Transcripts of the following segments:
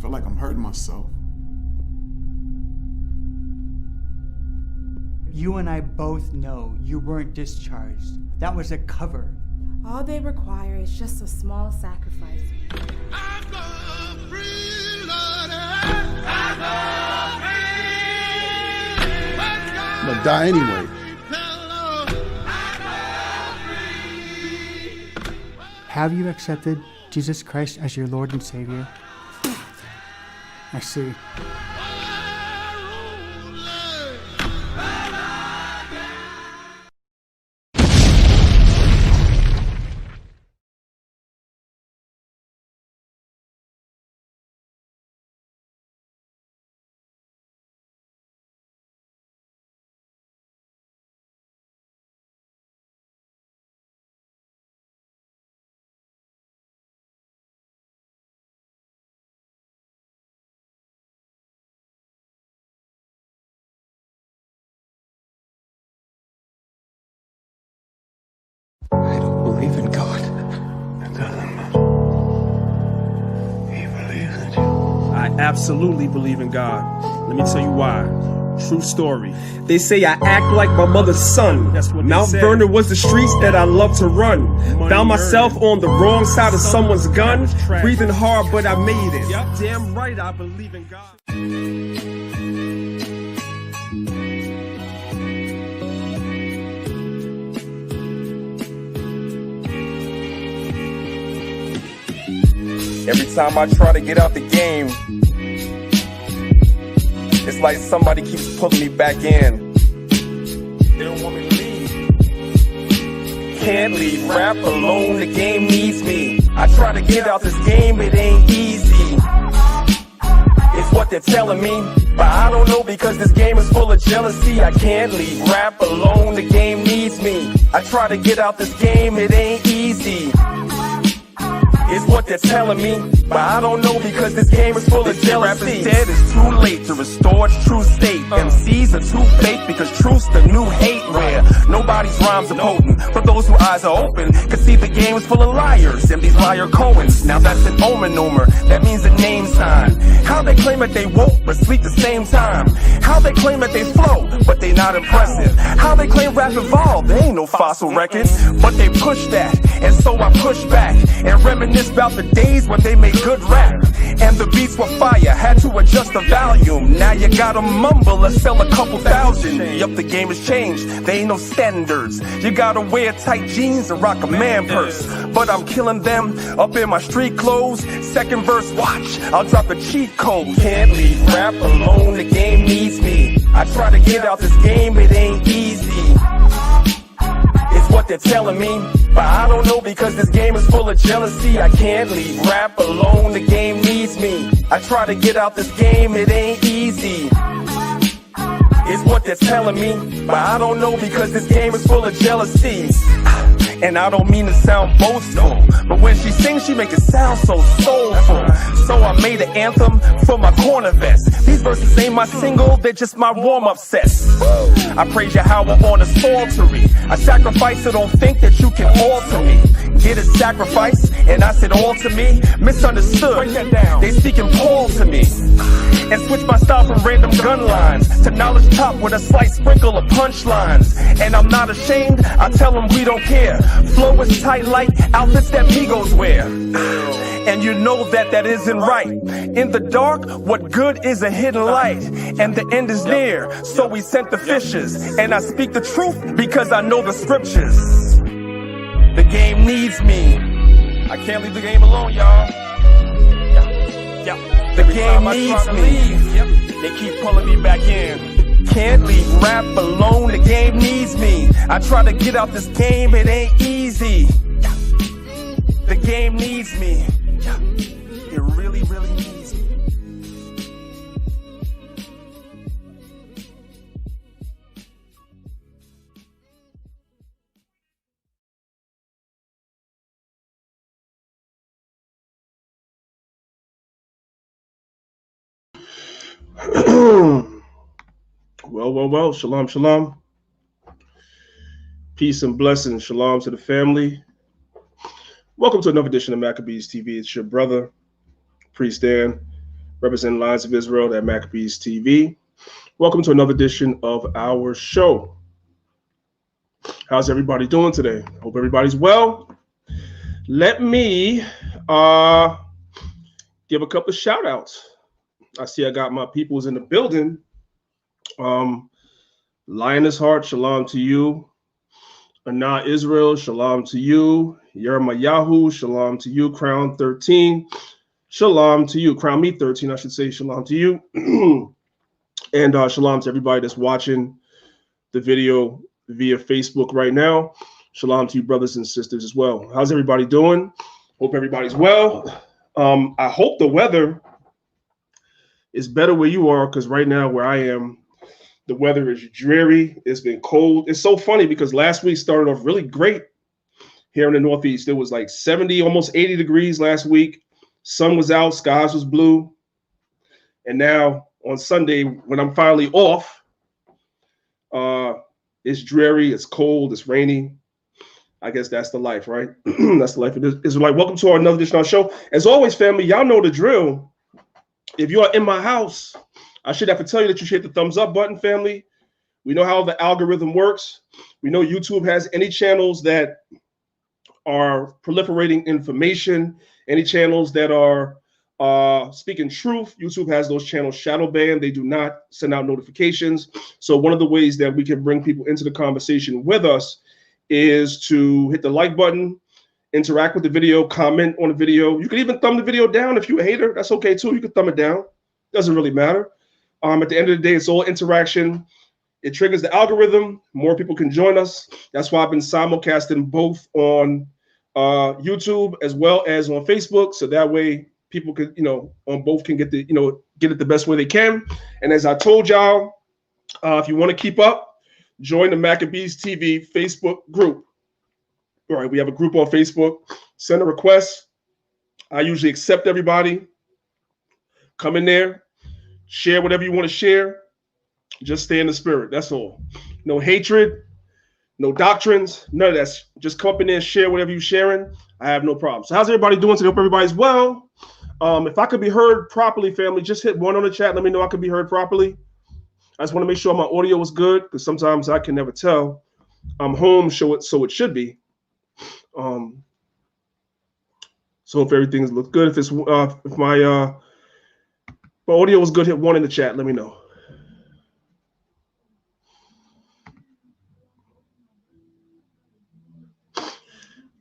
I feel like I'm hurting myself. You and I both know you weren't discharged. That was a cover. All they require is just a small sacrifice. I'm gonna die anyway. Have you accepted Jesus Christ as your Lord and Savior? I see. I don't believe in God. It doesn't matter. He believes in you. I absolutely believe in God. Let me tell you why. True story. They say I act like my mother's son. That's what Mount they said. Vernon was the streets that I love to run. Money Found myself earned. on the wrong side of someone's gun. That was tragic. Breathing hard, but I made it. Yep, damn right I believe in God. Every time I try to get out the game, it's like somebody keeps pulling me back in. They don't want me to leave. Can't leave rap alone, the game needs me. I try to get out this game, it ain't easy. It's what they're telling me, but I don't know because this game is full of jealousy. I can't leave rap alone, the game needs me. I try to get out this game, it ain't easy. It's what they're telling me, but I don't know because this game is full of jealousy. Rap is dead, it's too late to restore its true state. MCs are too fake because truth's the new hate. Where nobody's rhymes are potent, but those whose eyes are open can see the game is full of liars and these liar Cohens. Now that's an omen-omer, that means a name sign. How they claim that they woke but sleep the same time. How they claim that they flow but they not impressive. How they claim rap evolved, they ain't no fossil records, but they push that, and so I push back and reminisce about the days when they made good rap and the beats were fire, had to adjust the volume. Now you gotta mumble, let's sell a couple thousand. Yup, the game has changed, there ain't no standards. You gotta wear tight jeans and rock a man purse, but I'm killing them up in my street clothes. Second verse, watch, I'll drop a cheat code. Can't leave rap alone, the game needs me. I try to get out this game, it ain't easy. It's what they're telling me, but I don't know because this game is full of jealousy. I can't leave rap alone, the game needs me. I try to get out this game, it ain't easy. It's what they're telling me, but I don't know because this game is full of jealousy. And I don't mean to sound boastful, but when she sings, she make it sound so soulful. So I made an anthem for my corner vest. These verses ain't my single, they're just my warm-up sets. I praise Yahweh on a psaltery. I sacrifice, so don't think that you can alter me. Get a sacrifice, and I said all to me. Misunderstood, they speaking Paul to me. And switch my style from random gun lines to knowledge top with a slight sprinkle of punchlines. And I'm not ashamed, I tell them we don't care. Flow is tight like outfits that Migos wear. And you know that that isn't right. In the dark, what good is a hidden light? And the end is near, so we sent the fishes. And I speak the truth because I know the scriptures. The game needs me. I can't leave the game alone, y'all. The game needs me. They keep pulling me back in. Can't leave rap alone, the game needs me. I try to get out this game, it ain't easy. The game needs me. It really, really needs me. Well, shalom, shalom. Peace and blessings, shalom to the family. Welcome to another edition of Maccabees TV. It's your brother, Priest Dan, representing Lions of Israel at Maccabees TV. Welcome to another edition of our show. How's everybody doing today? Hope everybody's well. Let me give a couple of shout outs. I see I got my peoples in the building. Lioness Heart, shalom to you. Anna Israel, shalom to you. Yermayahu, shalom to you. Crown 13, shalom to you. Crown Me 13, I should say, shalom to you. And shalom to everybody that's watching the video via Facebook right now. Shalom to you, brothers and sisters, as well. How's everybody doing? Hope everybody's well. I hope the weather is better where you are, because right now where I am, the weather is dreary. It's been cold. It's so funny because last week started off really great here in the Northeast. It was like 70, almost 80 degrees last week. Sun was out, skies was blue. And now on Sunday, when I'm finally off, it's dreary, it's cold, it's rainy. I guess that's the life, right? That's the life of Israelite. Welcome to another edition of our show. As always, family, y'all know the drill. If you are in my house, I should have to tell you that you should hit the thumbs up button, family. We know how the algorithm works. We know YouTube has any channels that are proliferating information, any channels that are speaking truth. YouTube has those channels shadow banned. They do not send out notifications. So one of the ways that we can bring people into the conversation with us is to hit the like button, interact with the video, comment on the video. You can even thumb the video down if you're a hater. That's okay too. You can thumb it down. Doesn't really matter. At the end of the day, it's all interaction. It triggers the algorithm. More people can join us. That's why I've been simulcasting both on YouTube as well as on Facebook. So that way people can, on both can get it the best way they can. And as I told y'all, if you want to keep up, join the Maccabees TV Facebook group. All right, we have a group on Facebook. Send a request. I usually accept everybody. Come in there. Share whatever you want to share. Just stay in the spirit. That's all. No hatred, no doctrines, none of that. Just come up in there and share whatever you're sharing. I have no problem. So how's everybody doing today? Hope everybody's well. If I could be heard properly, family, just hit 1 on the chat. Let me know I could be heard properly. I just want to make sure my audio was good, because sometimes I can never tell. I'm home, so it should be. So if everything looks good, if my audio was good, hit 1 in the chat. Let me know.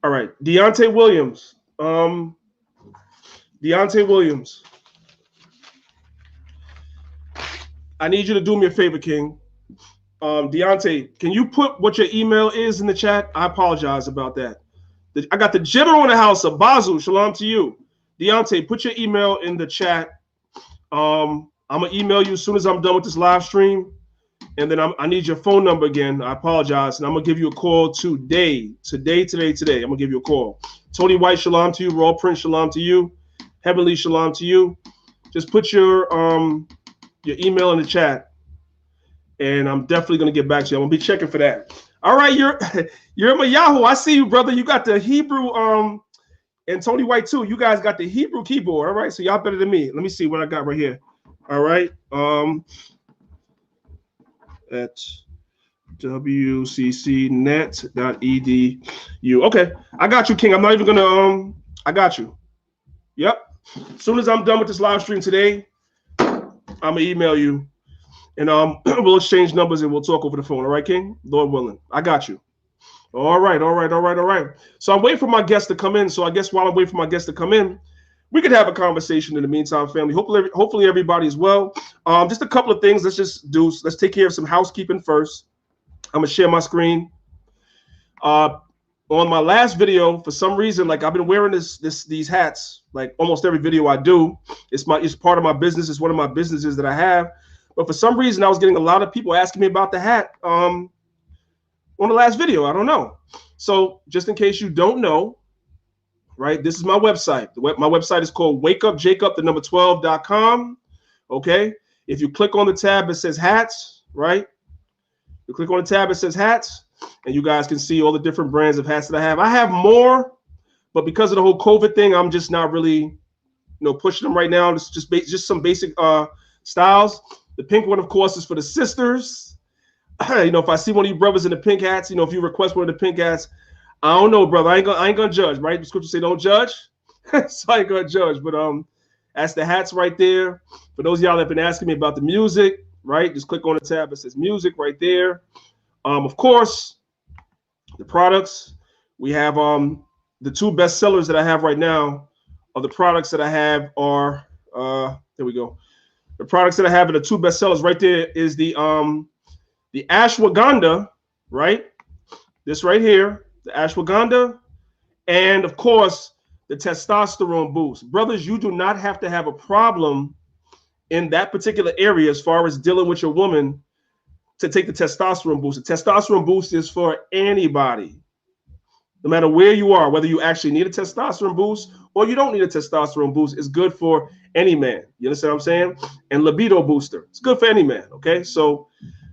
All right, Deontay Williams. Deontay Williams. I need you to do me a favor, King. Deontay, can you put what your email is in the chat? I apologize about that. I got the general in the house of Bazu. Shalom to you. Deontay, put your email in the chat. I'm going to email you as soon as I'm done with this live stream. And then I need your phone number again. I apologize. And I'm going to give you a call today. Today. I'm going to give you a call. Tony White, shalom to you. Raw Prince, shalom to you. Heavenly, shalom to you. Just put your email in the chat. And I'm definitely going to get back to you. I'm going to be checking for that. All right, you're my Yahoo. I see you, brother. You got the Hebrew and Tony White too. You guys got the Hebrew keyboard. All right, so y'all better than me. Let me see what I got right here. All right. At wccnet.edu. Okay, I got you, King. I'm not even gonna I got you. Yep. As soon as I'm done with this live stream today, I'm gonna email you, and we'll exchange numbers and we'll talk over the phone. All right, King? Lord willing. I got you. All right. So I'm waiting for my guest to come in. So I guess while I'm waiting for my guest to come in, we could have a conversation in the meantime, family. Hopefully everybody's well. Just a couple of things. Let's take care of some housekeeping first. I'm gonna share my screen. On my last video, for some reason, like I've been wearing these hats like almost every video I do. It's part of my business. It's one of my businesses that I have. But for some reason, I was getting a lot of people asking me about the hat on the last video. I don't know. So just in case you don't know, right? This is my website. My website is called wakeupjacob12.com. Okay. If you click on the tab that says hats, right? You click on the tab that says hats, and you guys can see all the different brands of hats that I have. I have more, but because of the whole COVID thing, I'm just not really pushing them right now. It's just some basic styles. The pink one, of course, is for the sisters. If I see one of you brothers in the pink hats, if you request one of the pink hats, I don't know, brother. I ain't gonna judge, right? The scripture say don't judge, so I ain't gonna judge. But that's the hats right there. For those of y'all that have been asking me about the music, right? Just click on the tab that says music right there. Of course, the products. We have the two best sellers that I have right now. Of the products that I have are there we go. The products that I have are the two best sellers right there is the ashwagandha, right? This right here, the ashwagandha, and of course the testosterone boost. Brothers, you do not have to have a problem in that particular area as far as dealing with your woman to take the testosterone boost. The testosterone boost is for anybody, no matter where you are, whether you actually need a testosterone boost or you don't need a testosterone boost. It's good for any man. You understand what I'm saying? And libido booster. It's good for any man. Okay, so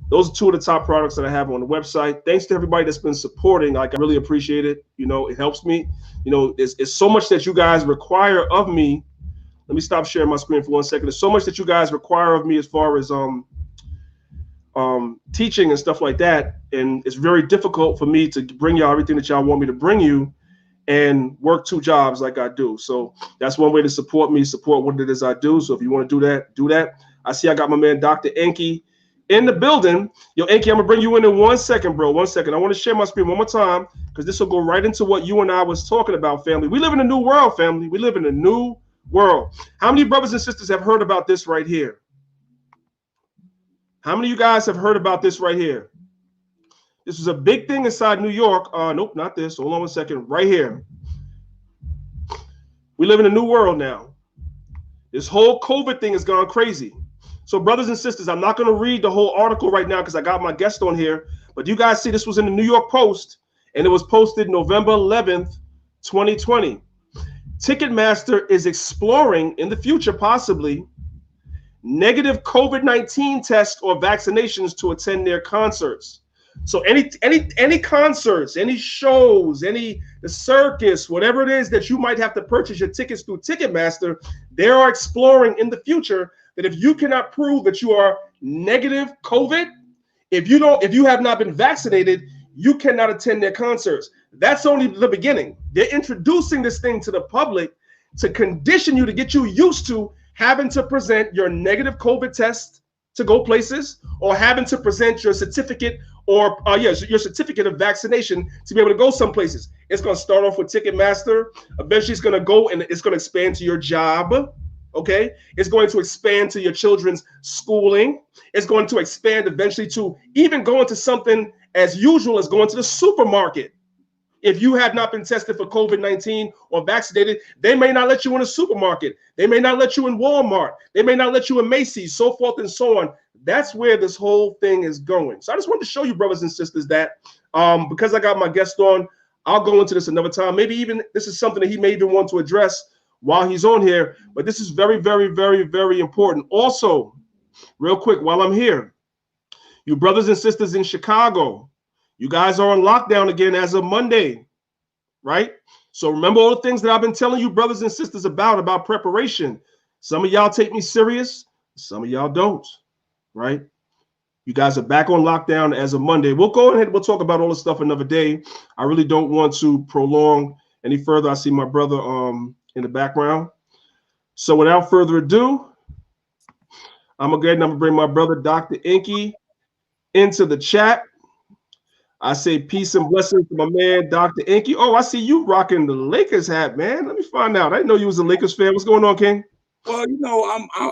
those are two of the top products that I have on the website. Thanks to everybody that's been supporting. Like, I really appreciate it. It helps me. It's so much that you guys require of me. Let me stop sharing my screen for 1 second. There's so much that you guys require of me as far as teaching and stuff like that. And it's very difficult for me to bring y'all everything that y'all want me to bring you and work two jobs like I do. So that's one way to support me, support what it is I do. So if you want to do that, do that. I see I got my man, Dr. Enqi, in the building. Yo, Enqi, I'm gonna bring you in 1 second, bro. 1 second. I want to share my screen one more time because this will go right into what you and I was talking about, family. We live in a new world, family. We live in a new world. How many brothers and sisters have heard about this right here? How many of you guys have heard about this right here? This was a big thing inside New York. Nope, not this. Hold on 1 second. Right here. We live in a new world now. This whole COVID thing has gone crazy. So brothers and sisters, I'm not going to read the whole article right now because I got my guest on here. But you guys see this was in the New York Post, and it was posted November 11th, 2020. Ticketmaster is exploring in the future possibly negative COVID-19 tests or vaccinations to attend their concerts. So any concerts, any shows, the circus, whatever it is that you might have to purchase your tickets through Ticketmaster, they are exploring in the future that if you cannot prove that you are negative COVID, if you have not been vaccinated, you cannot attend their concerts. That's only the beginning. They're introducing this thing to the public to condition you, to get you used to having to present your negative COVID test to go places, or having to present your certificate or your certificate of vaccination to be able to go some places. It's going to start off with Ticketmaster. Eventually, it's going to go and it's going to expand to your job. Okay, it's going to expand to your children's schooling. It's going to expand eventually to even going to something as usual as going to the supermarket. If you have not been tested for COVID-19 or vaccinated, they may not let you in a supermarket. They may not let you in Walmart. They may not let you in Macy's, so forth and so on. That's where this whole thing is going. So I just wanted to show you, brothers and sisters, that because I got my guest on, I'll go into this another time. Maybe even this is something that he may even want to address while he's on here. But this is very, very, very, very important. Also, real quick, while I'm here, you brothers and sisters in Chicago, you guys are on lockdown again as of Monday, right? So remember all the things that I've been telling you, brothers and sisters, about preparation. Some of y'all take me serious. Some of y'all don't, right? You guys are back on lockdown as of Monday. We'll go ahead. We'll talk about all this stuff another day. I really don't want to prolong any further. I see my brother in the background. So without further ado, I'm going to go ahead and I'm going to bring my brother, Dr. Enqi, into the chat. I say peace and blessings to my man, Dr. Enqi. Oh, I see you rocking the Lakers hat, man. Let me find out. I didn't know you was a Lakers fan. What's going on, King? Well,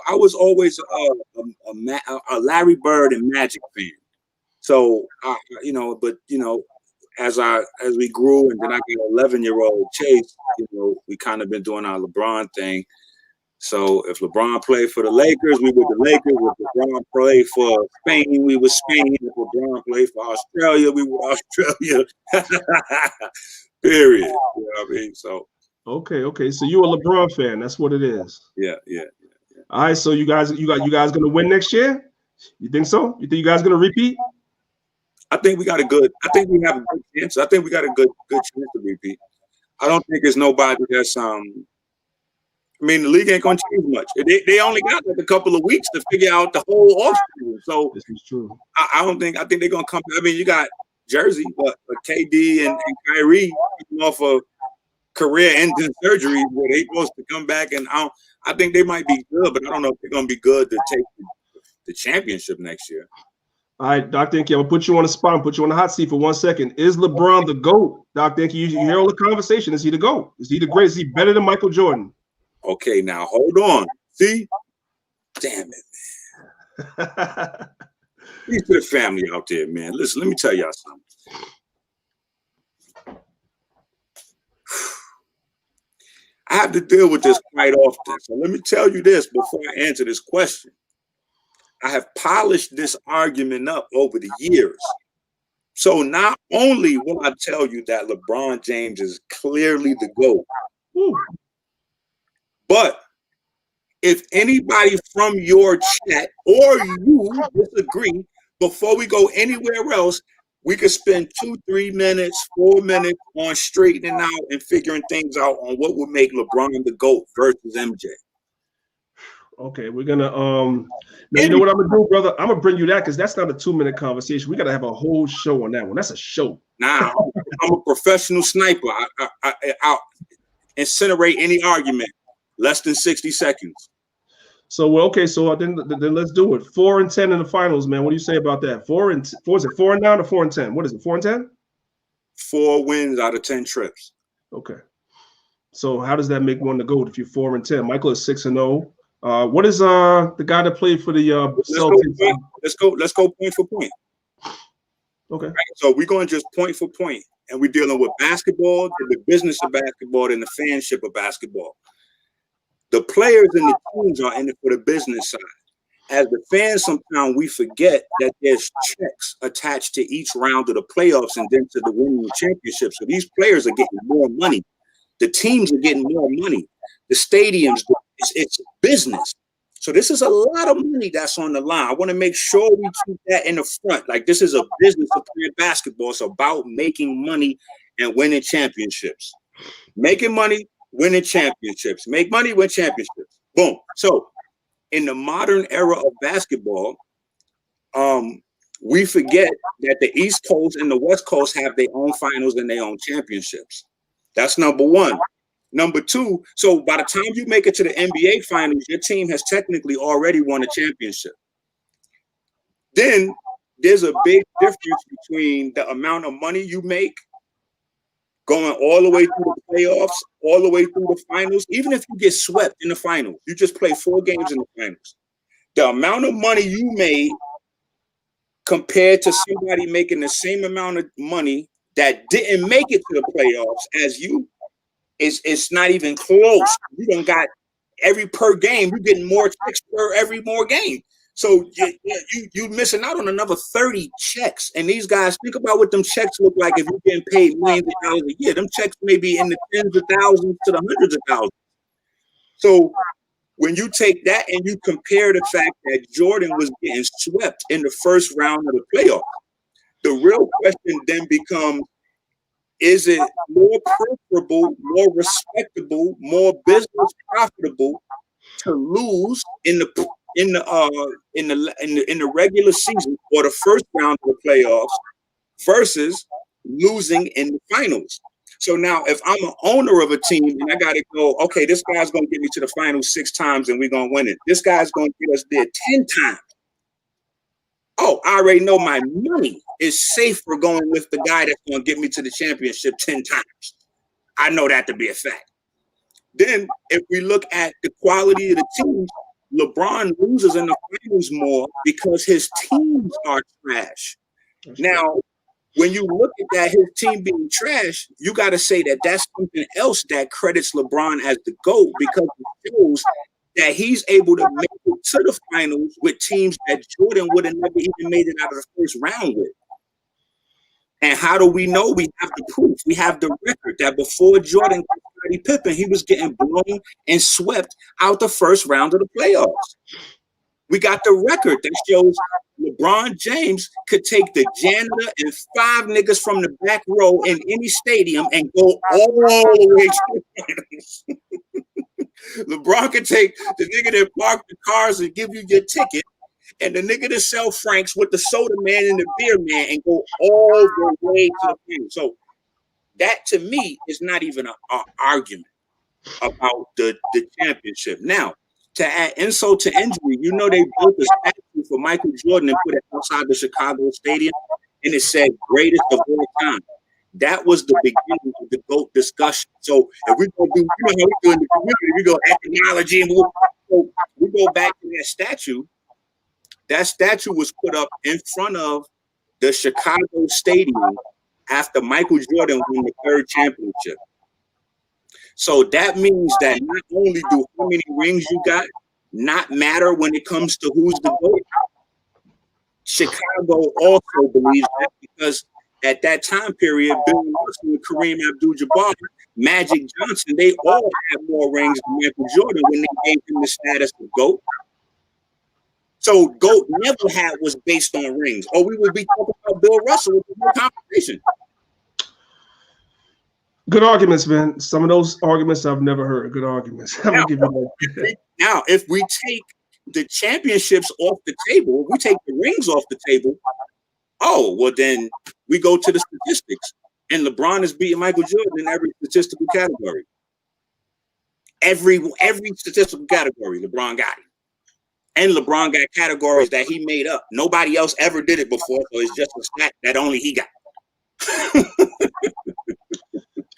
I was always a Larry Bird and Magic fan. So, as we grew, and then I got 11-year-old Chase, we kind of been doing our LeBron thing. So if LeBron played for the Lakers, we were the Lakers. If LeBron played for Spain, we were Spain. If LeBron played for Australia, we were Australia. Period. You know what I mean? So okay. So you a LeBron fan? That's what it is. Yeah. All right. So you guys gonna win next year? You think so? You think you guys gonna repeat? I think we have a good chance. I think we got a good chance to repeat. I don't think there's nobody that's I mean, the league ain't gonna change much. They only got like a couple of weeks to figure out the whole offseason. So This is true. I think they're gonna come. I mean, you got Jersey, but KD and Kyrie coming off of career-ending surgery where they supposed to come back, and I think they might be good, but I don't know if they're gonna be good to take the championship next year. All right, Dr. Enqi, I'm gonna put you on the spot and put you on the hot seat for 1 second. Is LeBron the GOAT? Dr. Enqi, you hear all the conversation. Is he the GOAT? Is he the greatest? Is he better than Michael Jordan? Okay, now hold on. See, damn it. Peace to the family out there, man. Listen, let me tell y'all something. I have to deal with this quite often. So let me tell you this before I answer this question. I have polished this argument up over the years. So not only will I tell you that LeBron James is clearly the GOAT, but if anybody from your chat or you disagree, before we go anywhere else, we could spend 2, 3 minutes, 4 minutes on straightening out and figuring things out on what would make LeBron the GOAT versus MJ. Okay, we're gonna now you know what I'm gonna do, brother? I'm gonna bring you that because that's not a 2-minute conversation. We gotta have a whole show on that one. That's a show. Now, I'm a professional sniper. I'll incinerate any argument less than 60 seconds. So well, okay, so then let's do it. 4-10 in the finals, man. What do you say about that? 4 is it 4-9 or 4-10? What is it? 4-10? 4 wins out of 10 trips. Okay. So how does that make one the GOAT if you're 4-10? Michael is 6-0. What is the guy that played for the Celtics? Let's go point for point. Okay. Right, so we're going just point for point, and we're dealing with basketball, the business of basketball, and the fanship of basketball. The players and the teams are in it for the business side. As the fans, sometimes we forget that there's checks attached to each round of the playoffs and then to the winning championship. So these players are getting more money. The teams are getting more money. The stadiums, it's business. So this is a lot of money that's on the line. I want to make sure we keep that in the front. Like, this is a business of playing basketball. It's about making money and winning championships. Making money, winning championships. Make money, win championships. Boom. So in the modern era of basketball, we forget that the East Coast and the West Coast have their own finals and their own championships. That's number one. Number two, so by the time you make it to the NBA finals, your team has technically already won a championship. Then there's a big difference between the amount of money you make going all the way through the playoffs, all the way through the finals. Even if you get swept in the finals, you just play 4 games in the finals. The amount of money you made compared to somebody making the same amount of money that didn't make it to the playoffs as you, it's not even close. You don't got every per game, you're getting more checks per every more game. So you missing out on another 30 checks. And these guys, think about what them checks look like if you're getting paid millions of dollars a year. Them checks may be in the tens of thousands to the hundreds of thousands. So when you take that and you compare the fact that Jordan was getting swept in the first round of the playoffs, the real question then becomes, is it more preferable, more respectable, more business profitable to lose in the regular season or the first round of the playoffs versus losing in the finals? So now if I'm an owner of a team and I got to go, okay, this guy's going to get me to the finals 6 times and we're going to win it. This guy's going to get us there 10 times. Oh, I already know my money is safer going with the guy that's going to get me to the championship 10 times. I know that to be a fact. Then if we look at the quality of the teams, LeBron loses in the finals more because his teams are trash. Now, when you look at that, his team being trash, you got to say that that's something else that credits LeBron as the GOAT, because it shows that he's able to make it to the finals with teams that Jordan would have never even made it out of the first round with. And how do we know? We have the proof. We have the record that before Jordan got Scottie Pippen, he was getting blown and swept out the first round of the playoffs. We got the record that shows LeBron James could take the janitor and 5 niggas from the back row in any stadium and go all the way to the finals. LeBron can take the nigga that parked the cars and give you your ticket, and the nigga that sell Franks with the soda man and the beer man and go all the way to the final. So that to me is not even an argument about the championship. Now, to add insult to injury, you know they built a statue for Michael Jordan and put it outside the Chicago Stadium, and it said "greatest of all time." That was the beginning of the GOAT discussion. So if we go do, you know how we do in the community, we go ethnology, and we go back to that statue. That statue was put up in front of the Chicago Stadium after Michael Jordan won the 3rd championship. So that means that not only do how many rings you got not matter when it comes to who's the GOAT, Chicago also believes that, because at that time period, Bill Russell, Kareem Abdul-Jabbar, Magic Johnson, they all had more rings than Michael Jordan when they gave him the status of GOAT. So GOAT never was based on rings, or we would be talking about Bill Russell with the conversation. Good arguments, man. Some of those arguments I've never heard. Good arguments. I'm gonna give you that. Now, if we take the championships off the table, if we take the rings off the table, oh, well, then we go to the statistics. And LeBron is beating Michael Jordan in every statistical category. Every statistical category, LeBron got it. And LeBron got categories that he made up. Nobody else ever did it before, so it's just a stat that only he got.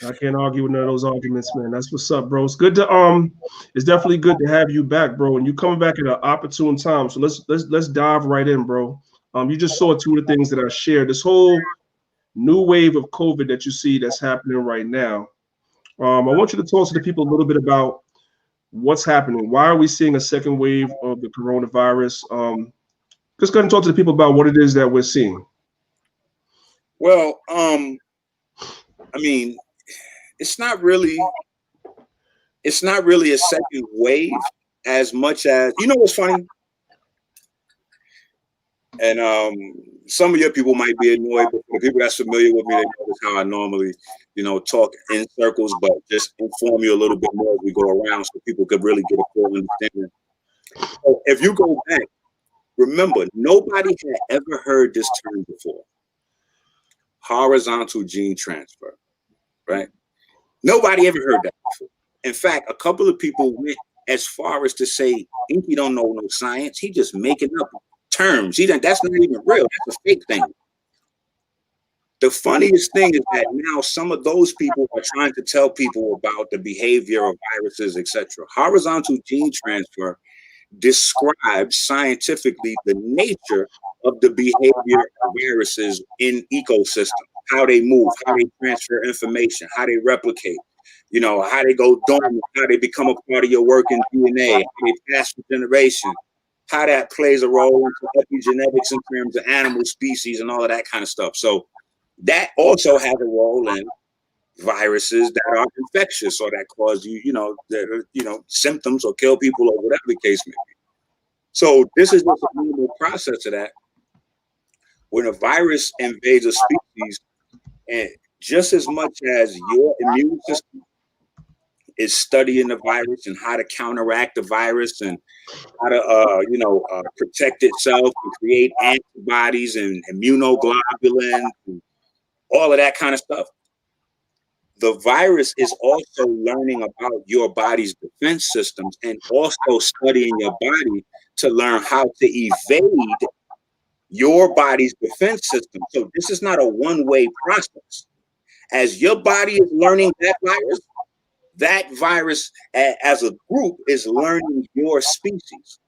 I can't argue with none of those arguments, man. That's what's up, bro. It's good to it's definitely good to have you back, bro. And you coming back at an opportune time. So let's dive right in, bro. You just saw 2 of the things that I shared. This whole new wave of COVID that you see that's happening right now. I want you to talk to the people a little bit about what's happening. Why are we seeing a second wave of the coronavirus? Just go ahead and talk to the people about what it is that we're seeing. Well, I mean, it's not really a second wave as much as, you know what's funny? And some of your people might be annoyed, but for the people that's familiar with me, they know how I normally, talk in circles, but just inform you a little bit more as we go around so people could really get a full understanding. So if you go back, remember, nobody had ever heard this term before. Horizontal gene transfer, right? Nobody ever heard that before. In fact, a couple of people went as far as to say, Enqi don't know no science. He just making up terms. That's not even real. That's a fake thing. The funniest thing is that now some of those people are trying to tell people about the behavior of viruses, etc. Horizontal gene transfer describes scientifically the nature of the behavior of viruses in ecosystems, how they move, how they transfer information, how they replicate, how they go dormant, how they become a part of your working DNA, how they pass through generation, how that plays a role into epigenetics in terms of animal species and all of that kind of stuff. So that also has a role in viruses that are infectious or that cause symptoms or kill people or whatever the case may be. So this is just a normal process of that. When a virus invades a species, and just as much as your immune system is studying the virus and how to counteract the virus and how to protect itself and create antibodies and immunoglobulin and all of that kind of stuff, the virus is also learning about your body's defense systems and also studying your body to learn how to evade your body's defense system. So this is not a one-way process. As your body is learning that virus as a group is learning your species.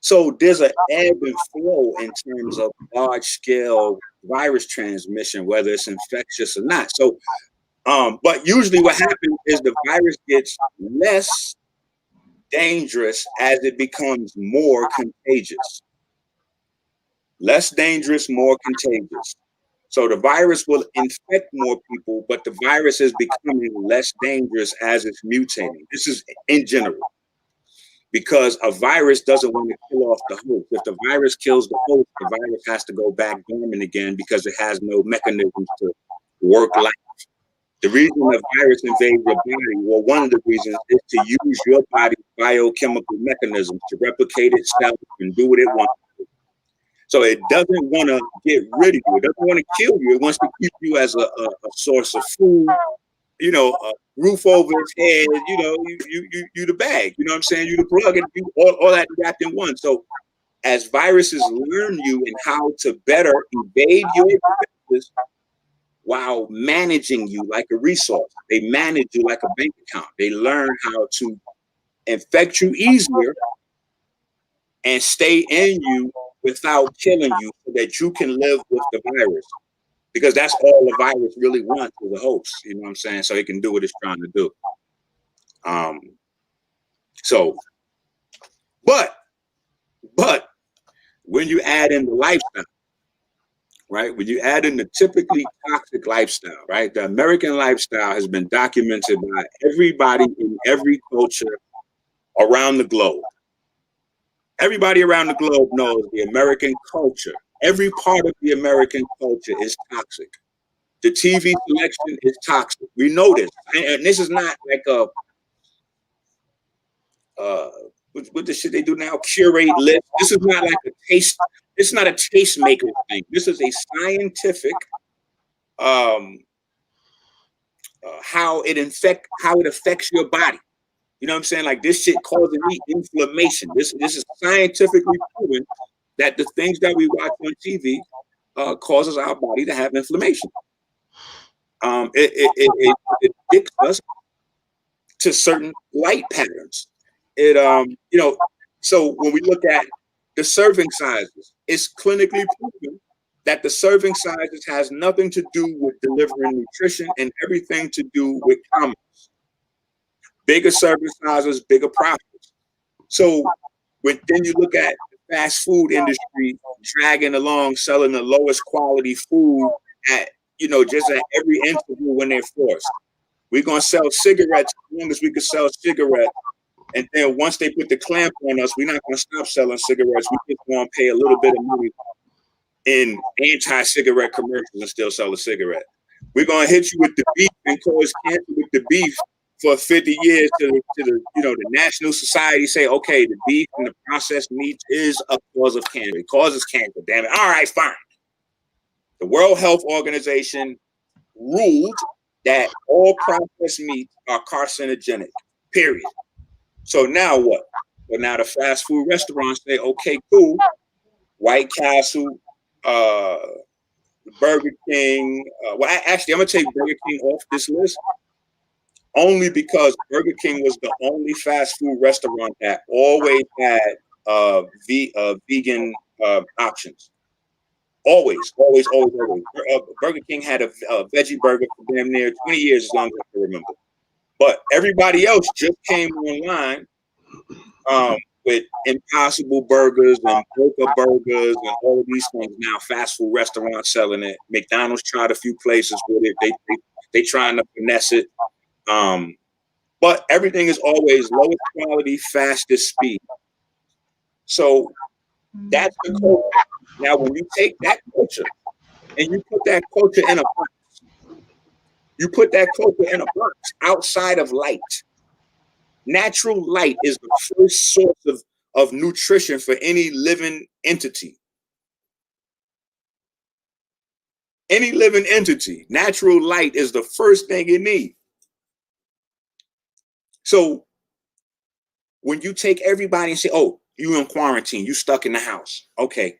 So there's an ebb and flow in terms of large-scale virus transmission, whether it's infectious or not. So, but usually what happens is the virus gets less dangerous as it becomes more contagious. Less dangerous, more contagious. So the virus will infect more people, but the virus is becoming less dangerous as it's mutating. This is in general, because a virus doesn't want to kill off the host. If the virus kills the host, the virus has to go back dormant again because it has no mechanisms to work life. The reason a virus invades your body, well, one of the reasons is to use your body's biochemical mechanisms to replicate itself and do what it wants. So it doesn't want to get rid of you. It doesn't want to kill you. It wants to keep you as a source of food, you know, a roof over its head, you know, you the bag, you know what I'm saying? You the plug, and you all that wrapped in one. So as viruses learn you and how to better evade your defenses while managing you like a resource, they manage you like a bank account. They learn how to infect you easier and stay in you without killing you so that you can live with the virus. Because that's all the virus really wants is a host, you know what I'm saying? So it can do what it's trying to do. But when you add in the lifestyle, right? When you add in the typically toxic lifestyle, right? The American lifestyle has been documented by everybody in every culture around the globe. Everybody around the globe knows the American culture. Every part of the American culture is toxic. The TV selection is toxic. We know this. And this is not like a, what the shit they do now, curate list. This is not like a taste. It's not a tastemaker thing. This is a scientific, how it affects your body. You know what I'm saying? Like this shit causing me inflammation. This is scientifically proven that the things that we watch on TV causes our body to have inflammation. It addicts us to certain light patterns. It you know, so when we look at the serving sizes, it's clinically proven that the serving sizes has nothing to do with delivering nutrition and everything to do with commerce. Bigger serving sizes, bigger profits. So when then you look at the fast food industry dragging along, selling the lowest quality food at, you know, just at every interview when they're forced. We're gonna sell cigarettes as long as we can sell cigarettes. And then once they put the clamp on us, we're not gonna stop selling cigarettes. We just gonna pay a little bit of money in anti-cigarette commercials and still sell a cigarette. We're gonna hit you with the beef and cause cancer with the beef for 50 years to the you know, the National Society say, okay, the beef and the processed meats is a cause of cancer. It causes cancer, damn it. All right, fine. The World Health Organization ruled that all processed meats are carcinogenic, period. So now what? Well, now the fast food restaurants say, okay, cool. White Castle, Burger King. Well, actually, I'm going to take Burger King off this list only because Burger King was the only fast food restaurant that always had vegan options. Always. Burger King had a veggie burger for damn near 20 years, as long as I can remember. But everybody else just came online with Impossible Burgers and Boca Burgers and all of these things. Now fast food restaurants selling it. McDonald's tried a few places with it. They trying to finesse it. But everything is always lowest quality, fastest speed. So that's the culture. Now, when you take that culture and you put that culture in a box, outside of light. Natural light is the first source of nutrition for any living entity. Any living entity, natural light is the first thing you need. So when you take everybody and say, oh, you in quarantine, you stuck in the house. Okay.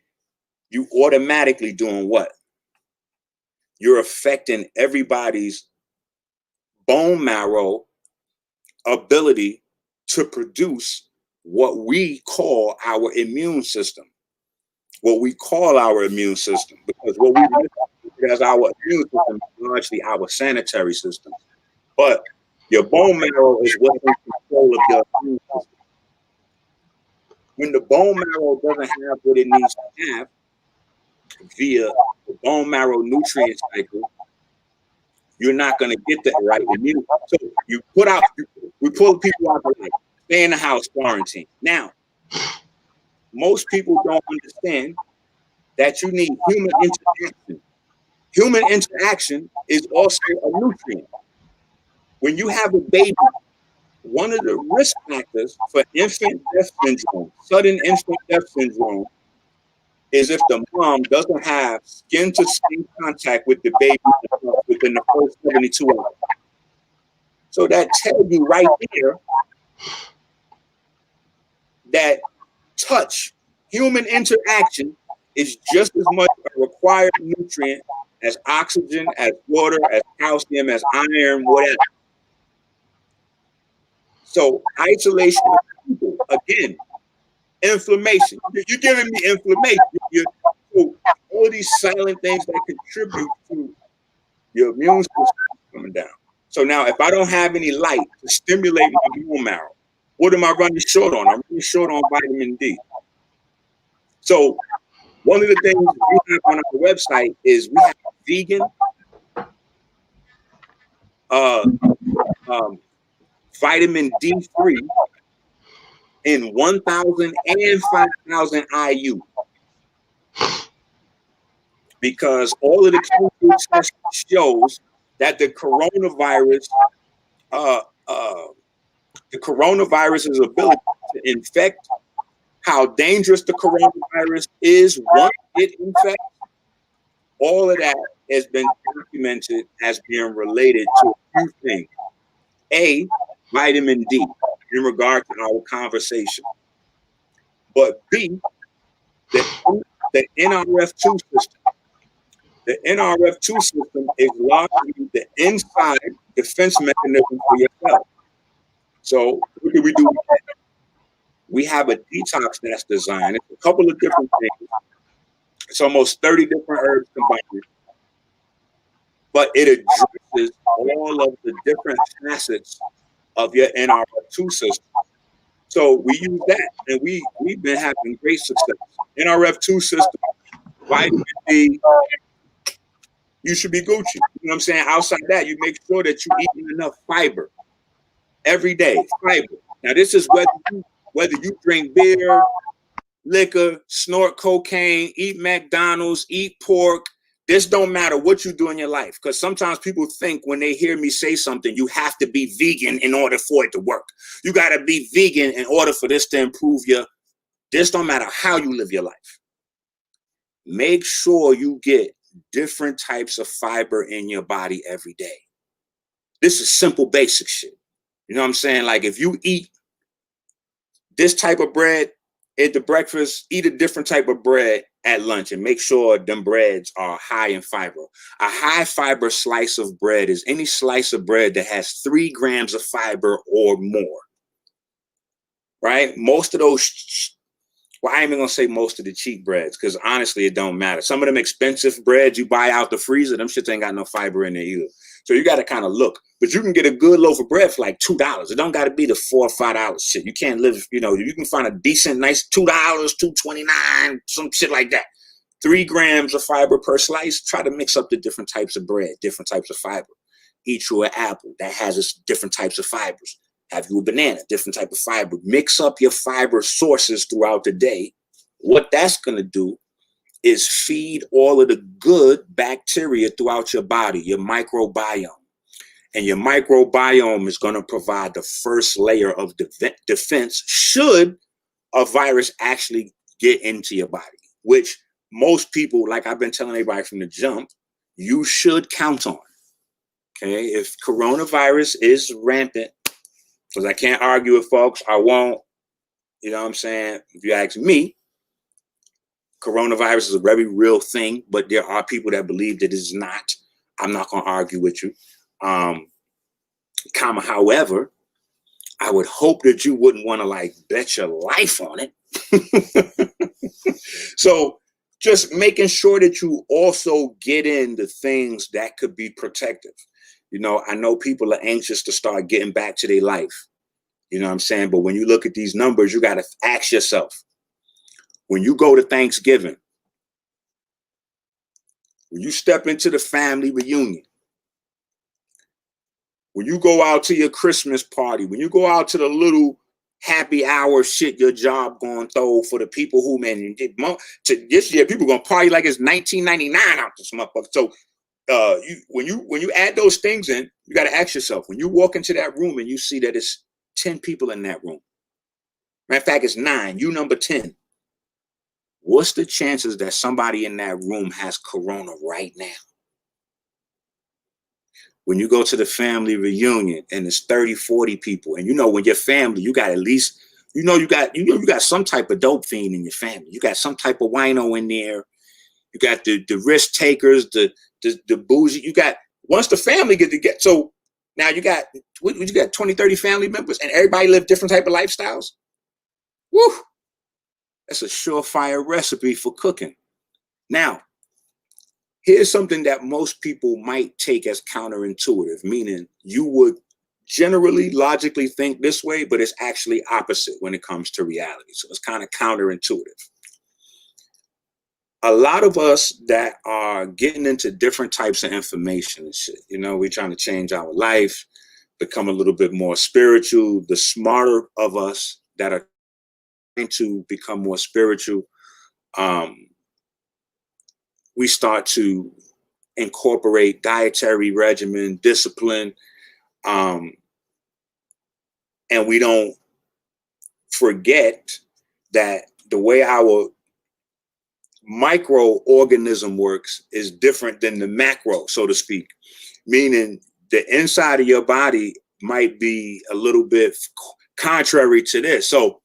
You automatically doing what? You're affecting everybody's bone marrow ability to produce what we call our immune system. Because what we as our immune system is largely our sanitary system. But your bone marrow is what's in control of your immune system. When the bone marrow doesn't have what it needs to have via the bone marrow nutrient cycle, you're not going to get the right immunity. So we pull people out of life, stay in the house, quarantine. Now, most people don't understand that you need human interaction. Human interaction is also a nutrient. when you have a baby, one of the risk factors for infant death syndrome, sudden infant death syndrome, is if the mom doesn't have skin-to-skin contact with the baby within the first 72 hours. So that tells you right there that touch, human interaction, is just as much a required nutrient as oxygen, as water, as calcium, as iron, whatever. So isolation of people, again, inflammation. You're giving me inflammation. So all these silent things that contribute to your immune system coming down. So now if I don't have any light to stimulate my bone marrow, what am I running short on? I'm running short on vitamin D. So one of the things we have on our website is we have vegan vitamin D3 in 1,000 and 5,000 IU, because all of the clinical tests shows that the coronavirus's ability to infect, how dangerous the coronavirus is once it infects, all of that has been documented as being related to a few things. A, vitamin D, in regard to our conversation. But B, the NRF2 system. The NRF2 system is largely the inside defense mechanism for your cell. So what do we do with that? We have a detox that's designed. It's a couple of different things. It's almost 30 different herbs combined. But it addresses all of the different facets of your NRF2 system. So we use that, and we've been having great success. NRF2 system, vitamin D, you should be Gucci. You know what I'm saying? Outside that, you make sure that you're eating enough fiber every day. Fiber. Now, this is whether you drink beer, liquor, snort cocaine, eat McDonald's, eat pork. This don't matter what you do in your life, because sometimes people think when they hear me say something, you have to be vegan in order for it to work. You got to be vegan in order for this to improve your. This don't matter how you live your life. Make sure you get different types of fiber in your body every day. This is simple, basic shit. You know what I'm saying? Like if you eat this type of bread at the breakfast, eat a different type of bread at lunch, and make sure them breads are high in fiber. A high fiber slice of bread is any slice of bread that has 3 grams of fiber or more, right? Most of those, well, I ain't even gonna say most of the cheap breads, because honestly, it don't matter. Some of them expensive breads you buy out the freezer, them shits ain't got no fiber in there either. So you got to kind of look, but you can get a good loaf of bread for like $2. It don't got to be the $4 or $5 shit. You can't live, you know, you can find a decent, nice $2, $2.29, some shit like that. 3 grams of fiber per slice. Try to mix up the different types of bread, different types of fiber. Eat you an apple that has its different types of fibers. Have you a banana, different type of fiber. Mix up your fiber sources throughout the day. What that's going to do is feed all of the good bacteria throughout your body, your microbiome. And your microbiome is going to provide the first layer of defense should a virus actually get into your body, which most people, like I've been telling everybody from the jump, you should count on. Okay, if coronavirus is rampant, because I can't argue with folks, I won't, you know what I'm saying? If you ask me, coronavirus is a very real thing, but there are people that believe that it's not. I'm not going to argue with you. However, I would hope that you wouldn't want to like bet your life on it. So just making sure that you also get in the things that could be protective. You know, I know people are anxious to start getting back to their life. You know what I'm saying? But when you look at these numbers, you got to ask yourself, when you go to Thanksgiving, when you step into the family reunion, when you go out to your Christmas party, when you go out to the little happy hour shit your job going throw for the people who, man, this year people going to party like it's 1999 out this motherfucker. So when you add those things in, you got to ask yourself, when you walk into that room and you see that it's 10 people in that room. Matter of fact, it's 9. You number 10. What's the chances that somebody in that room has corona right now? When you go to the family reunion and it's 30, 40 people, and when your family, you got at least, you got some type of dope fiend in your family. You got some type of wino in there. You got the risk takers, the bougie. You got, once the family get so now you got 20, 30 family members, and everybody live different type of lifestyles. Woo! That's a surefire recipe for cooking. Now, here's something that most people might take as counterintuitive, meaning you would generally logically think this way, but it's actually opposite when it comes to reality. So it's kind of counterintuitive. A lot of us that are getting into different types of information and shit, we're trying to change our life, become a little bit more spiritual. The smarter of us that are trying to become more spiritual, we start to incorporate dietary regimen, discipline, and we don't forget that the way our microorganism works is different than the macro, so to speak, meaning the inside of your body might be a little bit contrary to this. So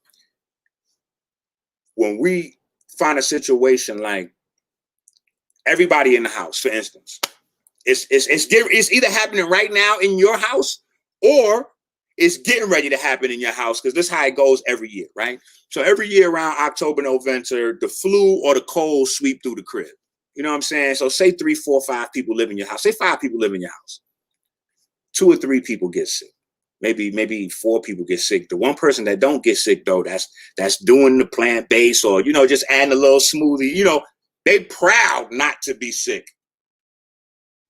when we find a situation like everybody in the house, for instance, it's either happening right now in your house or it's getting ready to happen in your house, because this is how it goes every year, right? So every year around October, November, the flu or the cold sweep through the crib. You know what I'm saying? So say 3, 4, 5 people live in your house. Say 5 people live in your house. 2 or 3 people get sick. Maybe 4 people get sick. The one person that don't get sick, though, that's doing the plant-based or, just adding a little smoothie, they proud not to be sick.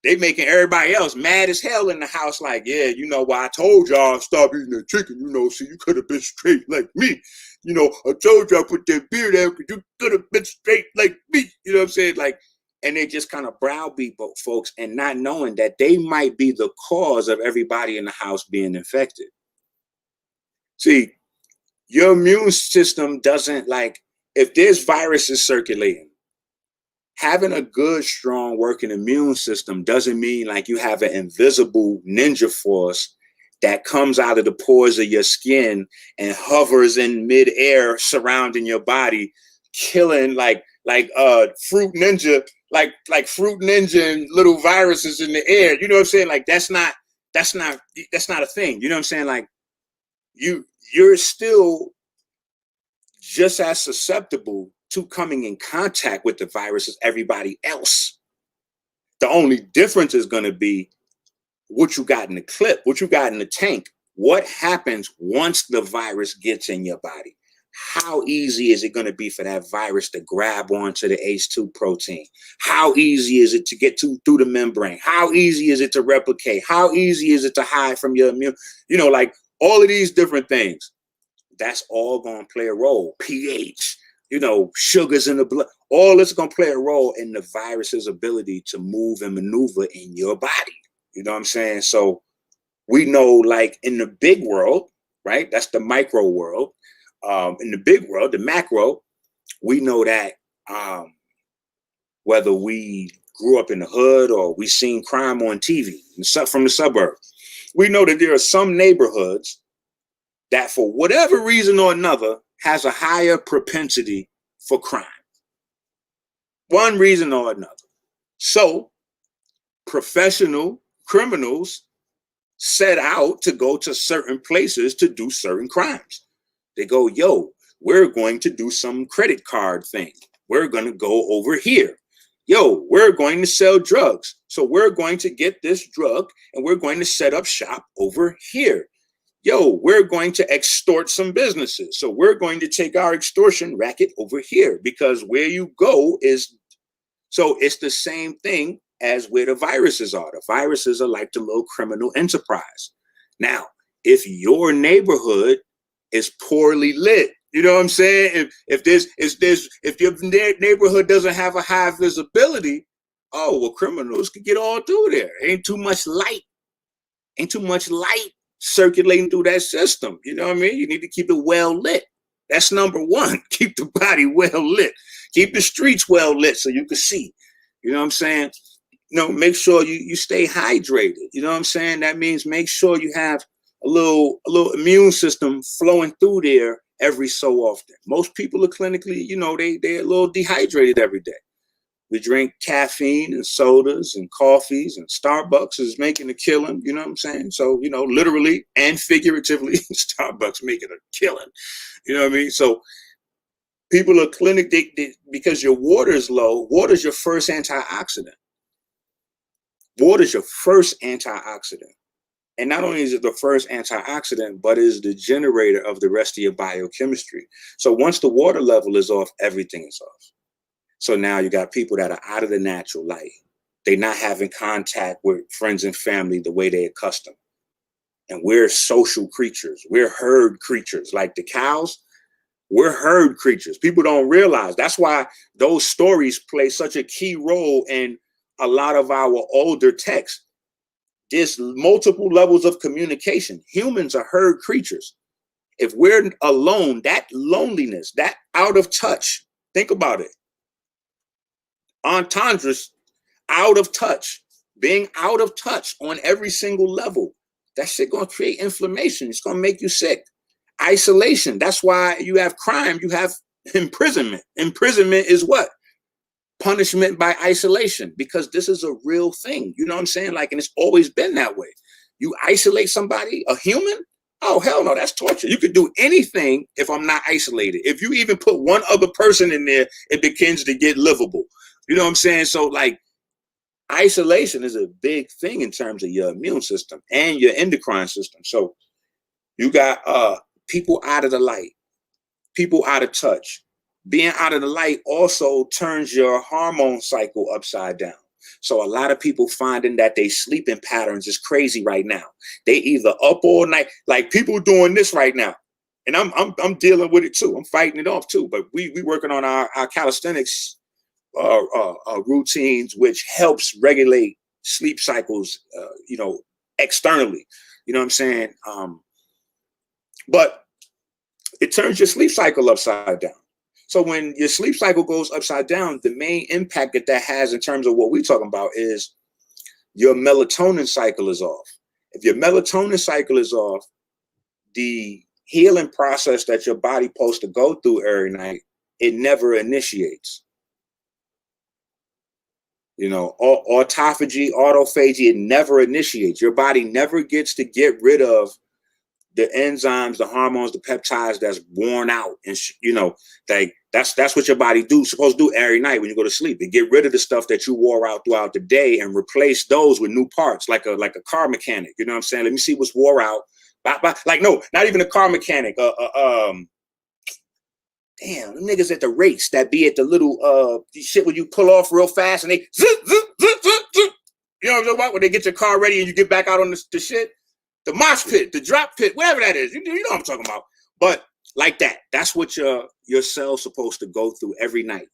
They making everybody else mad as hell in the house. Like, yeah, why I told y'all stop eating that chicken, so you could have been straight like me. I told y'all put that beer there because you could have been straight like me. You know what I'm saying? Like, and they just kind of browbeat folks and not knowing that they might be the cause of everybody in the house being infected. See, your immune system doesn't, like, if there's viruses circulating, having a good, strong working immune system doesn't mean like you have an invisible ninja force that comes out of the pores of your skin and hovers in midair surrounding your body, killing like fruit ninja, like fruit ninja and little viruses in the air. You know what I'm saying? Like that's not a thing. You know what I'm saying? Like you're still just as susceptible to coming in contact with the virus as everybody else. The only difference is going to be what you got in the clip, what you got in the tank. What happens once the virus gets in your body? How easy is it going to be for that virus to grab onto the ACE2 protein? How easy is it to get through the membrane? How easy is it to replicate? How easy is it to hide from your immune? Like all of these different things. That's all going to play a role. pH, sugars in the blood, all this is going to play a role in the virus's ability to move and maneuver in your body. You know what I'm saying? So we know, like in the big world, right? That's the micro world. In the big world, the macro, we know that whether we grew up in the hood or we seen crime on TV from the suburbs, we know that there are some neighborhoods that for whatever reason or another has a higher propensity for crime. One reason or another. So professional criminals set out to go to certain places to do certain crimes. They go, yo, we're going to do some credit card thing. We're going to go over here. Yo, we're going to sell drugs. So we're going to get this drug and we're going to set up shop over here. Yo, we're going to extort some businesses. So we're going to take our extortion racket over here, because where you go is, so it's the same thing as where the viruses are. The viruses are like the little criminal enterprise. Now, if your neighborhood is poorly lit, you know what I'm saying? If your neighborhood doesn't have a high visibility, Oh, well, criminals could get all through there. Ain't too much light circulating through that system. You know what I mean? You need to keep it well lit. That's number one. Keep the body well lit. Keep the streets well lit so you can see. You know what I'm saying? Make sure you stay hydrated. You know what I'm saying? That means make sure you have a little immune system flowing through there every so often. Most people are clinically, they're a little dehydrated every day. We drink caffeine and sodas and coffees, and Starbucks is making a killing. You know what I'm saying? So, literally and figuratively, Starbucks making a killing. You know what I mean? So people are because your water is low. Water is your first antioxidant. Water is your first antioxidant. And not only is it the first antioxidant, but it is the generator of the rest of your biochemistry. So once the water level is off, everything is off. So now you got people that are out of the natural light. They're not having contact with friends and family the way they're accustomed. And we're social creatures. We're herd creatures. Like the cows, we're herd creatures. People don't realize. That's why those stories play such a key role in a lot of our older texts. There's multiple levels of communication. Humans are herd creatures. If we're alone, that loneliness, that out of touch, think about it. Entendres, out of touch, being out of touch on every single level. That shit gonna create inflammation. It's gonna make you sick. Isolation. That's why you have crime. You have imprisonment. Imprisonment is what? Punishment by isolation, because this is a real thing. You know what I'm saying? Like, and it's always been that way. You isolate somebody, a human? Oh, hell no, that's torture. You could do anything if I'm not isolated. If you even put one other person in there, it begins to get livable. You know what I'm saying? So like, isolation is a big thing in terms of your immune system and your endocrine system. So you got people out of the light, people out of touch. Being out of the light also turns your hormone cycle upside down. So a lot of people finding that they sleeping patterns is crazy right now. They either up all night, like people doing this right now. And I'm dealing with it too. I'm fighting it off too. But we working on our calisthenics routines, which helps regulate sleep cycles, externally. You know what I'm saying? But it turns your sleep cycle upside down. So when your sleep cycle goes upside down, the main impact that has in terms of what we're talking about is your melatonin cycle is off. If your melatonin cycle is off, the healing process that your body supposed to go through every night, it never initiates. Autophagy, autophagy, it never initiates. Your body never gets to get rid of the enzymes, the hormones, the peptides that's worn out. And, that's what your body supposed to do every night when you go to sleep. They get rid of the stuff that you wore out throughout the day and replace those with new parts, like a car mechanic. You know what I'm saying? Let me see what's wore out. Like, no, not even a car mechanic. Damn, them niggas at the race that be at the little shit where you pull off real fast and they zip, zip, zip, zip, zip. You know what I'm talking about? When they get your car ready and you get back out on the shit. The mosh pit, the drop pit, whatever that is. You know what I'm talking about. But like that, that's what your cell's supposed to go through every night.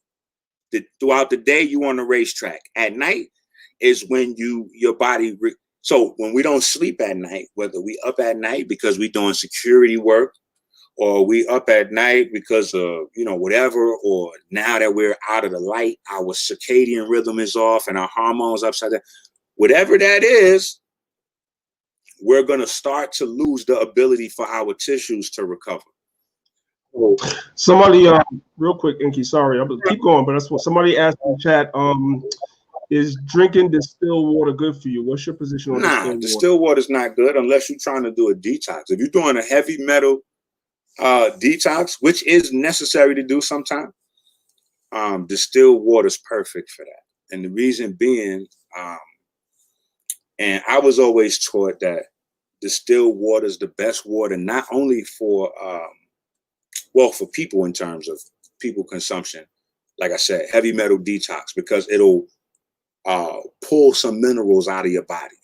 Throughout the day, you on the racetrack. At night is when your body. So when we don't sleep at night, whether we up at night because we doing security work, or we up at night because of, whatever, or now that we're out of the light, our circadian rhythm is off and our hormones upside down. Whatever that is, we're going to start to lose the ability for our tissues to recover. Somebody, real quick, Enqi, sorry, I'm gonna keep going, but that's what somebody asked in the chat. Is drinking distilled water good for you? What's your position on distilled water? Distilled water is not good unless you're trying to do a detox. If you're doing a heavy metal detox, which is necessary to do sometimes, distilled water is perfect for that. And the reason being, and I was always taught that distilled water is the best water, not only for for people in terms of people consumption, like I said, heavy metal detox, because it'll pull some minerals out of your body,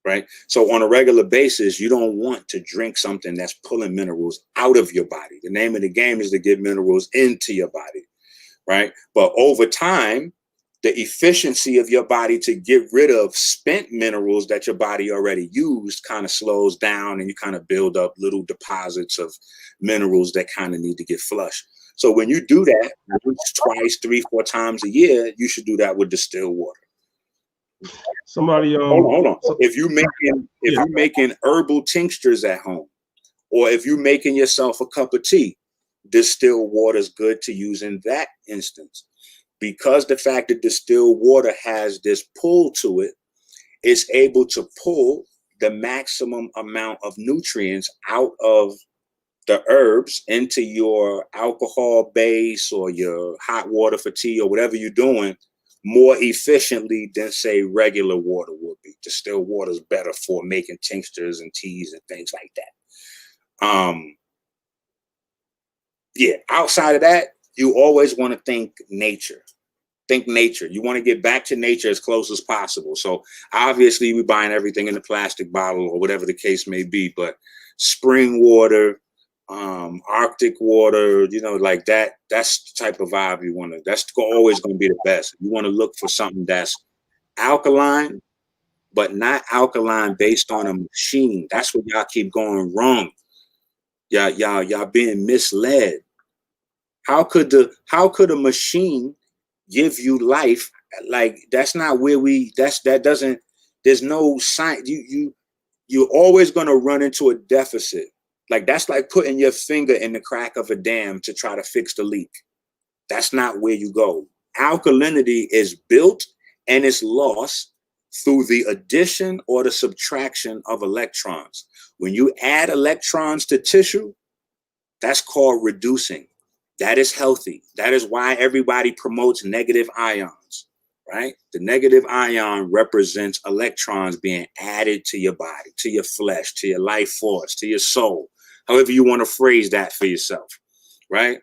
right? So on a regular basis, you don't want to drink something that's pulling minerals out of your body. The name of the game is to get minerals into your body, right? But over time, the efficiency of your body to get rid of spent minerals that your body already used kind of slows down, and you kind of build up little deposits of minerals that kind of need to get flushed. So when you do that twice, 3, 4 times a year, you should do that with distilled water. Somebody, Hold on. If you're making herbal tinctures at home, or if you're making yourself a cup of tea, distilled water is good to use in that instance. Because the fact that distilled water has this pull to it, it's able to pull the maximum amount of nutrients out of the herbs into your alcohol base or your hot water for tea or whatever you're doing more efficiently than, say, regular water would be. Distilled water is better for making tinctures and teas and things like that. Yeah, outside of that, you always want to think nature. Think nature. You want to get back to nature as close as possible. So obviously we're buying everything in a plastic bottle or whatever the case may be, but spring water, Arctic water, you know, like that, that's the type of vibe you want to, that's always going to be the best. You want to look for something that's alkaline, but not alkaline based on a machine. That's what y'all keep going wrong. Y'all being misled. How could a machine give you life? Like, that's not where there's no science. You're always going to run into a deficit. Like, that's like putting your finger in the crack of a dam to try to fix the leak. That's not where you go. Alkalinity is built and it's lost through the addition or the subtraction of electrons. When you add electrons to tissue, that's called reducing. That is healthy. That is why everybody promotes negative ions, right? The negative ion represents electrons being added to your body, to your flesh, to your life force, to your soul, however you want to phrase that for yourself, right?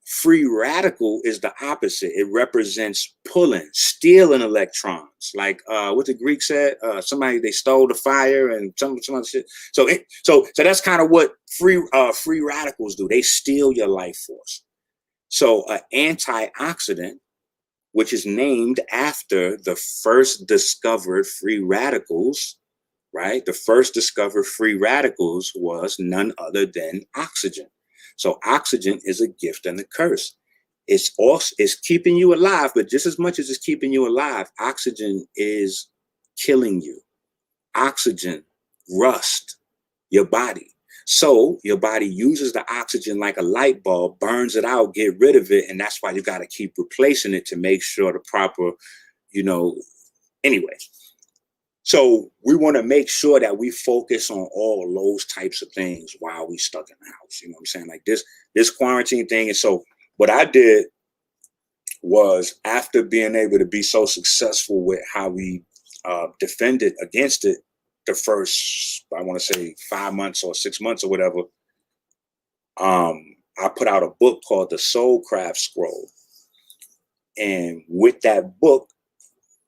Free radical is the opposite. It represents pulling, stealing electrons. Like what the Greek said, somebody, they stole the fire and some other shit. So that's kind of what free radicals do. They steal your life force. So an antioxidant, which is named after the first discovered free radicals, right? The first discovered free radicals was none other than oxygen. So oxygen is a gift and a curse. It's keeping you alive, but just as much as it's keeping you alive, oxygen is killing you. Oxygen rust your body. So your body uses the oxygen like a light bulb, burns it out, get rid of it. And that's why you got to keep replacing it to make sure the proper, anyway. So we want to make sure that we focus on all those types of things while we stuck in the house. You know what I'm saying? Like this quarantine thing. And so what I did was, after being able to be so successful with how we defended against it the first, I want to say 5 months or 6 months or whatever, I put out a book called The Soulcraft Scroll. And with that book,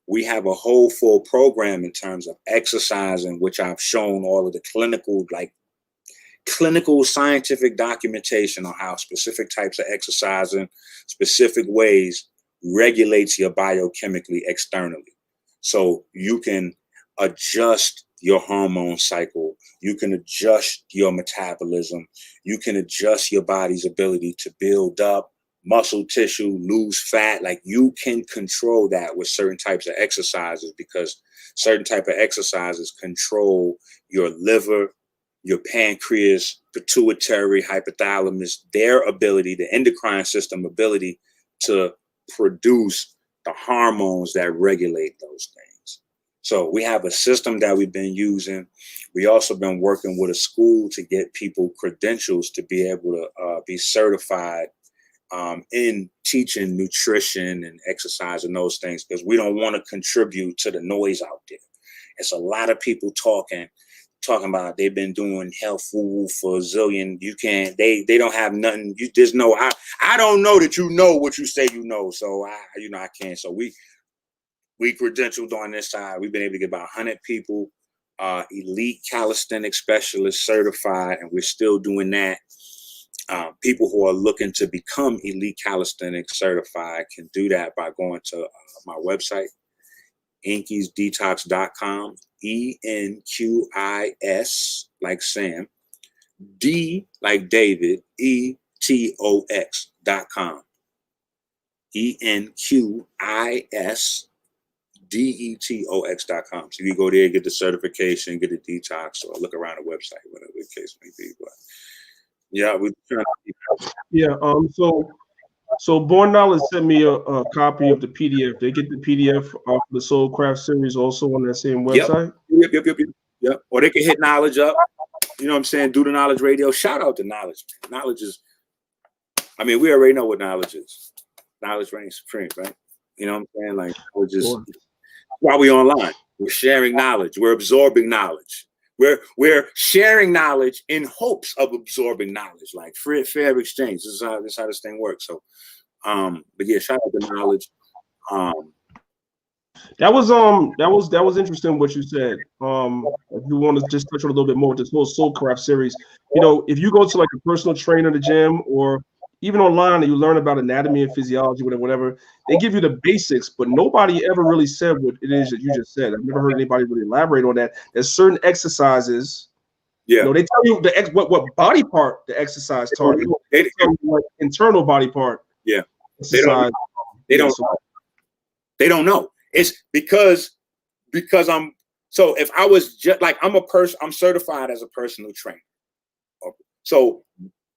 we have a whole full program in terms of exercise, in which I've shown all of the clinical scientific documentation on how specific types of exercise in specific ways regulates your biochemically externally. So you can adjust your hormone cycle, you can adjust your metabolism, you can adjust your body's ability to build up muscle tissue, lose fat. Like, you can control that with certain types of exercises, because certain type of exercises control your liver, your pancreas, pituitary, hypothalamus, their ability, the endocrine system ability to produce the hormones that regulate those things. So we have a system that we've been using. We also been working with a school to get people credentials to be able to be certified in teaching nutrition and exercise and those things, because we don't want to contribute to the noise out there. It's a lot of people talking about they've been doing health food for a zillion. You can't, they don't have nothing. There's no, I don't know that you know what you say you know. So I can't. So we credentialed on this side. We've been able to get about 100 people, elite calisthenics specialists certified, and we're still doing that. People who are looking to become elite calisthenics certified can do that by going to my website, enqisdetox.com, ENQIS like Sam, D like David, ETOX.com. ENQISDETOX.com. So you go there, get the certification, get a detox, or look around the website, whatever the case may be. But yeah, we're trying to. Yeah. So Born Knowledge sent me a copy of the PDF. They get the PDF off the Soulcraft series also on that same website. Yep. Or they can hit Knowledge up. You know what I'm saying? Do the Knowledge Radio. Shout out to Knowledge. Knowledge is, I mean, we already know what knowledge is. Knowledge reigns supreme, right? You know what I'm saying? Like, we're just, while we're online, we're sharing knowledge. We're absorbing knowledge. We're sharing knowledge in hopes of absorbing knowledge, like fair exchange. This is how this thing works. So, but yeah, shout out to Knowledge. That was interesting what you said. If you want to just touch on a little bit more with this whole Soulcraft series, you know, if you go to like a personal trainer in the gym or even online and you learn about anatomy and physiology, whatever, they give you the basics, but nobody ever really said what it is that you just said. I've never heard anybody really elaborate on that. There's certain exercises. Yeah. You know, they tell you what body part the exercise target. They tell you like internal body part. Yeah. Exercise. They don't know. It's because so if I was just like, I'm certified as a personal trainer. So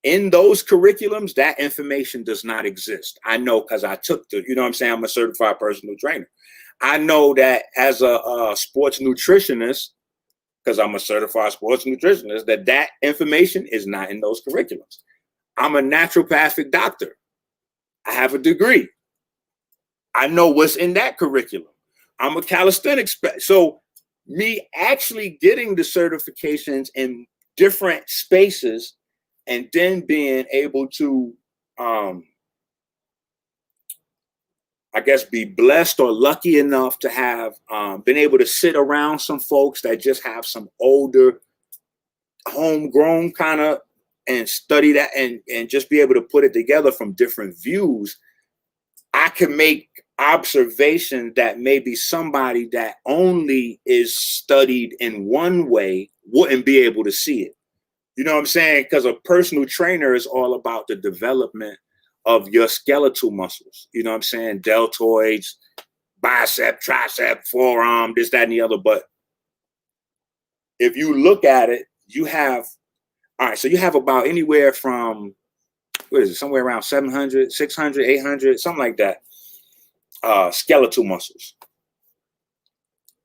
in those curriculums, that information does not exist. I know because I took you know what I'm saying? I'm a certified personal trainer. I know that as a sports nutritionist, because I'm a certified sports nutritionist, that information is not in those curriculums. I'm a naturopathic doctor. I have a degree. I know what's in that curriculum. I'm a calisthenics so me actually getting the certifications in different spaces and then being able to, I guess, be blessed or lucky enough to have been able to sit around some folks that just have some older, homegrown kind of, and study that and just be able to put it together from different views. I can make observation that maybe somebody that only is studied in one way wouldn't be able to see it. You know what I'm saying? Because a personal trainer is all about the development of your skeletal muscles. You know what I'm saying? Deltoids, bicep, tricep, forearm, this, that, and the other. But if you look at it, you have, all right, so you have about anywhere from, what is it, somewhere around 700, 600, 800, something like that, skeletal muscles.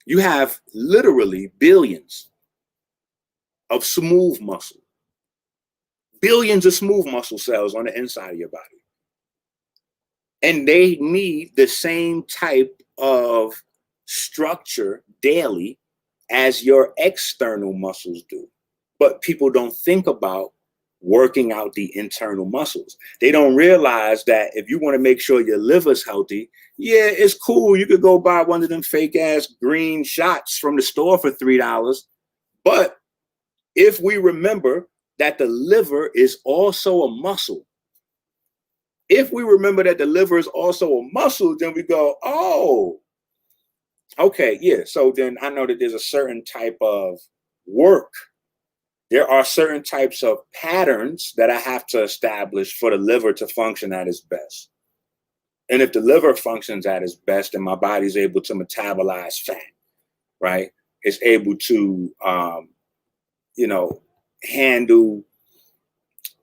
You have literally billions of smooth muscle, billions of smooth muscle cells on the inside of your body. And they need the same type of structure daily as your external muscles do. But people don't think about working out the internal muscles. They don't realize that if you want to make sure your liver's healthy, yeah, it's cool. You could go buy one of them fake ass green shots from the store for $3. But if we remember that the liver is also a muscle, if we remember that the liver is also a muscle, then we go, oh, okay, yeah. So then I know that there's a certain type of work. There are certain types of patterns that I have to establish for the liver to function at its best. And if the liver functions at its best, then my body's able to metabolize fat, right? It's able to, handle,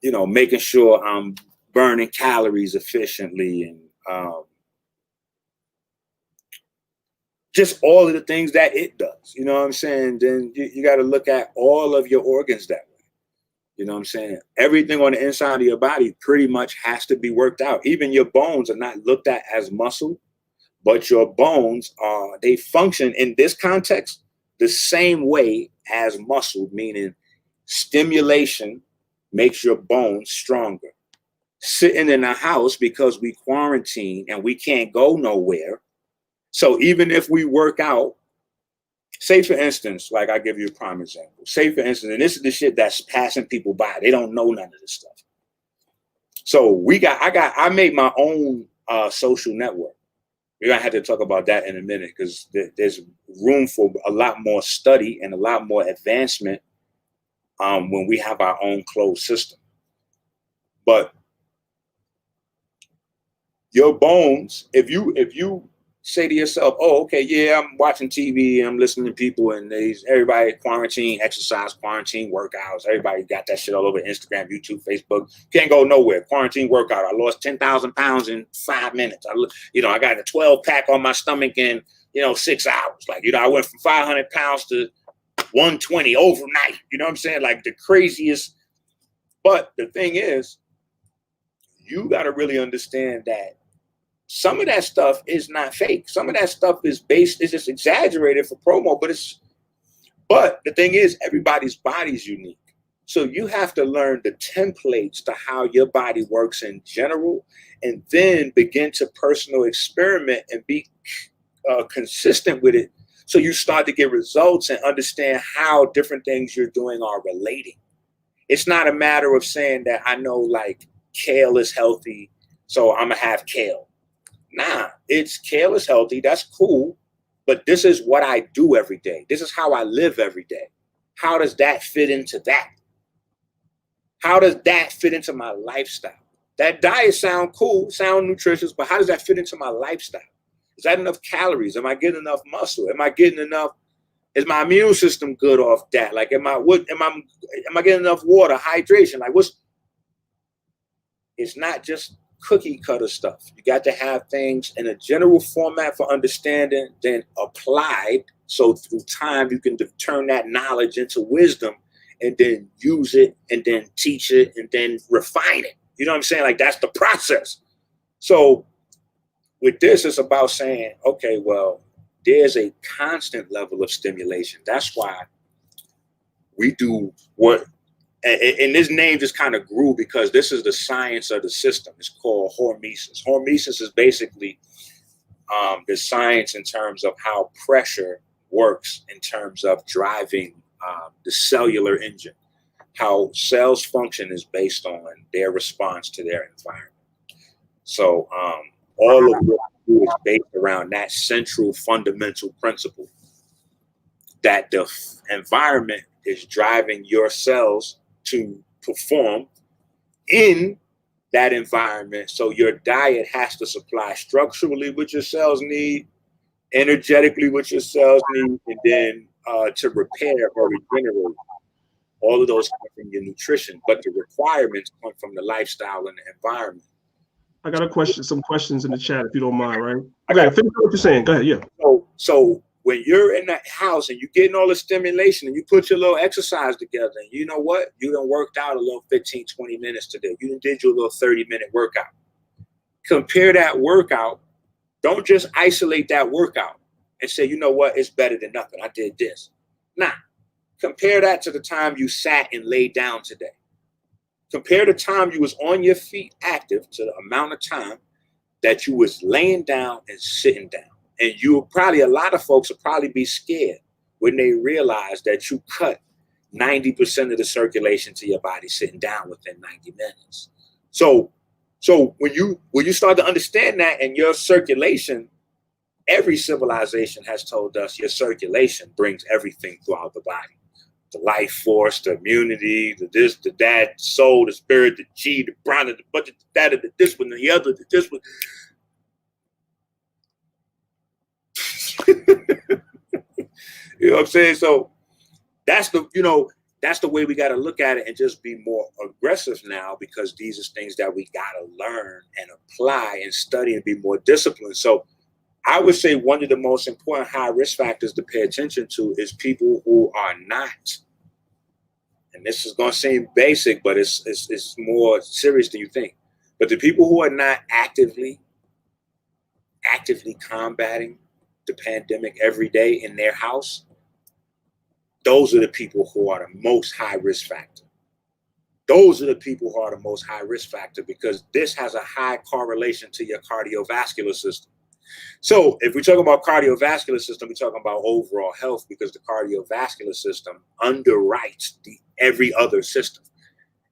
making sure I'm burning calories efficiently and just all of the things that it does. You know what I'm saying? Then you got to look at all of your organs that way. You know what I'm saying? Everything on the inside of your body pretty much has to be worked out. Even your bones are not looked at as muscle, but your bones they function in this context the same way as muscle, meaning stimulation makes your bones stronger. Sitting in a house because we quarantine and we can't go nowhere. So even if we work out, say for instance, like I give you a prime example, say for instance, and this is the shit that's passing people by. They don't know none of this stuff. So I made my own social network. We're gonna have to talk about that in a minute because there's room for a lot more study and a lot more advancement when we have our own closed system. But your bones, if you say to yourself, oh, okay, yeah, I'm watching TV and I'm listening to people and everybody quarantine, exercise, quarantine workouts. Everybody got that shit all over Instagram, YouTube, Facebook. Can't go nowhere. Quarantine workout. I lost 10,000 pounds in 5 minutes. I got a 12 pack on my stomach in, 6 hours. Like, I went from 500 pounds to 120 overnight. You know what I'm saying? Like the craziest. But the thing is, you got to really understand that some of that stuff is not fake. Some of that stuff is just exaggerated for promo, but the thing is, everybody's body is unique. So you have to learn the templates to how your body works in general, and then begin to personal experiment and be consistent with it. So you start to get results and understand how different things you're doing are relating. It's not a matter of saying that I know like kale is healthy, so I'm gonna have kale. Nah, kale is healthy. That's cool. But this is what I do every day. This is how I live every day. How does that fit into that? How does that fit into my lifestyle? That diet sound cool, sound nutritious, but how does that fit into my lifestyle? Is that enough calories? Am I getting enough muscle? Am I getting enough? Is my immune system good off that? Like, am I getting enough water, hydration? Like, it's not just cookie cutter stuff. You got to have things in a general format for understanding, then applied. So through time, you can turn that knowledge into wisdom and then use it and then teach it and then refine it. You know what I'm saying? Like, that's the process. So with this, it's about saying, okay, well, there's a constant level of stimulation. That's why we do what, and this name just kind of grew because this is the science of the system. It's called hormesis. Hormesis is basically the science in terms of how pressure works in terms of driving the cellular engine. How cells function is based on their response to their environment. So all of what we do is based around that central fundamental principle that the environment is driving your cells to perform in that environment. So your diet has to supply structurally what your cells need, energetically what your cells need, and then to repair or regenerate. All of those come from your nutrition, but the requirements come from the lifestyle and the environment. I got some questions in the chat if you don't mind, right? Okay, finish what you're saying. Go ahead, yeah. So when you're in that house and you're getting all the stimulation and you put your little exercise together, and you know what? You done worked out a little 15, 20 minutes today. You done did your little 30-minute workout. Compare that workout. Don't just isolate that workout and say, you know what? It's better than nothing. I did this. Nah. Compare that to the time you sat and laid down today. Compare the time you was on your feet active to the amount of time that you was laying down and sitting down. And a lot of folks will probably be scared when they realize that you cut 90% of the circulation to your body sitting down within 90 minutes. So when you start to understand that, and your circulation, every civilization has told us your circulation brings everything throughout the body. The life force, the immunity, the this, the that, soul, the spirit, the chi, the prana, the budget, that, the this one, the other, the this one. You know what I'm saying? So that's the way we got to look at it and just be more aggressive now, because these are things that we got to learn and apply and study and be more disciplined. So I would say one of the most important high risk factors to pay attention to is people who are not, and this is going to seem basic, but it's more serious than you think. But the people who are not actively combating the pandemic every day in their house, those are the people who are the most high risk factor. Those are the people who are the most high risk factor, because this has a high correlation to your cardiovascular system. So if we talk about cardiovascular system, we're talking about overall health, because the cardiovascular system underwrites every other system.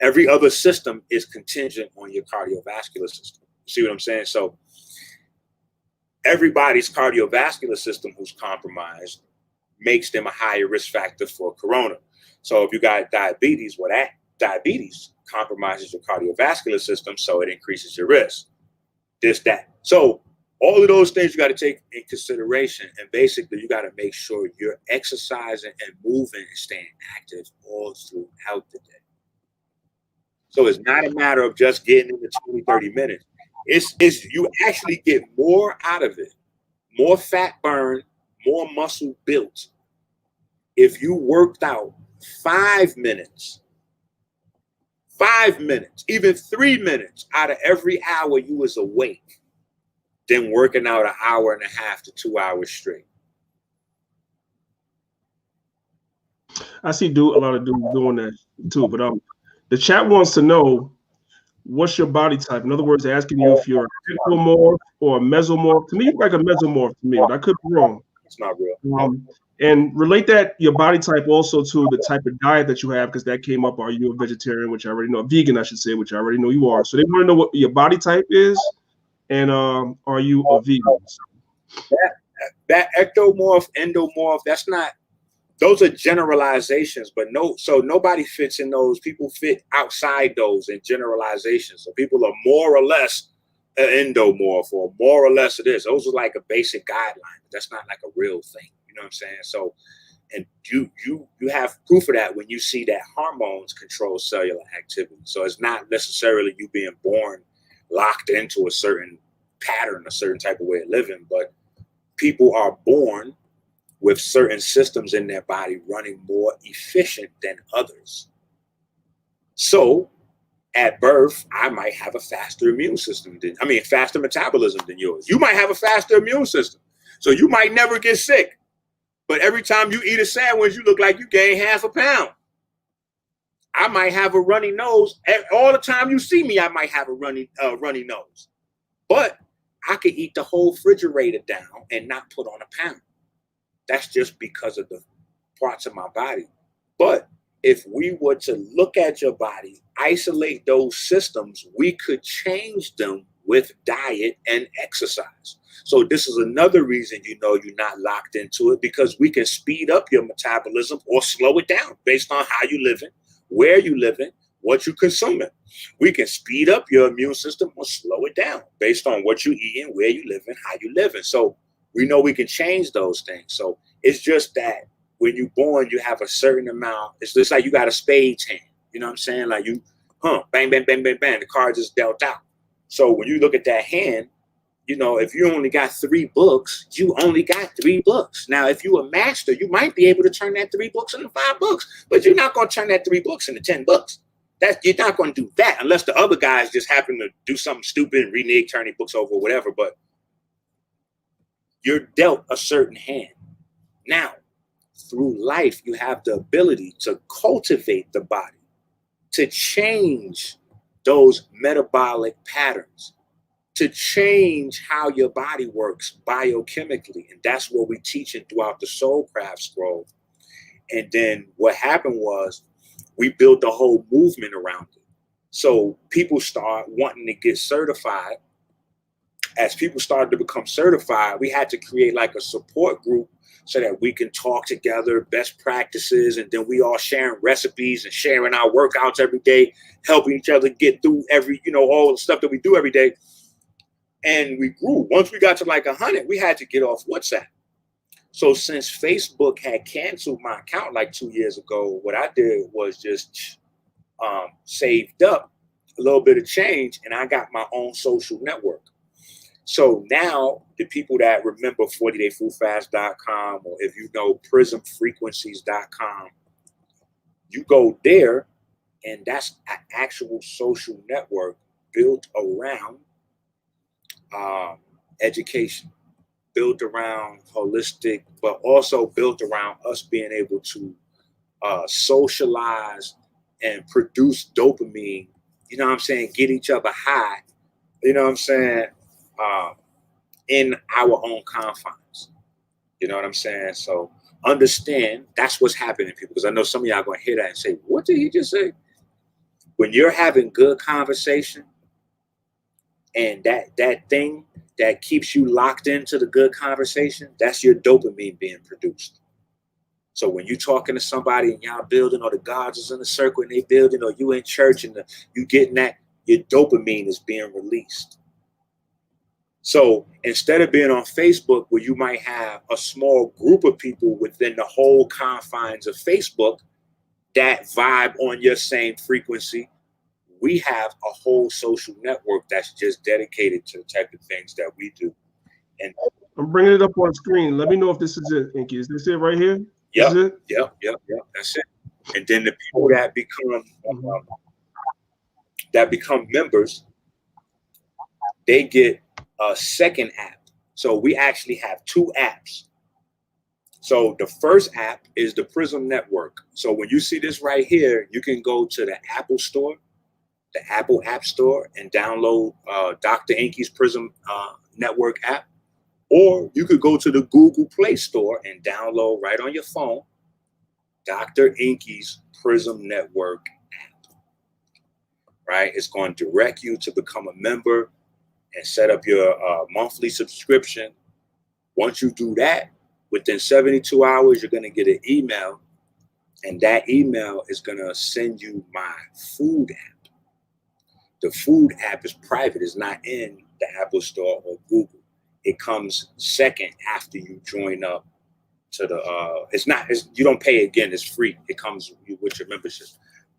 Every other system is contingent on your cardiovascular system. See what I'm saying? So everybody's cardiovascular system who's compromised makes them a higher risk factor for corona. So if you got diabetes, well, that diabetes compromises your cardiovascular system, so it increases your risk. This, that. So all of those things you got to take in consideration, and basically you got to make sure you're exercising and moving and staying active all throughout the day. So it's not a matter of just getting in the 20, 30 minutes. It's you actually get more out of it, more fat burn, more muscle built. If you worked out 5 minutes, even 3 minutes out of every hour you was awake, than working out an hour and a half to 2 hours straight. I see a lot of dudes doing that too, but the chat wants to know what's your body type. In other words, they're asking you if you're a ectomorph or a mesomorph. To me, you're like a mesomorph to me, but I could be wrong. It's not real. And relate that your body type also to the type of diet that you have, because that came up. Are you a vegetarian, which I already know, a vegan, I should say, which I already know you are. So they want to know what your body type is, and are you a vegan? That ectomorph, endomorph, those are generalizations, but nobody fits in those. People fit outside those in generalizations. So people are more or less an endomorph or more or less of this. Those are like a basic guideline. That's not like a real thing. You know what I'm saying? So, and you have proof of that when you see that hormones control cellular activity. So it's not necessarily you being born locked into a certain pattern, a certain type of way of living, but people are born with certain systems in their body running more efficient than others. So at birth, I might have a faster immune system faster metabolism than yours. You might have a faster immune system. So you might never get sick. But every time you eat a sandwich, you look like you gained half a pound. I might have a runny nose. All the time you see me, I might have a runny nose. But I could eat the whole refrigerator down and not put on a pound. That's just because of the parts of my body. But if we were to look at your body, isolate those systems, we could change them with diet and exercise. So this is another reason you're not locked into it, because we can speed up your metabolism or slow it down based on how you living, where you living, what you consuming. We can speed up your immune system or slow it down based on what you eating, where you living, how you living. So we know we can change those things. So it's just that when you're born, you have a certain amount. It's just like you got a spades hand. You know what I'm saying? Like you, bang, bang, bang, bang, bang. The card just dealt out. So when you look at that hand, if you only got 3 books, you only got 3 books. Now, if you're a master, you might be able to turn that 3 books into 5 books, but you're not going to turn that 3 books into 10 books. You're not going to do that unless the other guys just happen to do something stupid and renege, turning books over, or whatever. But you're dealt a certain hand. Now, through life, you have the ability to cultivate the body, to change those metabolic patterns, to change how your body works biochemically. And that's what we're teaching throughout the Soulcraft Scroll. And then what happened was we built a whole movement around it. So people start wanting to get certified. As people started to become certified, we had to create like a support group so that we can talk together, best practices, and then we all sharing recipes and sharing our workouts every day, helping each other get through all the stuff that we do every day. And we grew. Once we got to like 100, we had to get off WhatsApp. So since Facebook had canceled my account like 2 years ago, what I did was just saved up a little bit of change, and I got my own social network. So now the people that remember 40dayfoodfast.com, or if you know prismfrequencies.com, you go there, and that's an actual social network built around education, built around holistic, but also built around us being able to socialize and produce dopamine, get each other high, in our own confines. You know what I'm saying? So understand that's what's happening, people, because I know some of y'all are going to hear that and say, what did he just say? when you're having good conversation and that thing that keeps you locked into the good conversation, that's your dopamine being produced. So when you're talking to somebody and y'all building, or the gods is in a circle and they building, or you in church and you getting that, your dopamine is being released. So instead of being on Facebook where you might have a small group of people within the whole confines of Facebook that vibe on your same frequency, we have a whole social network that's just dedicated to the type of things that we do. And I'm bringing it up on screen. Let me know if this is it, Enqi. Is this it right here? Yep, This is it? yep. That's it. And then the people that become members, they get a second app. So we actually have 2 apps. So the first app is the Prism Network. So when you see this right here, you can go to the Apple Store, the Apple App Store, and download Dr. Enqi's Prism Network app. Or you could go to the Google Play Store and download right on your phone Dr. Enqi's Prism Network app. Right? It's going to direct you to become a member and set up your monthly subscription. Once you do that, within 72 hours, you're going to get an email, and that email is going to send you my food app. The food app is private. It's not in the Apple Store or Google. It comes second after you join up to the, you don't pay again. It's free. It comes with your membership.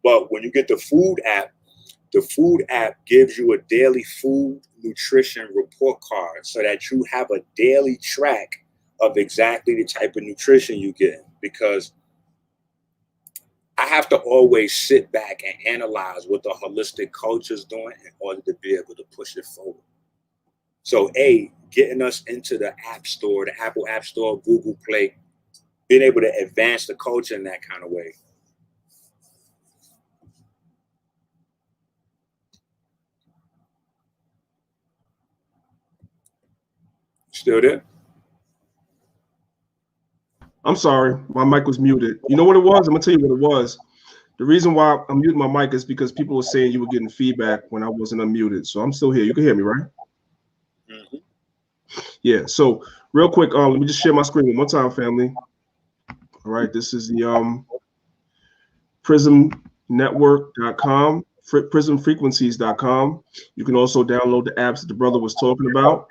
But when you get the food app gives you a daily food nutrition report card so that you have a daily track of exactly the type of nutrition you get. Because I have to always sit back and analyze what the holistic culture is doing in order to be able to push it forward. So getting us into the App Store, the Apple App Store, Google Play, being able to advance the culture in that kind of way. Still there? I'm sorry, my mic was muted. You know what it was? I'm gonna tell you what it was. The reason why I'm muting my mic is because people were saying you were getting feedback when I wasn't unmuted. So I'm still here. You can hear me, right? Mm-hmm. Yeah. So real quick, let me just share my screen one more time, family. All right. This is the prismnetwork.com, prismfrequencies.com. You can also download the apps that the brother was talking about,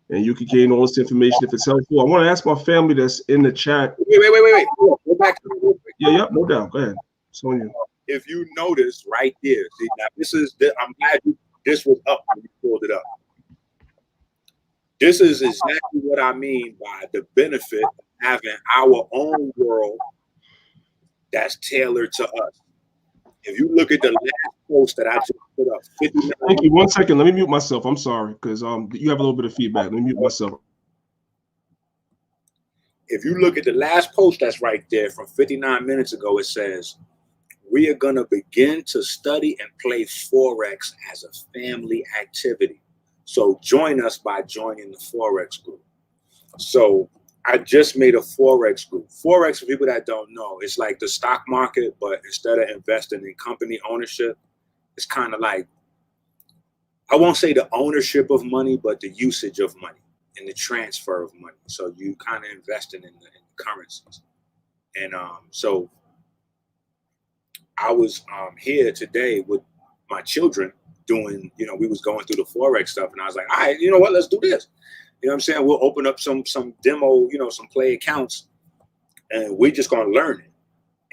and you can gain all this information if it's helpful. I want to ask my family that's in the chat. Wait. Go back to the Yeah, no doubt. Go ahead. It's on you. If you notice right there, see, now I'm glad this was up when you pulled it up. This is exactly what I mean by the benefit of having our own world that's tailored to us. If you look at the last post that I just put up, 59. Thank you. 1 second. Let me mute myself. I'm sorry, because you have a little bit of feedback. Let me mute myself. If you look at the last post that's right there from 59 minutes ago, it says, we are going to begin to study and play Forex as a family activity. So join us by joining the Forex group. So I just made a Forex group. Forex, for people that don't know, it's like the stock market, but instead of investing in company ownership, it's kind of like, I won't say the ownership of money, but the usage of money and the transfer of money. So you kind of investing in the currencies. And so I was here today with my children doing, we was going through the Forex stuff, and I was like, all right, you know what, let's do this. You know what I'm saying? We'll open up some demo, some play accounts, and we're just going to learn it.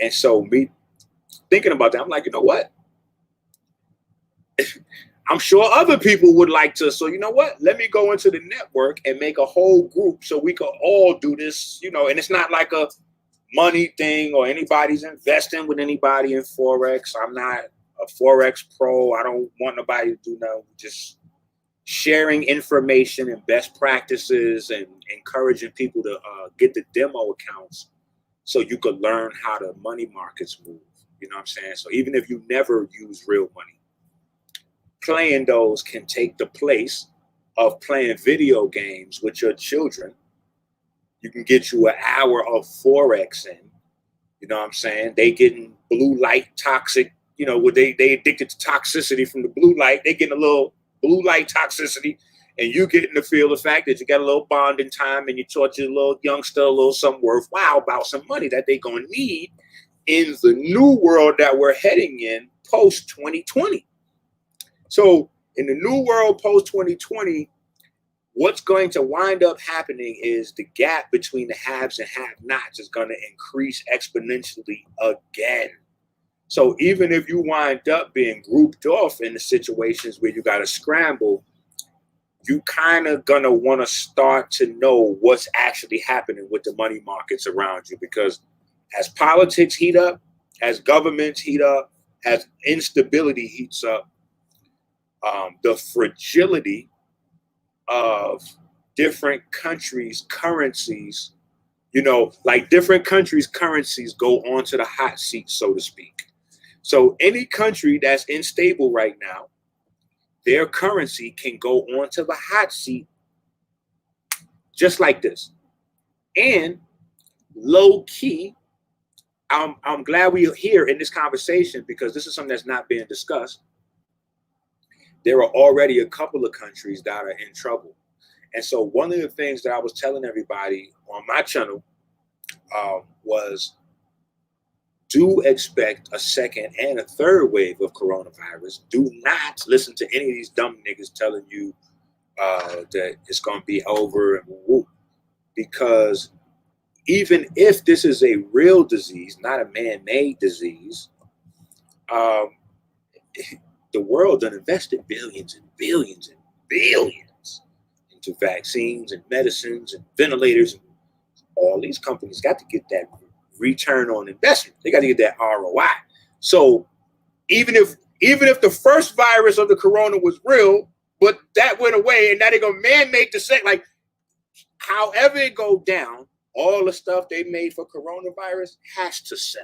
And so me thinking about that, I'm like, you know what? I'm sure other people would like to. So you know what? Let me go into the network and make a whole group so we could all do this, and it's not like a money thing or anybody's investing with anybody in Forex. I'm not a Forex pro. I don't want nobody to do nothing. Just sharing information and best practices and encouraging people to get the demo accounts so you could learn how the money markets move. You know what I'm saying? So even if you never use real money, playing those can take the place of playing video games with your children. You can get you an hour of Forex in. You know what I'm saying? They getting blue light toxic you know, where they addicted to toxicity from the blue light. They getting a little blue light toxicity, and you getting to feel the fact that you got a little bonding time, and you taught your little youngster a little something worthwhile about some money that they gonna need in the new world that we're heading in post 2020. So in the new world post 2020, what's going to wind up happening is the gap between the haves and have-nots is going to increase exponentially again. So even if you wind up being grouped off in the situations where you got to scramble, you kind of going to want to start to know what's actually happening with the money markets around you, because as politics heat up, as governments heat up, as instability heats up, the fragility of different countries' currencies, you know, like different countries' currencies go onto the hot seat, so to speak. So any country that's unstable right now, their currency can go onto the hot seat just like this. And low key, I'm glad we're here in this conversation, because this is something that's not being discussed. There are already a couple of countries that are in trouble. And so one of the things that I was telling everybody on my channel was, do expect a second and a third wave of coronavirus. Do not listen to any of these dumb niggas telling you that it's going to be over and whoop, because even if this is a real disease, not a man-made disease, the world done invested billions and billions and billions into vaccines and medicines and ventilators. And all these companies got to get that return on investment. They got to get that ROI. So even if the first virus of the corona was real, but that went away, and now they're gonna man-make the second, like however it go down, all the stuff they made for coronavirus has to sell,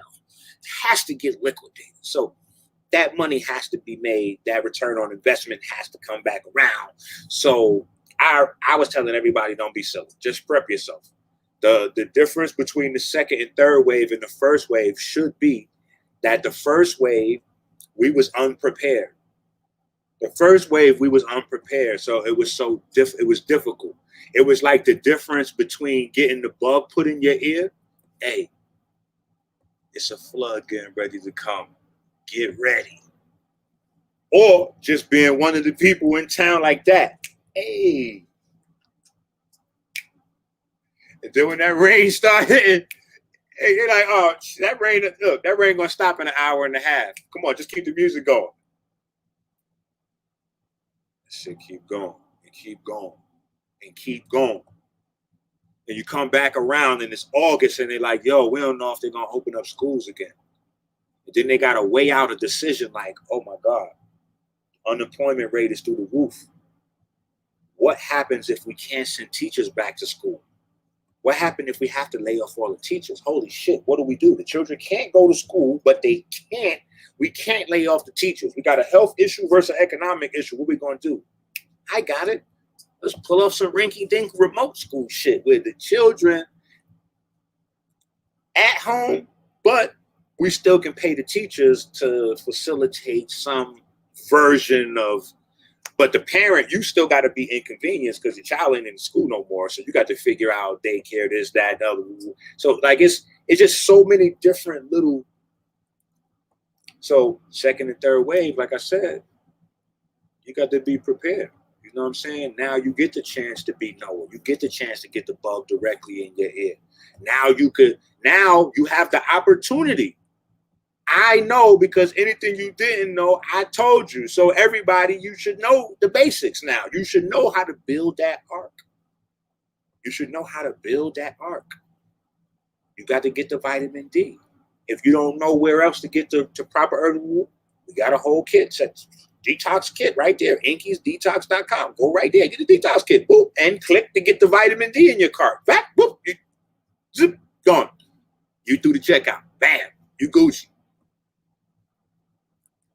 has to get liquidated. So that money has to be made. That return on investment has to come back around. So I was telling everybody, don't be silly. Just prep yourself. The difference between the second and third wave and the first wave should be that the first wave, we was unprepared. The first wave, we was unprepared. So it was it was difficult. It was like the difference between getting the bug put in your ear. Hey, it's a flood getting ready to come. Get ready. Or just being one of the people in town like that. Hey. And then when that rain started hitting, hey, you're like, oh, that rain gonna stop in an hour and a half. Come on, just keep the music going. Shit, keep going and keep going and keep going. And you come back around and it's August and they're like, yo, we don't know if they're gonna open up schools again. And then they gotta weigh out a decision like, oh my God, unemployment rate is through the roof. What happens if we can't send teachers back to school? What happened if we have to lay off all the teachers? Holy shit, what do? The children can't go to school, but we can't lay off the teachers. We got a health issue versus an economic issue. What we gonna do? I got it. Let's pull off some rinky-dink remote school shit with the children at home, but we still can pay the teachers to facilitate some version of, but the parent, you still got to be inconvenienced because the child ain't in school no more. So you got to figure out daycare, this, that, other. So like it's just so many different little. So second and third wave, like I said, you got to be prepared. You know what I'm saying? Now you get the chance to be Noah. You get the chance to get the bug directly in your ear. Now you have the opportunity. I know, because anything you didn't know, I told you. So everybody, you should know the basics now. You should know how to build that ark. You should know how to build that ark. You got to get the vitamin D. If you don't know where else to get the proper herbal, we got a whole kit. Detox kit right there. Enqi's detox.com. Go right there. Get the detox kit. Boop, and click to get the vitamin D in your cart. Back, boop, zip, gone. You do the checkout. Bam. You Gucci.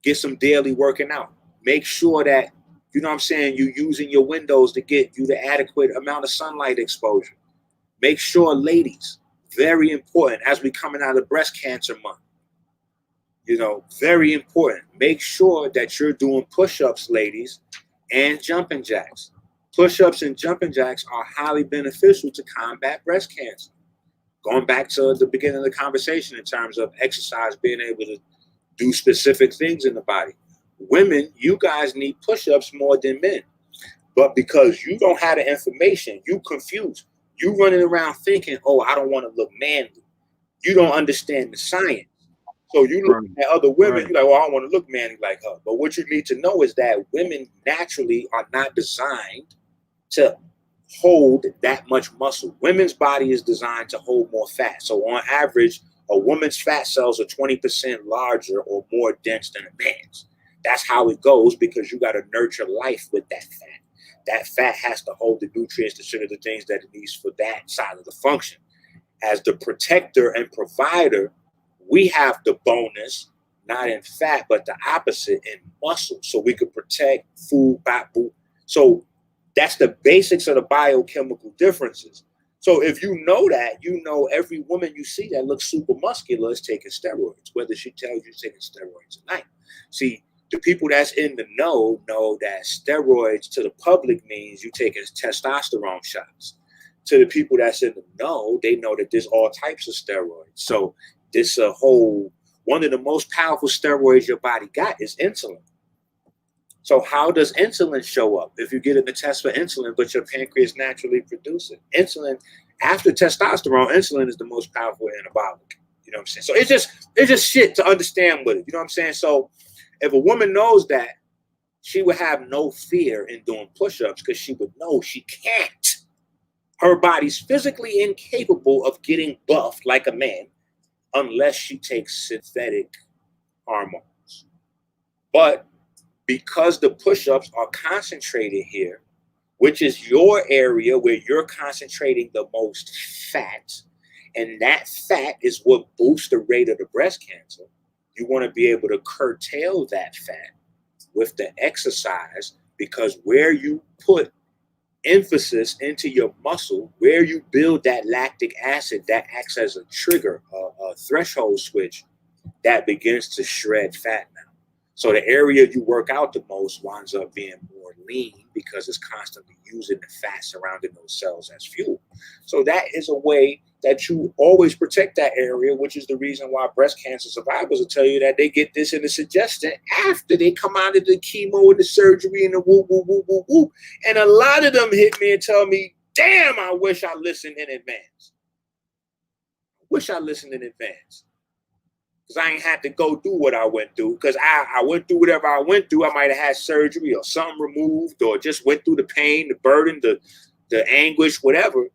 Get some daily working out. Make sure that, you know what I'm saying, you're using your windows to get you the adequate amount of sunlight exposure. Make sure, ladies, very important, as we coming out of breast cancer month, You know, very important. Make sure that you're doing push-ups, ladies, and jumping jacks. Push-ups and jumping jacks are highly beneficial to combat breast cancer. Going back to the beginning of the conversation in terms of exercise, being able to do specific things in the body. Women, you guys need push-ups more than men. But because you don't have the information, you confused. You running around thinking, oh, I don't want to look manly. You don't understand the science. So you look at other women, you're like, well, I don't want to look manly like her. But what you need to know is that women naturally are not designed to hold that much muscle. Women's body is designed to hold more fat. So on average, a woman's fat cells are 20% larger or more dense than a man's. That's how it goes, because you got to nurture life with that fat. That fat has to hold the nutrients, the sugar, the things that it needs for that side of the function. As the protector and provider, we have the bonus, not in fat, but the opposite in muscle. So we could protect food, babu. So that's the basics of the biochemical differences. So if you know that, you know every woman you see that looks super muscular is taking steroids, whether she tells you she's taking steroids or not. See, the people that's in the know that steroids to the public means you taking testosterone shots. To the people that's in the know, they know that there's all types of steroids. So this one of the most powerful steroids your body got is insulin. So how does insulin show up? If you get in the test for insulin, but your pancreas naturally produces it. Insulin, after testosterone, insulin is the most powerful anabolic. You know what I'm saying? So it's just shit to understand with it. You know what I'm saying? So if a woman knows that, she would have no fear in doing push-ups because she would know she can't. Her body's physically incapable of getting buffed like a man unless she takes synthetic hormones. But because the push-ups are concentrated here, which is your area where you're concentrating the most fat, and that fat is what boosts the rate of the breast cancer, you want to be able to curtail that fat with the exercise, because where you put emphasis into your muscle, where you build that lactic acid that acts as a trigger, a threshold switch that begins to shred fat now. So the area you work out the most winds up being more lean because it's constantly using the fat surrounding those cells as fuel. So that is a way that you always protect that area, which is the reason why breast cancer survivors will tell you that they get this in the suggestion after they come out of the chemo and the surgery and the whoop, whoop, whoop, whoop, whoop. And a lot of them hit me and tell me, damn, I wish I listened in advance. Wish I listened in advance. Because I ain't had to go through what I went through. Because I went through whatever I went through. I might have had surgery or something removed, or just went through the pain, the burden, the anguish, whatever.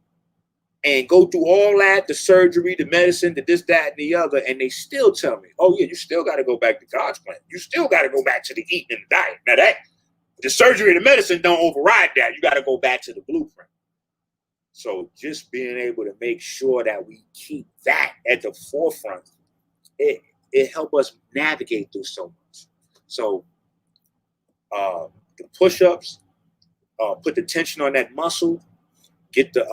And go through all that, the surgery, the medicine, the this, that, and the other. And they still tell me, oh, yeah, you still got to go back to God's plan. You still got to go back to the eating and the diet. Now, the surgery and the medicine don't override that. You got to go back to the blueprint. So just being able to make sure that we keep that at the forefront, it helps us navigate through so much. So the push-ups, put the tension on that muscle, get the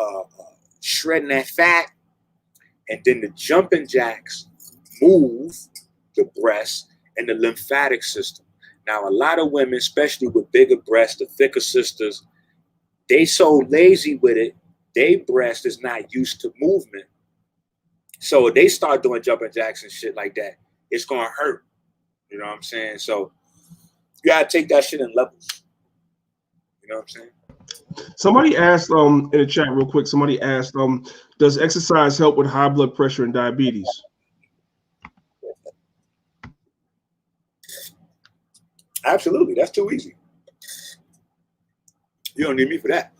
shredding that fat, and then the jumping jacks move the breast and the lymphatic system. Now, a lot of women, especially with bigger breasts, the thicker sisters, they so lazy with it, their breast is not used to movement. So they start doing jumping jacks and shit like that, it's gonna hurt. You know what I'm saying? So you gotta take that shit in levels. You know what I'm saying? Somebody asked in the chat real quick, somebody asked, does exercise help with high blood pressure and diabetes? Absolutely. That's too easy. You don't need me for that.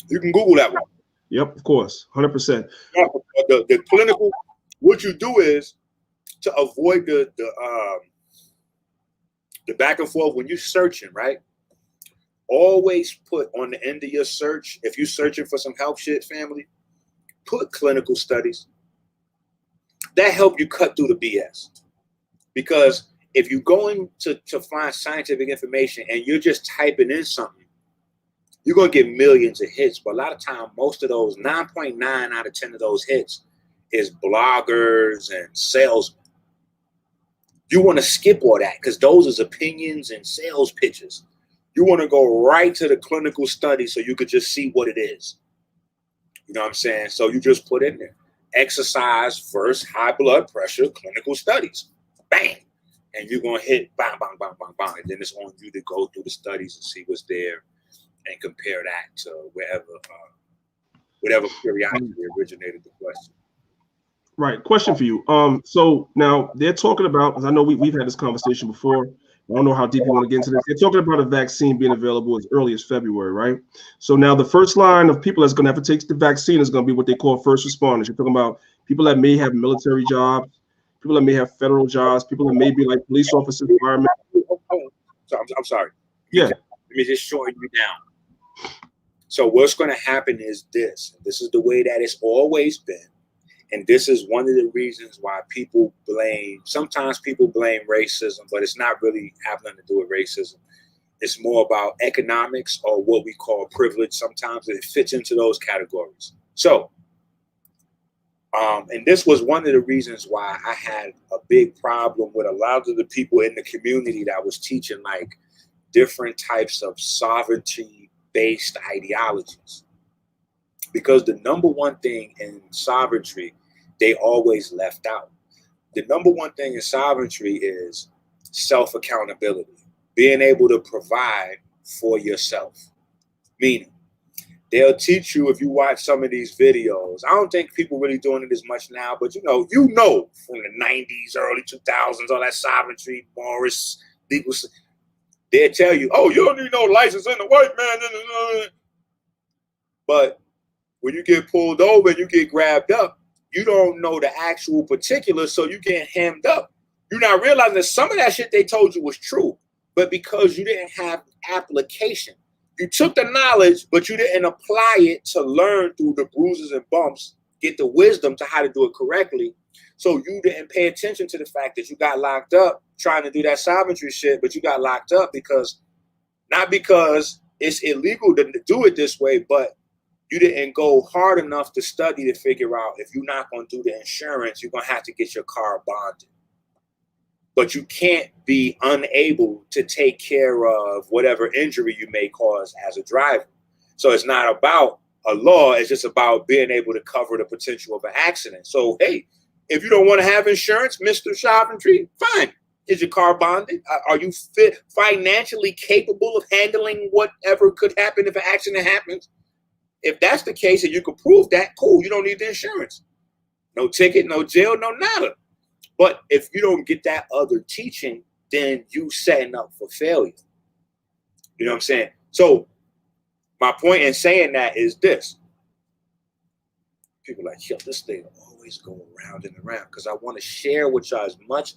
You can Google that one. Yep, of course, 100%. The clinical, what you do is to avoid the back and forth when you're searching, right? Always put on the end of your search, if you're searching for some health shit, family, put clinical studies. That help you cut through the BS. Because if you're going to find scientific information and you're just typing in something, you're going to get millions of hits. But a lot of time, most of those, 9.9 out of 10 of those hits is bloggers and salesmen. You want to skip all that because those is opinions and sales pitches. You want to go right to the clinical study so you could just see what it is. You know what I'm saying? So you just put in there exercise versus high blood pressure clinical studies. Bang. And you're going to hit bang, bang, bang, bang, bang. And then it's on you to go through the studies and see what's there and compare that to whatever periodically originated the question. Right. Question for you. So now they're talking about, because I know we've had this conversation before. I don't know how deep you want to get into this. They're talking about a vaccine being available as early as February, right? So now the first line of people that's going to have to take the vaccine is going to be what they call first responders. You're talking about people that may have military jobs, people that may have federal jobs, people that may be like police officers, firemen. So I'm sorry. Yeah. Let me just shorten you down. So what's going to happen is this. This is the way that it's always been. And this is one of the reasons why sometimes people blame racism, but it's not really having to do with racism. It's more about economics or what we call privilege. Sometimes it fits into those categories. So, and this was one of the reasons why I had a big problem with a lot of the people in the community that was teaching like different types of sovereignty-based ideologies. Because the number one thing in sovereignty, they always left out. The number one thing in sovereignty is self-accountability, being able to provide for yourself. Meaning, they'll teach you if you watch some of these videos. I don't think people really doing it as much now, but you know from the 90s, early 2000s, all that sovereignty, Morris, legal. They'll tell you, oh, you don't need no license in the white man. But when you get pulled over and you get grabbed up, you don't know the actual particulars, so you get hemmed up. You're not realizing that some of that shit they told you was true, but because you didn't have application, you took the knowledge, but you didn't apply it to learn through the bruises and bumps, get the wisdom to how to do it correctly. So you didn't pay attention to the fact that you got locked up trying to do that sovereignty shit, but you got locked up not because it's illegal to do it this way, but you didn't go hard enough to study to figure out if you're not going to do the insurance, you're going to have to get your car bonded. But you can't be unable to take care of whatever injury you may cause as a driver. So it's not about a law, it's just about being able to cover the potential of an accident. So, hey, if you don't want to have insurance, Mr. Sovereignty, fine. Is your car bonded? Are you financially capable of handling whatever could happen if an accident happens? If that's the case and you can prove that, cool, you don't need the insurance. No ticket, no jail, no nada. But if you don't get that other teaching, then you setting up for failure. You know what I'm saying? So my point in saying that is this. People are like, yo, this thing always go around and around because I want to share with y'all as much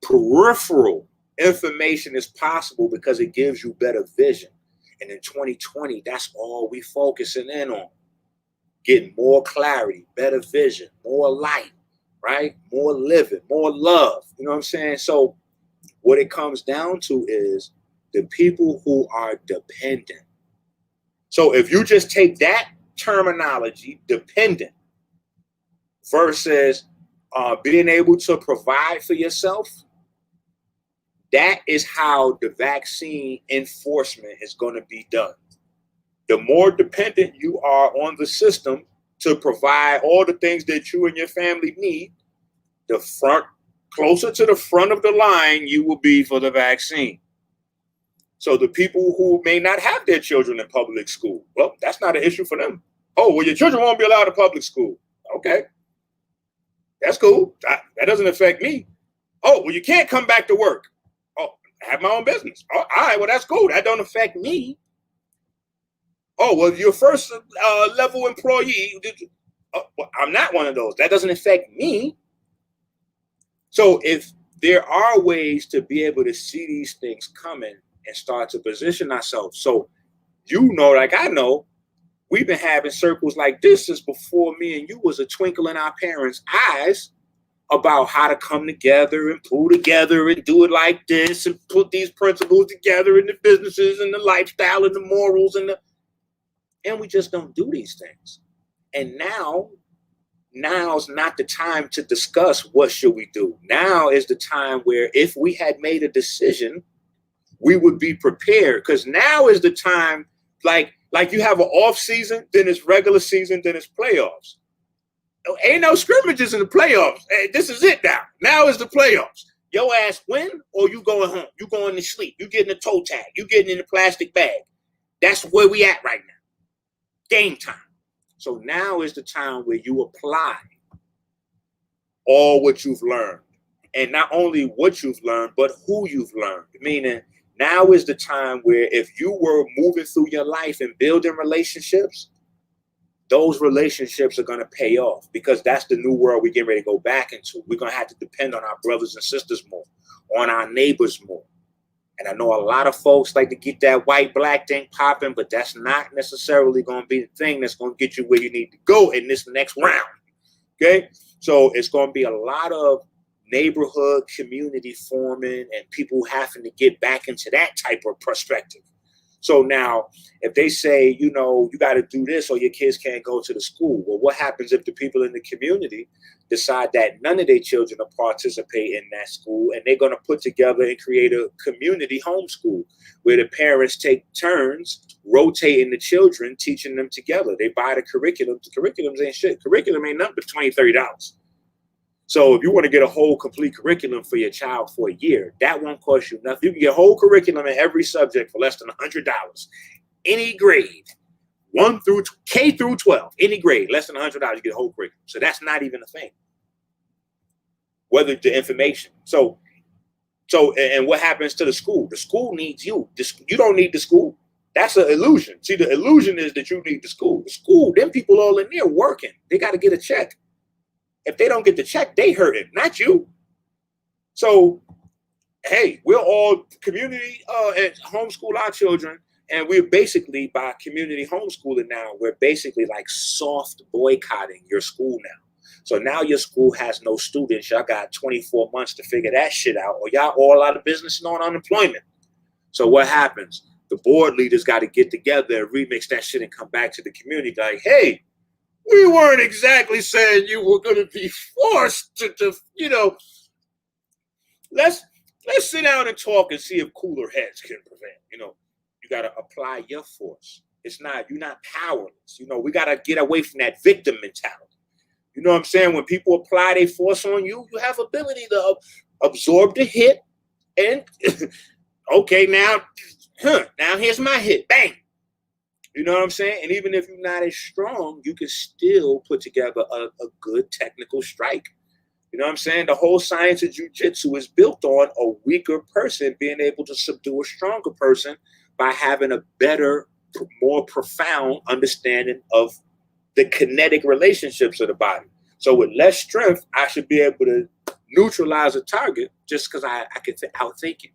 peripheral information as possible because it gives you better vision. And in 2020, that's all we focusing in on. Getting more clarity, better vision, more light, right? More living, more love. You know what I'm saying? So what it comes down to is the people who are dependent. So if you just take that terminology, dependent, versus being able to provide for yourself, that is how the vaccine enforcement is going to be done. The more dependent you are on the system to provide all the things that you and your family need, closer to the front of the line you will be for the vaccine. So the people who may not have their children in public school, well, that's not an issue for them. Oh, well, your children won't be allowed in public school. Okay. That's cool. That doesn't affect me. Oh, well, you can't come back to work. Oh, I have my own business. Oh, all right, well, that's cool. That don't affect me. Oh, well, you're first level employee. Well, I'm not one of those. That doesn't affect me. So if there are ways to be able to see these things coming and start to position ourselves. So, like I know, we've been having circles like this since before me and you was a twinkle in our parents' eyes about how to come together and pull together and do it like this and put these principles together in the businesses and the lifestyle and the morals and we just don't do these things. And now now's not the time to discuss what should we do. Now is the time where if we had made a decision, we would be prepared, because now is the time, like you have an off season, then it's regular season, then it's playoffs. Ain't no scrimmages in the playoffs. Hey, this is it now. Now is the playoffs. Your ass win or you going home. You going to sleep. You getting a toe tag. You getting in a plastic bag. That's where we at right now. Game time. So now is the time where you apply all what you've learned. And not only what you've learned, but who you've learned. Meaning, now is the time where if you were moving through your life and building relationships, those relationships are going to pay off, because that's the new world we're getting ready to go back into. We're going to have to depend on our brothers and sisters more, on our neighbors more. And I know a lot of folks like to get that white, black thing popping, but that's not necessarily going to be the thing that's going to get you where you need to go in this next round. Okay? So it's going to be a lot of neighborhood community forming and people having to get back into that type of perspective. So now, if they say, you know, you got to do this or your kids can't go to the school, well, what happens if the people in the community decide that none of their children will participate in that school, and they're going to put together and create a community homeschool where the parents take turns rotating the children, teaching them together. They buy the curriculum. The curriculums ain't shit. Curriculum ain't nothing but $20, $30. So if you want to get a whole complete curriculum for your child for a year, that won't cost you nothing. You can get a whole curriculum in every subject for less than $100. Any grade, K through 12, any grade, less than $100, you get a whole curriculum. So that's not even a thing. Whether the information. So, and what happens to the school? The school needs you. You don't need the school. That's an illusion. See, the illusion is that you need the school. The school, them people all in there working. They got to get a check. If they don't get the check, they hurt it, not you. So, hey, we're all community and homeschool our children. And we're basically, by community homeschooling now, we're basically like soft boycotting your school now. So now your school has no students. Y'all got 24 months to figure that shit out, or y'all all out of business and on unemployment. So what happens? The board leaders got to get together and remix that shit and come back to the community like, hey, we weren't exactly saying you were going to be forced to, you know, let's sit down and talk and see if cooler heads can prevent. You know, you got to apply your force. It's not, you're not powerless. You know, we got to get away from that victim mentality. You know what I'm saying? When people apply their force on you, you have ability to absorb the hit and, okay, now here's my hit. Bang. You know what I'm saying? And even if you're not as strong, you can still put together a good technical strike. You know what I'm saying? The whole science of jiu-jitsu is built on a weaker person being able to subdue a stronger person by having a better, more profound understanding of the kinetic relationships of the body. So with less strength, I should be able to neutralize a target just because I can outthink it.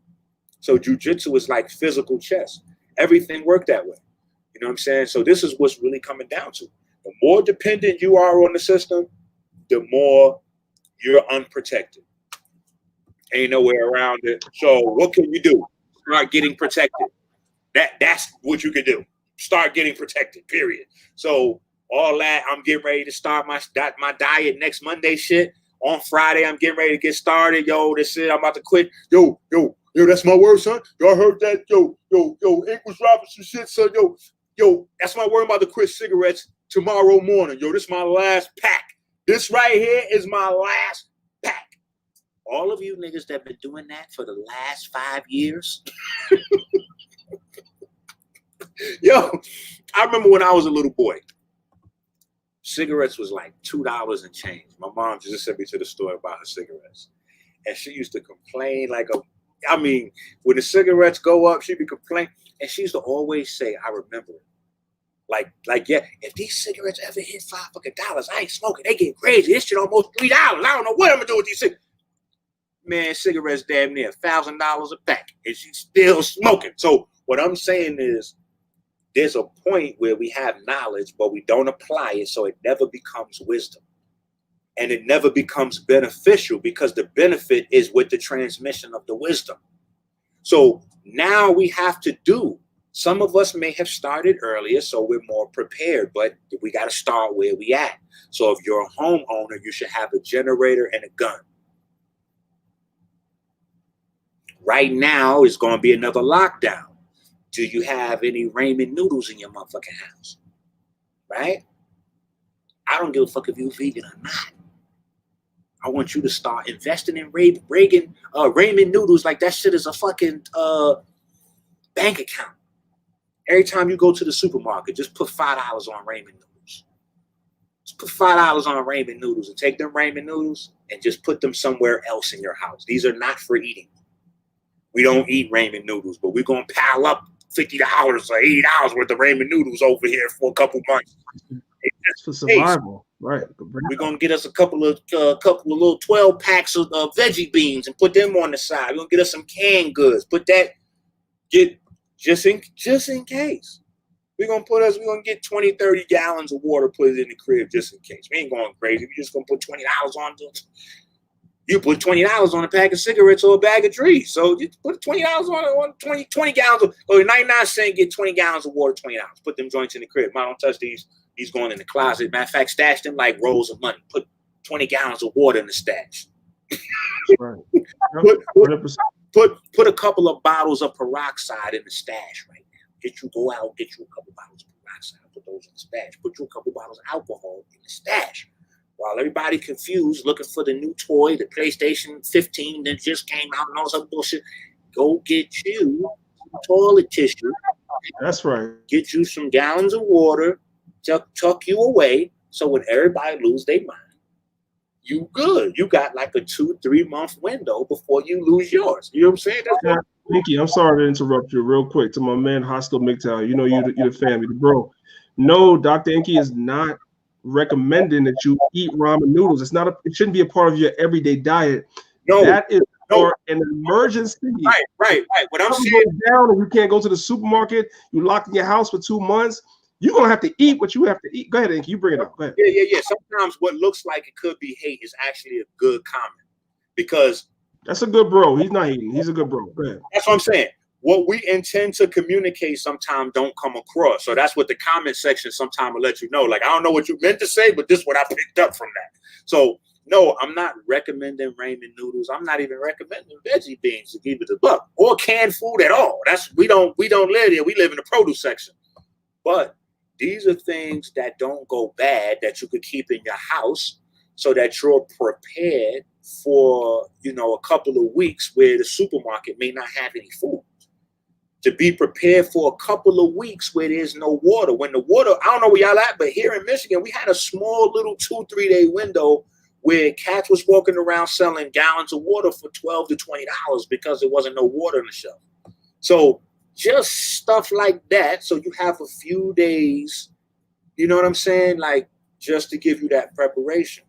So jiu-jitsu is like physical chess. Everything worked that way. You know what I'm saying? So this is what's really coming down to. The more dependent you are on the system, the more you're unprotected. Ain't no way around it. So what can you do? Start getting protected. That's what you can do. Start getting protected, period. So all that, I'm getting ready to start my diet next Monday shit. On Friday, I'm getting ready to get started. Yo, this shit, I'm about to quit. Yo, that's my word, son. Y'all heard that? Yo, Enqi was dropping some shit, son. Yo, that's my word. I'm about to quit cigarettes tomorrow morning. Yo, this is my last pack. This right here is my last pack. All of you niggas that been doing that for the last 5 years. Yo, I remember when I was a little boy, cigarettes was like $2 and change. My mom just sent me to the store about her cigarettes. And she used to complain when the cigarettes go up, she'd be complaining. And she used to always say, I remember it. Like, yeah, if these cigarettes ever hit $5 I ain't smoking. They get crazy. This shit almost $3. I don't know what I'm gonna do with these cigarettes. Man, cigarettes damn near $1,000 a pack, and she's still smoking. So what I'm saying is, there's a point where we have knowledge, but we don't apply it, so it never becomes wisdom. And it never becomes beneficial because the benefit is with the transmission of the wisdom. So now we have to do Some of us may have started earlier, so we're more prepared, but we got to start where we at. So if you're a homeowner, you should have a generator and a gun. Right now, it's going to be another lockdown. Do you have any ramen noodles in your motherfucking house? Right? I don't give a fuck if you're vegan or not. I want you to start investing in ramen noodles like that shit is a fucking bank account. Every time you go to the supermarket, just put $5 on ramen noodles. Just put $5 on ramen noodles and take them ramen noodles and just put them somewhere else in your house. These are not for eating. We don't eat ramen noodles, but we're going to pile up $50 or $80 worth of ramen noodles over here for a couple months. It's for survival, right? We're going to get us a couple of little 12 packs of veggie beans and put them on the side. We're going to get us some canned goods. Just in case. We're gonna get 20, 30 gallons of water, put it in the crib just in case. We ain't going crazy. We're just gonna put $20 on it. You put $20 on a pack of cigarettes or a bag of trees. So you put $20 on 20 gallons of 99 cents, get 20 gallons of water, $20. Put them joints in the crib. I don't touch these. These going in the closet. Matter of fact, stash them like rolls of money. Put 20 gallons of water in the stash. Right. Put a couple of bottles of peroxide in the stash right now. Go out, get you a couple bottles of peroxide, put those in the stash. Put you a couple bottles of alcohol in the stash. While everybody confused, looking for the new toy, the PlayStation 15 that just came out and all this other bullshit, go get you some toilet tissue. That's right. Get you some gallons of water, tuck you away, so when everybody lose their mind, you good. You got like a 2-3 month window before you lose yours. You know what I'm saying? Enqi, I'm sorry to interrupt you real quick. To my man, Hostile MGTOW, you know you're the family, the bro. No, Dr. Enqi is not recommending that you eat ramen noodles. It shouldn't be a part of your everyday diet. No, that is for an emergency. Right. What I'm saying goes down and you can't go to the supermarket, you locked in your house for 2 months. You're gonna have to eat what you have to eat. Go ahead, Enqi, you bring it up. Go ahead. Yeah. Sometimes what looks like it could be hate is actually a good comment, because that's a good bro. He's not hating. He's a good bro. Go ahead. That's what I'm saying. What we intend to communicate sometimes don't come across. So that's what the comment section sometimes will let you know. Like, I don't know what you meant to say, but this is what I picked up from that. So no, I'm not recommending ramen noodles. I'm not even recommending veggie beans, to give it a buck, or canned food at all. We don't live here. We live in the produce section. But these are things that don't go bad that you could keep in your house so that you're prepared for, a couple of weeks where the supermarket may not have any food. To be prepared for a couple of weeks where there's no water. When the water, I don't know where y'all at, but here in Michigan, we had a small little 2-3 day window where cats was walking around selling gallons of water for $12 to $20 because there wasn't no water in the shelf. So just stuff like that. So you have a few days, you know what I'm saying? Like, just to give you that preparation.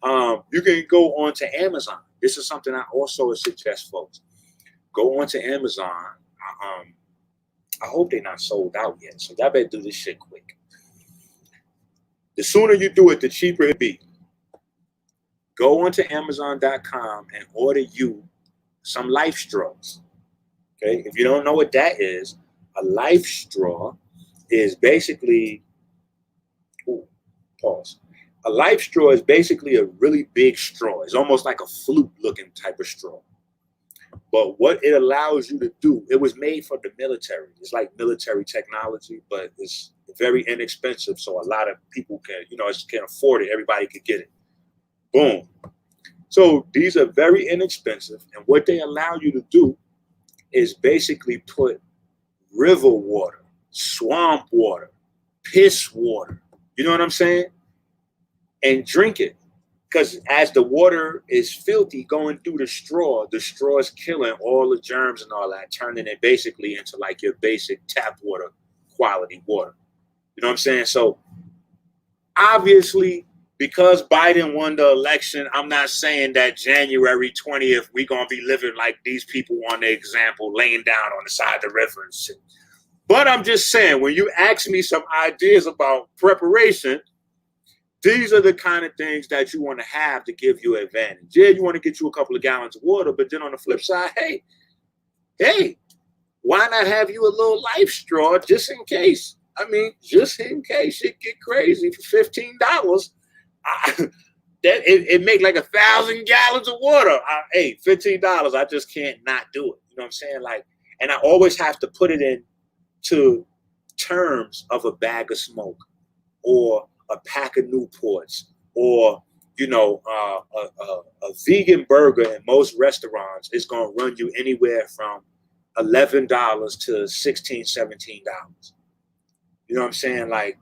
You can go on to Amazon. This is something I also suggest folks. Go on to Amazon. I hope they're not sold out yet. So y'all better do this shit quick. The sooner you do it, the cheaper it be. Go onto Amazon.com and order you some life straws. Okay, if you don't know what that is, a life straw is basically, a life straw is basically a really big straw. It's almost like a flute looking type of straw. But what it allows you to do, it was made for the military. It's like military technology, but it's very inexpensive. So a lot of people can afford it. Everybody could get it. Boom. So these are very inexpensive. And what they allow you to do is basically put river water, swamp water, piss water, you know what I'm saying? And drink it. Because as the water is filthy going through the straw is killing all the germs and all that, turning it basically into like your basic tap water, quality water. You know what I'm saying? So obviously, because Biden won the election, I'm not saying that January 20th, we're going to be living like these people on the example, laying down on the side of the river and shit. But I'm just saying, when you ask me some ideas about preparation, these are the kind of things that you want to have to give you advantage. Yeah, you want to get you a couple of gallons of water, but then on the flip side, hey, why not have you a little life straw just in case? I mean, just in case it get crazy for $15. It make like 1,000 gallons of water. Hey, $15, I just can't not do it. You know what I'm saying? Like, and I always have to put it into terms of a bag of smoke or a pack of Newports or, you know, a vegan burger in most restaurants is going to run you anywhere from $11 to $16, $17. You know what I'm saying? Like,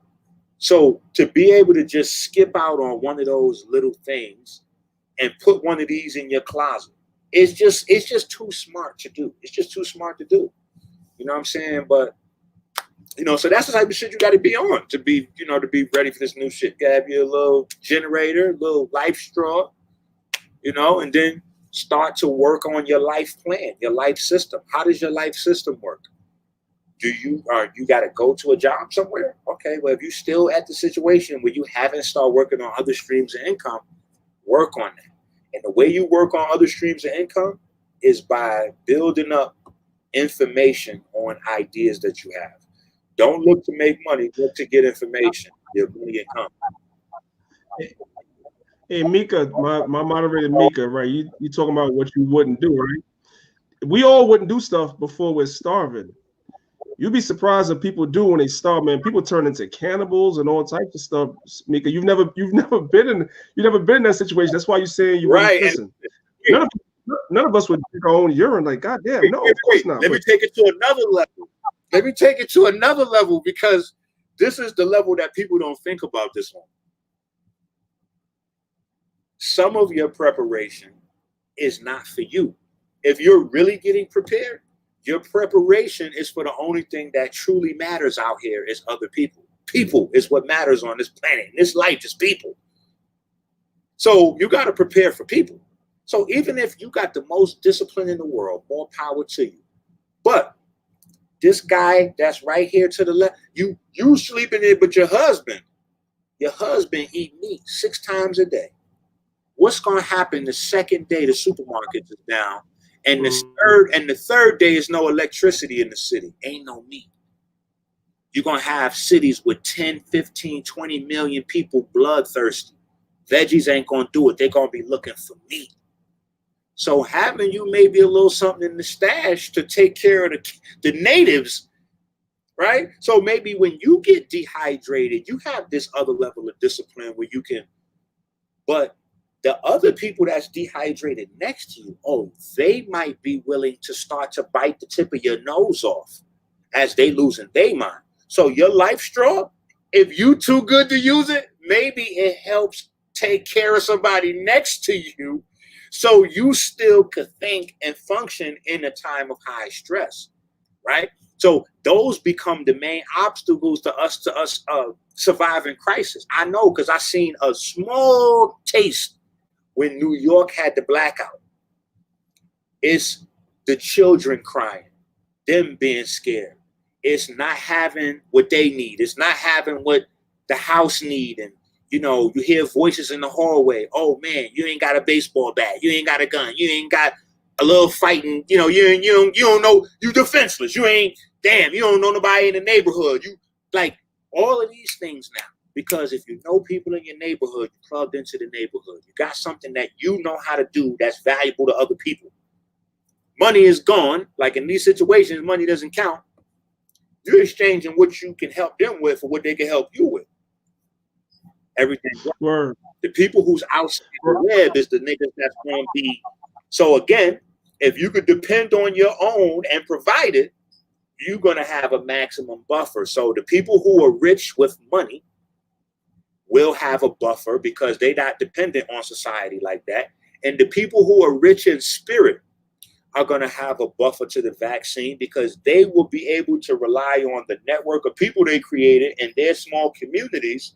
so to be able to just skip out on one of those little things and put one of these in your closet, it's just too smart to do. It's just too smart to do. You know what I'm saying? But, you know, so that's the type of shit you got to be on to be, you know, to be ready for this new shit. You have your little generator, little life straw, you know, and then start to work on your life plan, your life system. How does your life system work? Do you got to go to a job somewhere? Okay, well, if you're still at the situation where you haven't started working on other streams of income, work on that. And the way you work on other streams of income is by building up information on ideas that you have. Don't look to make money, look to get information. Your money and come. Hey, Mika, my moderator, Mika, right? You talking about what you wouldn't do, right? We all wouldn't do stuff before we're starving. You'd be surprised what people do when they starve, man. People turn into cannibals and all types of stuff. Mika, you've never been in that situation. That's why you're saying you right. Listen. None of us would drink our own urine. Like, goddamn, no, of course not. Let me take it to another level. Let me take it to another level, because this is the level that people don't think about this one. Some of your preparation is not for you. If you're really getting prepared, your preparation is for the only thing that truly matters out here is other people. People is what matters on this planet. This life is people. So you got to prepare for people. So even if you got the most discipline in the world, more power to you. But this guy that's right here to the left, you sleeping in, but your husband eat meat 6 times a day. What's going to happen the second day the supermarket is down, and the third day is no electricity in the city, ain't no meat? You're going to have cities with 10, 15, 20 million people bloodthirsty. Veggies ain't going to do it. They're going to be looking for meat. So having you maybe a little something in the stash to take care of the natives, right? So maybe when you get dehydrated, you have this other level of discipline where you can, but the other people that's dehydrated next to you, they might be willing to start to bite the tip of your nose off as they losing their mind. So your life straw, if you too good to use it, maybe it helps take care of somebody next to you, so you still could think and function in a time of high stress, right? So those become the main obstacles to us surviving crisis. I know, because I seen a small taste when New York had the blackout. It's the children crying, them being scared. It's not having what they need. It's not having what the house need. And you know, you hear voices in the hallway. Oh man, you ain't got a baseball bat. You ain't got a gun. You ain't got a little fighting. You know, you don't know. You defenseless. You don't know nobody in the neighborhood. You like all of these things now, because if you know people in your neighborhood, you plugged into the neighborhood. You got something that you know how to do that's valuable to other people. Money is gone. Like in these situations, money doesn't count. You're exchanging what you can help them with for what they can help you with. Everything. Word. The people who's outside the web is the niggas that's going to be. So again, if you could depend on your own and provide it, you're going to have a maximum buffer. So the people who are rich with money will have a buffer because they're not dependent on society like that. And the people who are rich in spirit are going to have a buffer to the vaccine because they will be able to rely on the network of people they created in their small communities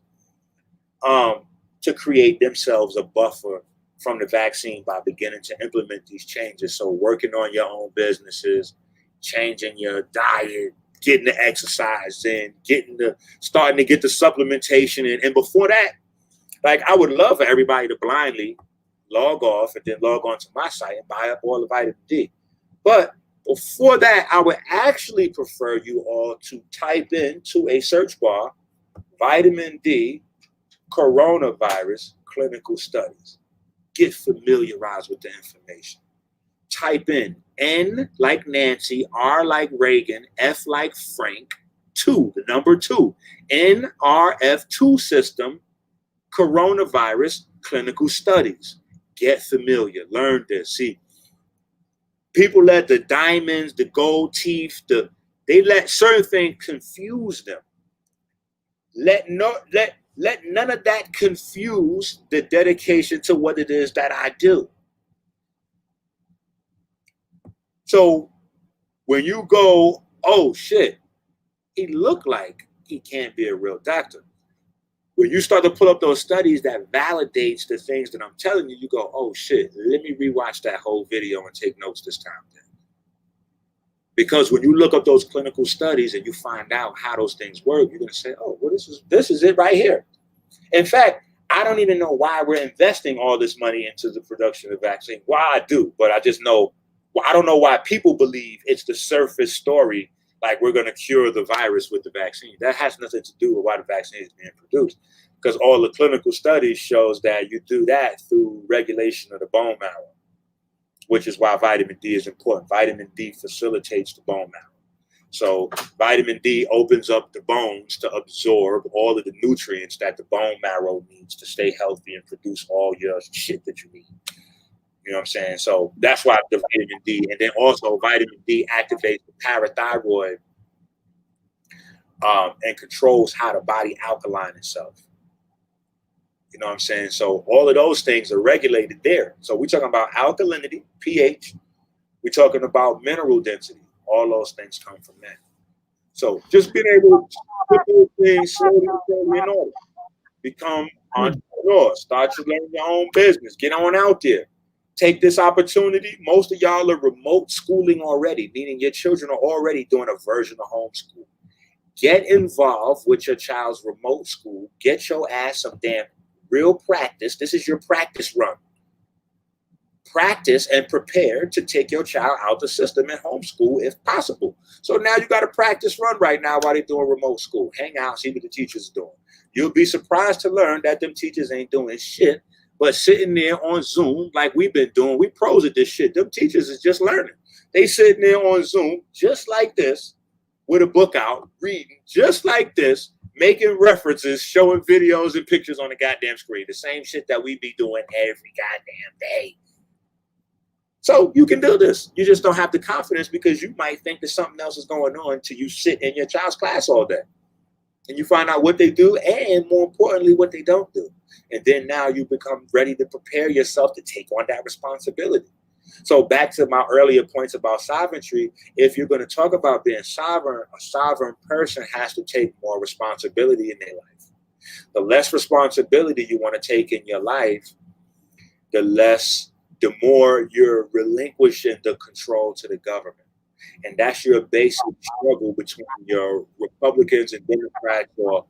to create themselves a buffer from the vaccine by beginning to implement these changes. So working on your own businesses, changing your diet, getting the exercise in, starting to get the supplementation in. And before that, like I would love for everybody to blindly log off and then log on to my site and buy up all the vitamin D. But Before that, I would actually prefer you all to type into a search bar, vitamin D, coronavirus, clinical studies. Get familiarized with the information. Type in N like Nancy, R like Reagan, F like Frank, 2, the number 2, NRF2 system, coronavirus, clinical studies. Get familiar, learn this. See, people let the diamonds, the gold teeth, they let certain things confuse them. Let none of that confuse the dedication to what it is that I do. So when you go, oh shit, he looked like he can't be a real doctor. When you start to pull up those studies that validates the things that I'm telling you, you go, oh shit, let me rewatch that whole video and take notes this time then. Because when you look up those clinical studies and you find out how those things work, you're gonna say, oh, well, this is it right here. In fact, I don't even know why we're investing all this money into the production of vaccine. Why I do, but I just know, well, I don't know why people believe it's the surface story, like we're going to cure the virus with the vaccine. That has nothing to do with why the vaccine is being produced, because all the clinical studies shows that you do that through regulation of the bone marrow, which is why vitamin D is important. Vitamin D facilitates the bone marrow. So vitamin D opens up the bones to absorb all of the nutrients that the bone marrow needs to stay healthy and produce all your shit that you need. You know what I'm saying? So that's why the vitamin D, and then also vitamin D activates the parathyroid and controls how the body alkaline itself. You know what I'm saying? So all of those things are regulated there. So we're talking about alkalinity, pH. We're talking about mineral density. All those things come from that. So just being able to put those things slowly in order. Become entrepreneurs. Start to learn your own business. Get on out there. Take this opportunity. Most of y'all are remote schooling already, meaning your children are already doing a version of homeschool. Get involved with your child's remote school. Get your ass some damn real practice. This is your practice run. Practice and prepare to take your child out the system and homeschool if possible. So now you got a practice run right now while they're doing remote school. Hang out, see what the teachers are doing. You'll be surprised to learn that them teachers ain't doing shit, but sitting there on Zoom like we've been doing. We pros at this shit. Them teachers is just learning. They sitting there on Zoom just like this with a book out, reading just like this, making references, showing videos and pictures on the goddamn screen. The same shit that we be doing every goddamn day. So you can do this. You just don't have the confidence because you might think that something else is going on until you sit in your child's class all day. And you find out what they do and, more importantly, what they don't do. And then now you become ready to prepare yourself to take on that responsibility. So back to my earlier points about sovereignty, if you're going to talk about being sovereign, a sovereign person has to take more responsibility in their life. The less responsibility you want to take in your life, the more you're relinquishing the control to the government. And that's your basic struggle between your Republicans and Democrats or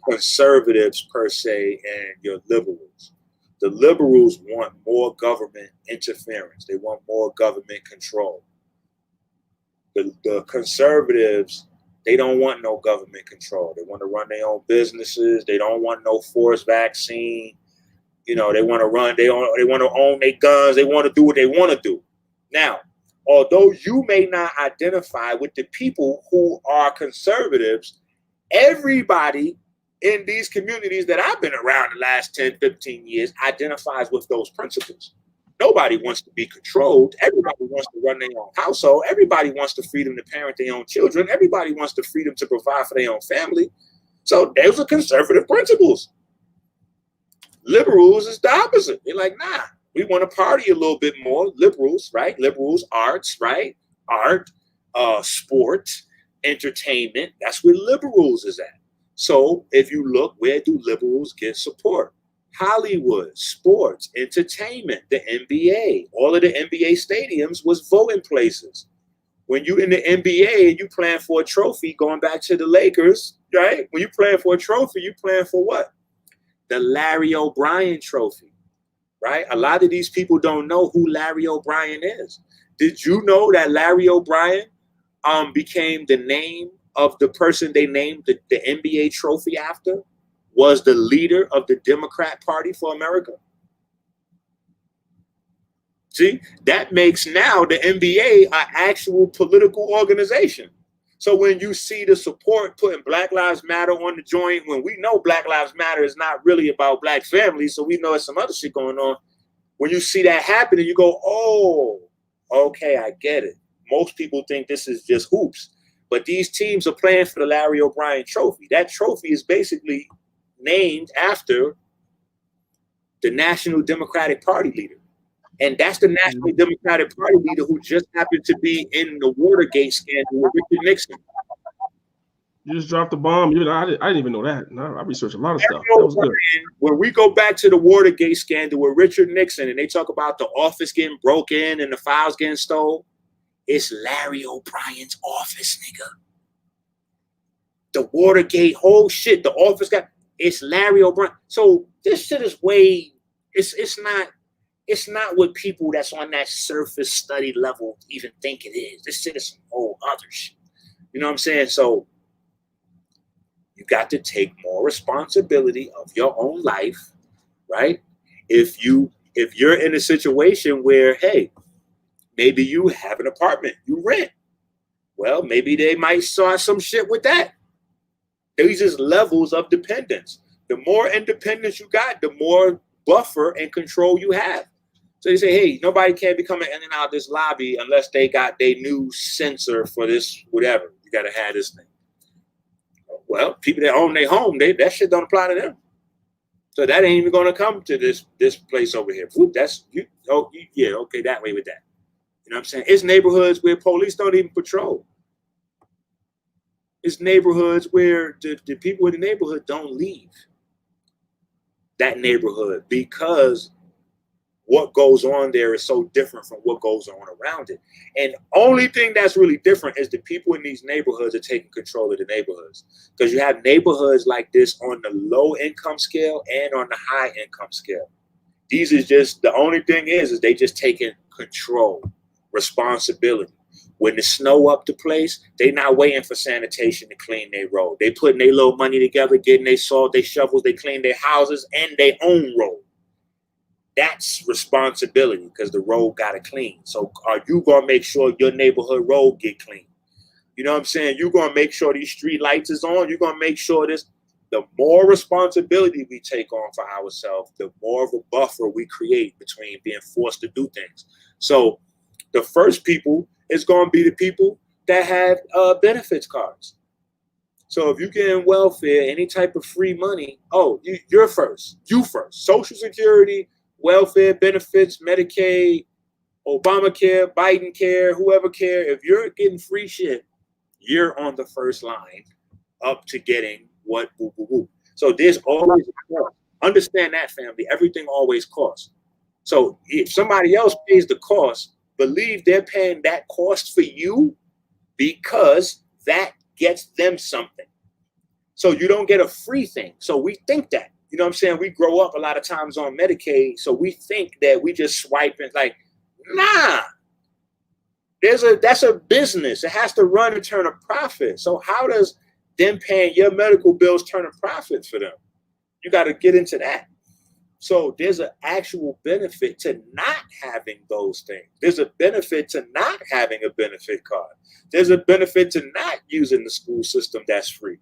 conservatives per se and your liberals. The liberals want more government interference. They want more government control. The conservatives, they don't want no government control. They want to run their own businesses. They don't want no forced vaccine. You know, they want to run, they want to own their guns. They want to do what they want to do. Now, although you may not identify with the people who are conservatives, everybody in these communities that I've been around the last 10, 15 years identifies with those principles. Nobody wants to be controlled. Everybody wants to run their own household. Everybody wants the freedom to parent their own children. Everybody wants the freedom to provide for their own family. So those are conservative principles. Liberals is the opposite. They're like, nah, we want to party a little bit more. Liberals, right? Liberals, arts, right? Art, sports, entertainment. That's where liberals is at. So if you look, where do liberals get support? Hollywood, sports, entertainment, the NBA. All of the NBA stadiums was voting places. When you in the NBA and you playing for a trophy, going back to the Lakers, right? When you playing for a trophy, you playing for what? The Larry O'Brien trophy. right? A lot of these people don't know who Larry O'Brien is. Did you know that Larry O'Brien became the name of the person they named the NBA trophy after, was the leader of the Democrat Party for America? See, that makes now the NBA an actual political organization. So when you see the support putting Black Lives Matter on the joint, when we know Black Lives Matter is not really about black families, so we know there's some other shit going on. When you see that happening, you go, oh, okay, I get it. Most people think this is just hoops, but these teams are playing for the Larry O'Brien trophy. That trophy is basically named after the National Democratic Party leader. And that's the National Democratic Party leader who just happened to be in the Watergate scandal with Richard Nixon. You just dropped the bomb. I didn't even know that. No, I researched a lot of stuff. That was good. When we go back to the Watergate scandal with Richard Nixon and they talk about the office getting broken and the files getting stolen, it's Larry O'Brien's office, nigga. The Watergate whole shit, the office got, it's Larry O'Brien. So this shit is way, it's not what people that's on that surface study level even think it is. This shit is some whole other shit. You know what I'm saying? So you got to take more responsibility of your own life, right? If you're in a situation where, hey, maybe you have an apartment, you rent. Well, maybe they might start some shit with that. These is levels of dependence. The more independence you got, the more buffer and control you have. So they say, hey, nobody can be coming in and out of this lobby unless they got their new sensor for this, whatever. You got to have this thing. Well, people that own their home, that shit don't apply to them. So that ain't even going to come to this place over here. Whoop, that's you. Oh, yeah, okay, that way with that. You know what I'm saying? It's neighborhoods where police don't even patrol. It's neighborhoods where the people in the neighborhood don't leave that neighborhood because what goes on there is so different from what goes on around it. And only thing that's really different is the people in these neighborhoods are taking control of the neighborhoods. Because you have neighborhoods like this on the low income scale and on the high income scale. These is just, the only thing is they just taking control, responsibility. When the snow up the place, they not waiting for sanitation to clean their road. They putting their little money together, getting their salt, their shovels, they clean their houses and their own road. That's responsibility because the road got to clean. So are you going to make sure your neighborhood road get clean? You know what I'm saying? You're going to make sure these street lights is on. You're going to make sure this. The more responsibility we take on for ourselves, the more of a buffer we create between being forced to do things. So the first people is going to be the people that have benefits cards. So if you get in welfare, any type of free money, you're first. You first. Social Security, welfare benefits, Medicaid, Obamacare, Biden care, whoever care. If you're getting free shit, you're on the first line up to getting what woo woo woo. So there's always a cost. Understand that, family. Everything always costs. So if somebody else pays the cost, believe they're paying that cost for you because that gets them something. So you don't get a free thing. So we think that. You know what I'm saying? We grow up a lot of times on Medicaid, so we think that we just swipe and like, nah. That's a business. It has to run and turn a profit. So how does them paying your medical bills turn a profit for them? You got to get into that. So there's an actual benefit to not having those things. There's a benefit to not having a benefit card. There's a benefit to not using the school system that's free,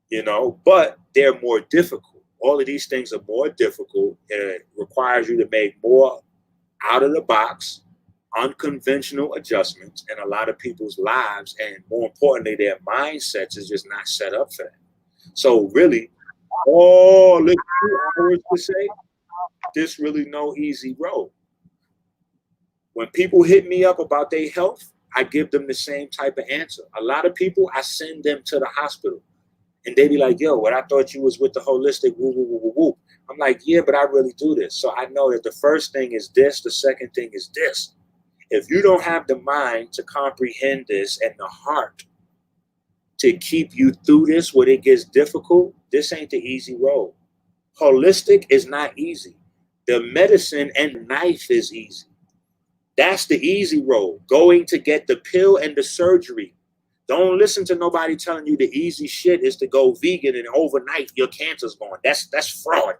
you know, but they're more difficult. All of these things are more difficult. It requires you to make more out of the box, unconventional adjustments in a lot of people's lives. And more importantly, their mindsets is just not set up for that. So really, all the 2 hours to say, this really no easy road. When people hit me up about their health, I give them the same type of answer. A lot of people, I send them to the hospital. And they be like, yo, what I thought you was with the holistic woo, woo, woo, woo, woo. I'm like, yeah, but I really do this. So I know that the first thing is this. The second thing is this. If you don't have the mind to comprehend this and the heart to keep you through this when it gets difficult, this ain't the easy road. Holistic is not easy. The medicine and knife is easy. That's the easy road. Going to get the pill and the surgery. Don't listen to nobody telling you the easy shit is to go vegan and overnight your cancer's gone. That's fraud.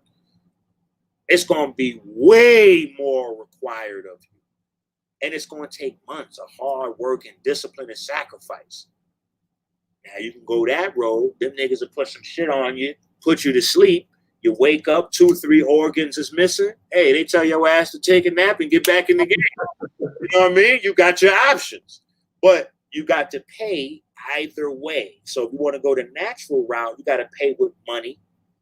It's going to be way more required of you. And it's going to take months of hard work and discipline and sacrifice. Now you can go that road. Them niggas will put some shit on you, put you to sleep. You wake up, 2-3 organs is missing. Hey, they tell your ass to take a nap and get back in the game. You know what I mean? You got your options. But you got to pay either way. So if you want to go the natural route, you got to pay with money,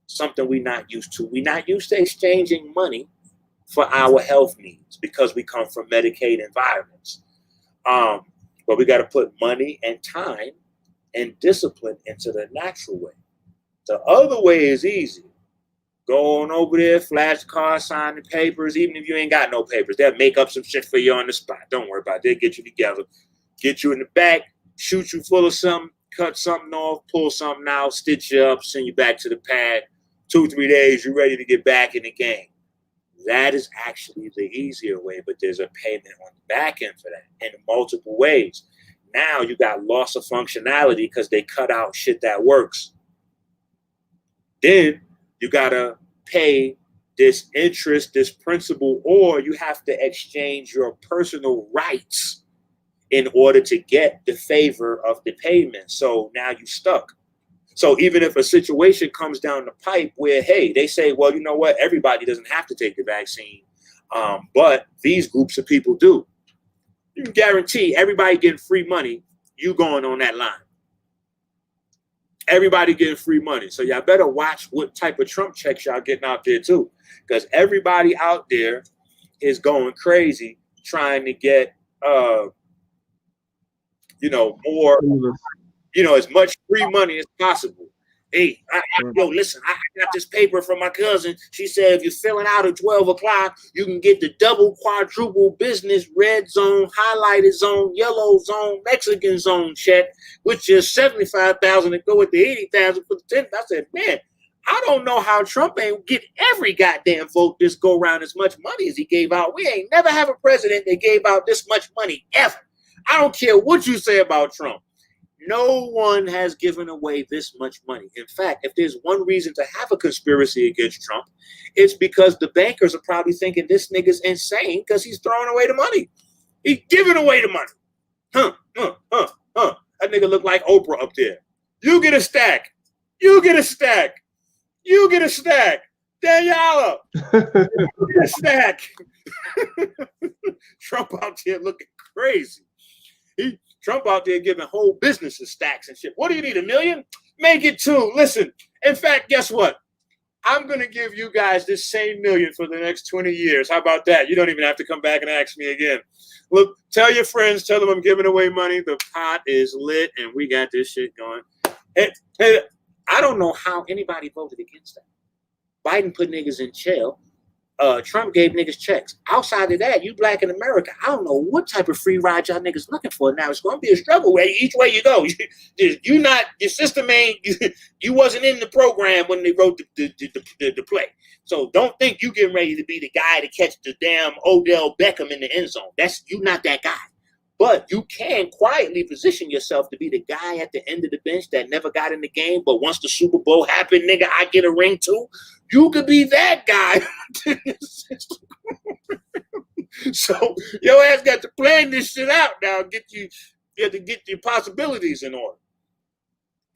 something we're not used to. We're not used to exchanging money for our health needs because we come from Medicaid environments. But we got to put money and time and discipline into the natural way. The other way is easy. Go on over there, flash the card, sign the papers. Even if you ain't got no papers, they'll make up some shit for you on the spot. Don't worry about it. They'll get you together, get you in the back, shoot you full of something, cut something off, pull something out, stitch you up, send you back to the pad. 2-3 days, you're ready to get back in the game. That is actually the easier way, but there's a payment on the back end for that in multiple ways. Now you got loss of functionality because they cut out shit that works. Then you got to pay this interest, this principal, or you have to exchange your personal rights in order to get the favor of the payment. So now you're stuck. So even if a situation comes down the pipe where, hey, they say, well, you know what? Everybody doesn't have to take the vaccine, but these groups of people do. You can guarantee everybody getting free money, you going on that line. Everybody getting free money. So y'all better watch what type of Trump checks y'all getting out there too. Because everybody out there is going crazy trying to get, more, as much free money as possible. Hey, listen, I got this paper from my cousin. She said if you're filling out at 12 o'clock, you can get the double, quadruple business, red zone, highlighted zone, yellow zone, Mexican zone check, which is $75,000 to go with the $80,000 for the 10. I said, man, I don't know how Trump ain't get every goddamn vote this go around as much money as he gave out. We ain't never have a president that gave out this much money ever. I don't care what you say about Trump. No one has given away this much money. In fact, if there's one reason to have a conspiracy against Trump, it's because the bankers are probably thinking this nigga's insane because he's throwing away the money. He's giving away the money. That nigga look like Oprah up there. You get a stack. You get a stack. You get a stack. Daniela. You get a stack. Trump out there looking crazy. Trump out there giving whole businesses stacks and shit. What do you need, $1 million? Make it 2. Listen, in fact, guess what? I'm going to give you guys this same $1 million for the next 20 years. How about that? You don't even have to come back and ask me again. Look, tell your friends, tell them I'm giving away money. The pot is lit and we got this shit going. And I don't know how anybody voted against that. Biden put niggas in jail. Trump gave niggas checks. Outside of that, you black in America, I don't know what type of free ride y'all niggas looking for. Now it's going to be a struggle each way you go. You not, your system ain't, you wasn't in the program when they wrote the play. So don't think you getting ready to be the guy to catch the damn Odell Beckham in the end zone. You not that guy. But you can quietly position yourself to be the guy at the end of the bench that never got in the game, but once the Super Bowl happened, nigga, I get a ring too. You could be that guy. So your ass got to plan this shit out now. You have to get your possibilities in order.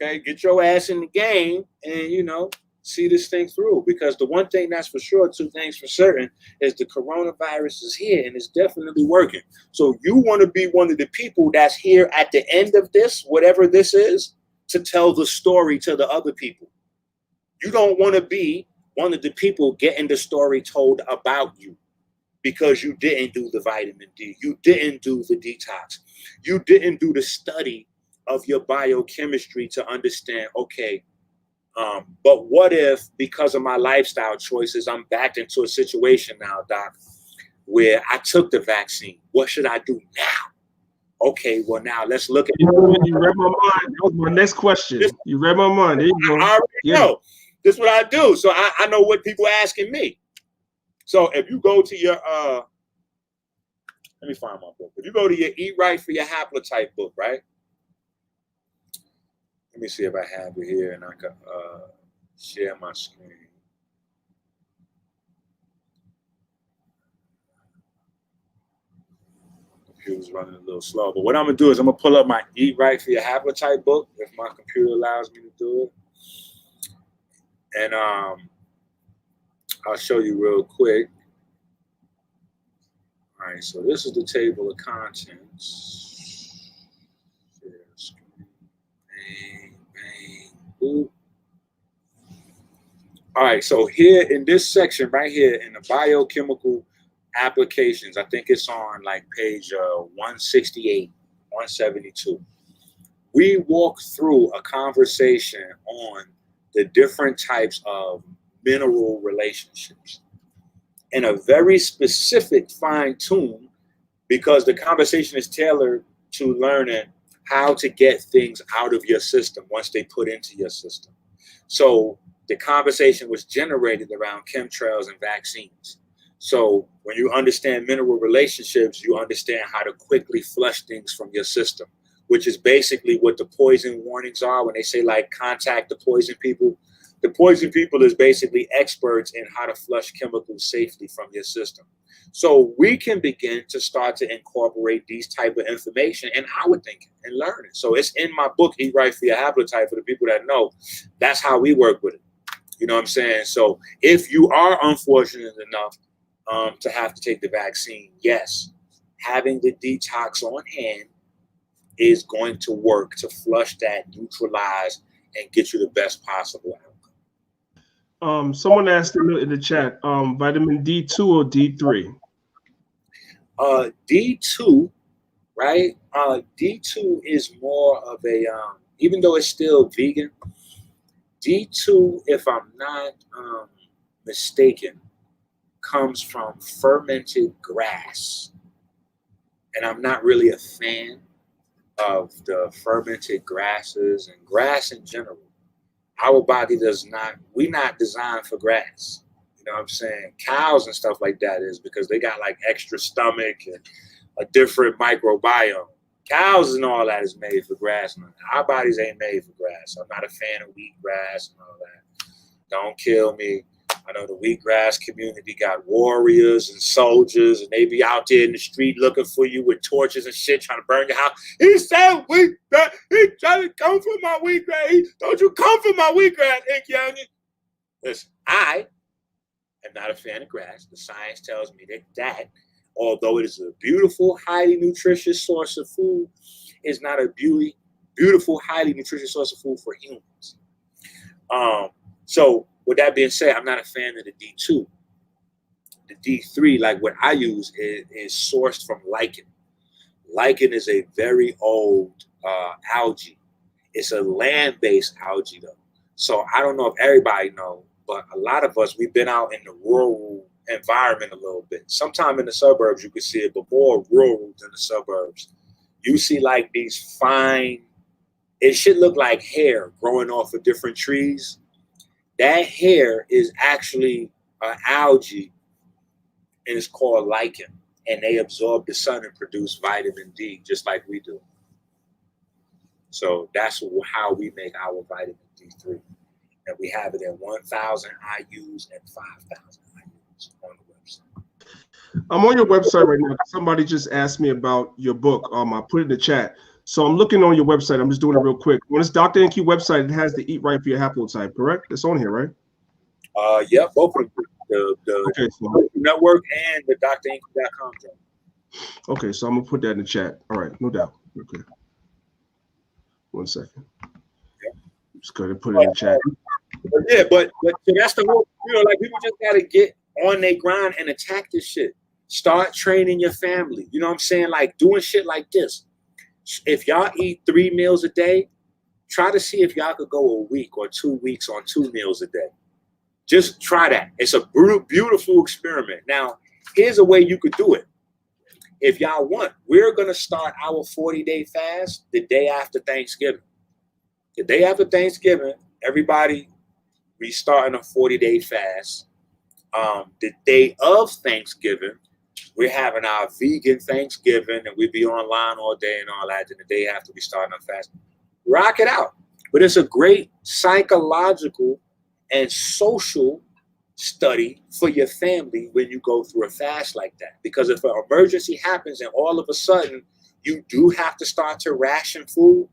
Okay, get your ass in the game and see this thing through. Because the one thing that's for sure, 2 things for certain, is the coronavirus is here and it's definitely working. So you want to be one of the people that's here at the end of this, whatever this is, to tell the story to the other people. You don't want to be one of the people getting the story told about you because you didn't do the vitamin D. You didn't do the detox. You didn't do the study of your biochemistry to understand, okay, but what if because of my lifestyle choices, I'm backed into a situation now, Doc, where I took the vaccine. What should I do now? Okay, well, now let's look at You read my mind. That was my next question. You read my mind. There you go. I already know. This is what I do. So I know what people are asking me. So if you go to your let me find my book. If you go to your Eat Right for Your Haplotype book, right? Let me see if I have it here and I can share my screen. Computer's running a little slow, but what I'm gonna do is I'm gonna pull up my Eat Right for Your Haplotype book if my computer allows me to do it, and I'll show you real quick. All right, so this is the table of contents. Share screen. Bang, bang, boop. All right, so here in this section right here in the biochemical applications, I think it's on like page 168, 172. We walk through a conversation on the different types of mineral relationships in a very specific fine tune, because the conversation is tailored to learning how to get things out of your system once they put into your system. So the conversation was generated around chemtrails and vaccines. So when you understand mineral relationships, you understand how to quickly flush things from your system, which is basically what the poison warnings are when they say like contact the poison people. The poison people is basically experts in how to flush chemicals safely from your system. So we can begin to start to incorporate these type of information in our thinking and learning. So it's in my book, Eat Right for Your Haplotype, for the people that know. That's how we work with it. You know what I'm saying? So if you are unfortunate enough to have to take the vaccine, yes, having the detox on hand is going to work to flush that, neutralize, and get you the best possible outcome. Someone asked in the chat, vitamin D2 or D3? D2, right? D2 is more of a, even though it's still vegan, D2, if I'm not mistaken, comes from fermented grass. And I'm not really a fan of the fermented grasses and grass in general. Our body we're not designed for grass. You know what I'm saying? Cows and stuff like that is, because they got like extra stomach and a different microbiome. Cows and all that is made for grass. Our bodies ain't made for grass. I'm not a fan of wheatgrass and all that. Don't kill me. I know the wheatgrass community got warriors and soldiers, and they be out there in the street looking for you with torches and shit, trying to burn your house. He said wheatgrass. He trying to come for my wheatgrass. Don't you come for my wheatgrass, Enqi. Listen, I am not a fan of grass. The science tells me that although it is a beautiful, highly nutritious source of food, is not a beautiful, highly nutritious source of food for humans. So with that being said, I'm not a fan of the D2. The D3, like what I use, is sourced from lichen. Lichen is a very old algae. It's a land-based algae though. So I don't know if everybody knows, but a lot of us, we've been out in the rural environment a little bit. Sometime in the suburbs you can see it, but more rural than the suburbs. You see like these fine, it should look like hair growing off of different trees. That hair is actually an algae, and it's called lichen, and they absorb the sun and produce vitamin D just like we do. So that's how we make our vitamin D3, and we have it in 1,000 IUs and 5,000 IUs on the website. I'm on your website right now. Somebody just asked me about your book. I put it in the chat. So I'm looking on your website. I'm just doing it real quick. On this Dr. Enqi website, it has the Eat Right for Your Haplotype, correct? It's on here, right? Yeah, both of them. The network and the DrEnqi.com. Okay, so I'm gonna put that in the chat. All right, no doubt. Okay. 1 second. Yeah. Just go ahead and put it in the chat. Yeah, but so that's the whole, like people just gotta get on their grind and attack this shit. Start training your family. You know what I'm saying? Like doing shit like this. If y'all eat 3 meals a day, try to see if y'all could go a week or 2 weeks on 2 meals a day. Just try that. It's a beautiful experiment. Now, here's a way you could do it. If y'all want, we're going to start our 40-day fast the day after Thanksgiving. The day after Thanksgiving, everybody, we starting a 40-day fast. The day of Thanksgiving, we're having our vegan Thanksgiving, and we be online all day and all that. And the day after, we start our fast. Rock it out. But it's a great psychological and social study for your family when you go through a fast like that. Because if an emergency happens and all of a sudden you do have to start to ration food,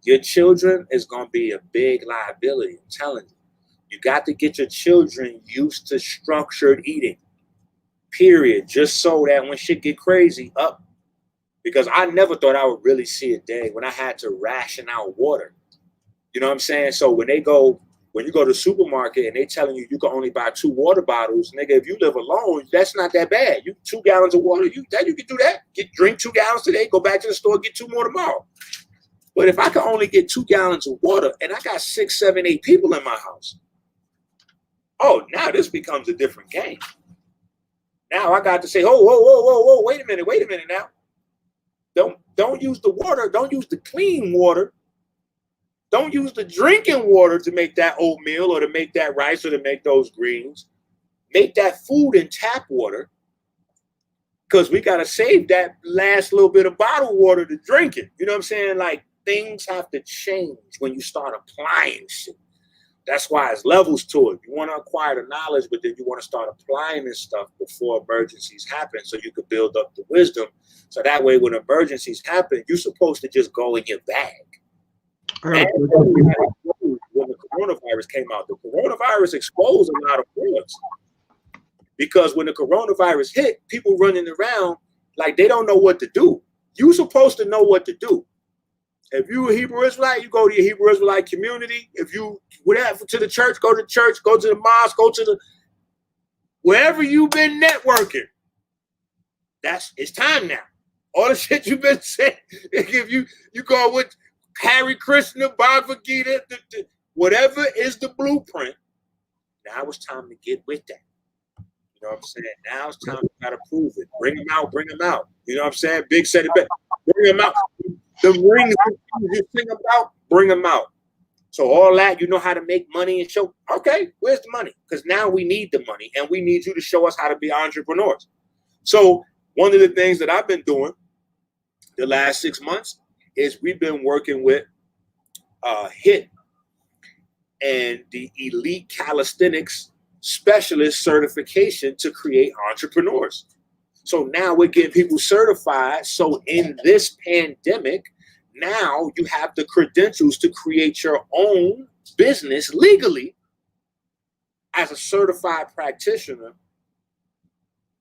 your children is going to be a big liability. I'm telling you. You got to get your children used to structured eating, period. Just so that when shit get crazy, up. Because I never thought I would really see a day when I had to ration out water. You know what I'm saying? So when you go to the supermarket and they telling you can only buy 2 water bottles, nigga, if you live alone, that's not that bad. You 2 gallons of water, you can do that. Drink 2 gallons today, go back to the store, get 2 more tomorrow. But if I can only get 2 gallons of water and I got 6, 7, 8 people in my house, oh, now this becomes a different game. Now I got to say, whoa, wait a minute now. Don't use the water, don't use the clean water. Don't use the drinking water to make that oatmeal or to make that rice or to make those greens. Make that food in tap water, because we got to save that last little bit of bottled water to drink it. You know what I'm saying? Like, things have to change when you start applying shit. That's why there's levels to it. You want to acquire the knowledge, but then you want to start applying this stuff before emergencies happen so you can build up the wisdom. So that way when emergencies happen, you're supposed to just go in your bag. And when the coronavirus came out, the coronavirus exposed a lot of frauds. Because when the coronavirus hit, people running around like they don't know what to do. You're supposed to know what to do. If you a Hebrew Israelite, you go to your Hebrew Israelite community. If you whatever to the church, go to the mosque, go to the wherever you've been networking. It's time now. All the shit you've been saying. If you go with Hare Krishna, Bhagavad Gita, whatever is the blueprint, now it's time to get with that. You know what I'm saying? Now it's time to gotta prove it. Bring them out. You know what I'm saying? Big said it better. Bring them out. The rings you sing about, bring them out. So all that, you know how to make money and show. Okay, where's the money? Because now we need the money and we need you to show us how to be entrepreneurs. So one of the things that I've been doing the last 6 months is we've been working with HIT and the Elite Calisthenics Specialist Certification to create entrepreneurs. So now we're getting people certified. So in this pandemic, now you have the credentials to create your own business legally as a certified practitioner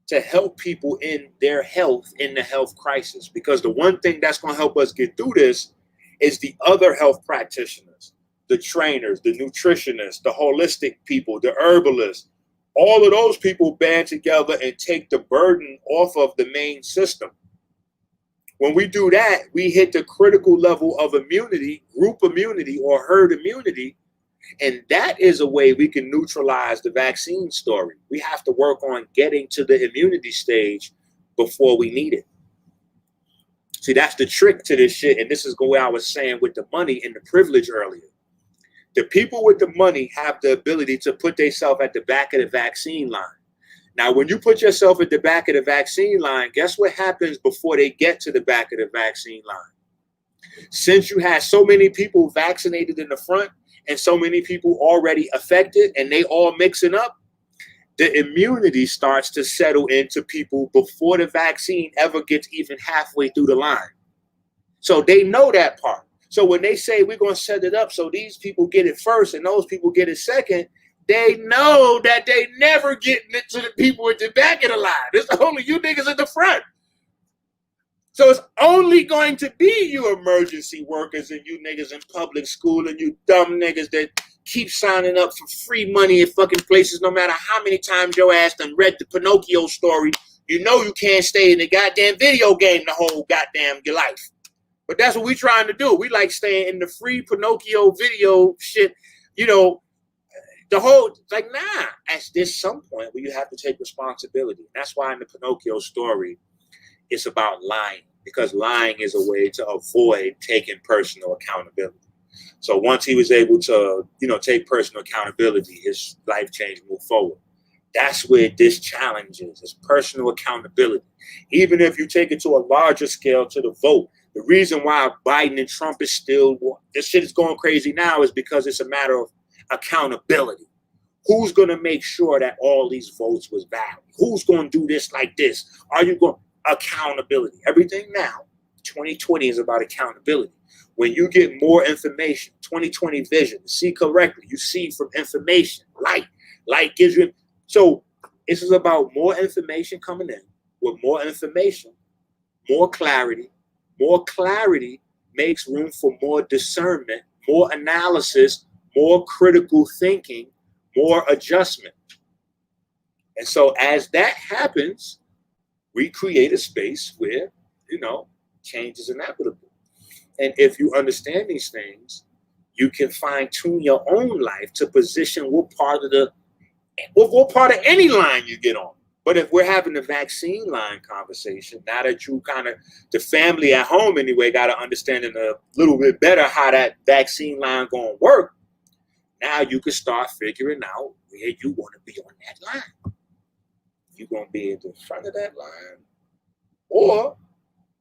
to help people in their health, in the health crisis. Because the one thing that's going to help us get through this is the other health practitioners, the trainers, the nutritionists, the holistic people, the herbalists. All of those people band together and take the burden off of the main system. When we do that, we hit the critical level of immunity, group immunity or herd immunity. And that is a way we can neutralize the vaccine story. We have to work on getting to the immunity stage before we need it. See, that's the trick to this shit. And this is what I was saying with the money and the privilege earlier. The people with the money have the ability to put themselves at the back of the vaccine line. Now, when you put yourself at the back of the vaccine line, guess what happens before they get to the back of the vaccine line? Since you had so many people vaccinated in the front and so many people already affected and they all mixing up, the immunity starts to settle into people before the vaccine ever gets even halfway through the line. So they know that part. So when they say we're going to set it up so these people get it first and those people get it second, they know that they never getting it to the people at the back of the line. It's only you niggas at the front. So it's only going to be you emergency workers and you niggas in public school and you dumb niggas that keep signing up for free money at fucking places no matter how many times your ass done read the Pinocchio story. You know you can't stay in the goddamn video game the whole goddamn your life. But that's what we trying to do. We like staying in the free Pinocchio video shit, you know, the whole, like, nah. There's some point where you have to take responsibility. That's why in the Pinocchio story, it's about lying. Because lying is a way to avoid taking personal accountability. So once he was able to, you know, take personal accountability, his life change moved forward. That's where this challenge is. It's personal accountability. Even if you take it to a larger scale to the vote, the reason why Biden and Trump is still, this shit is going crazy now is because it's a matter of accountability. Who's going to make sure that all these votes was valid? Who's going to do this like this? Are you going, accountability? Everything now, 2020 is about accountability. When you get more information, 2020 vision, see correctly, you see from information, light gives you. So this is about more information coming in. With more information, more clarity. More clarity makes room for more discernment, more analysis, more critical thinking, more adjustment. And so as that happens, we create a space where, change is inevitable. And if you understand these things, you can fine tune your own life to position what part of any line you get on. But if we're having the vaccine line conversation, now that you the family at home anyway, got to understand a little bit better how that vaccine line going to work. Now you can start figuring out where you want to be on that line. You're going to be at the front of that line, or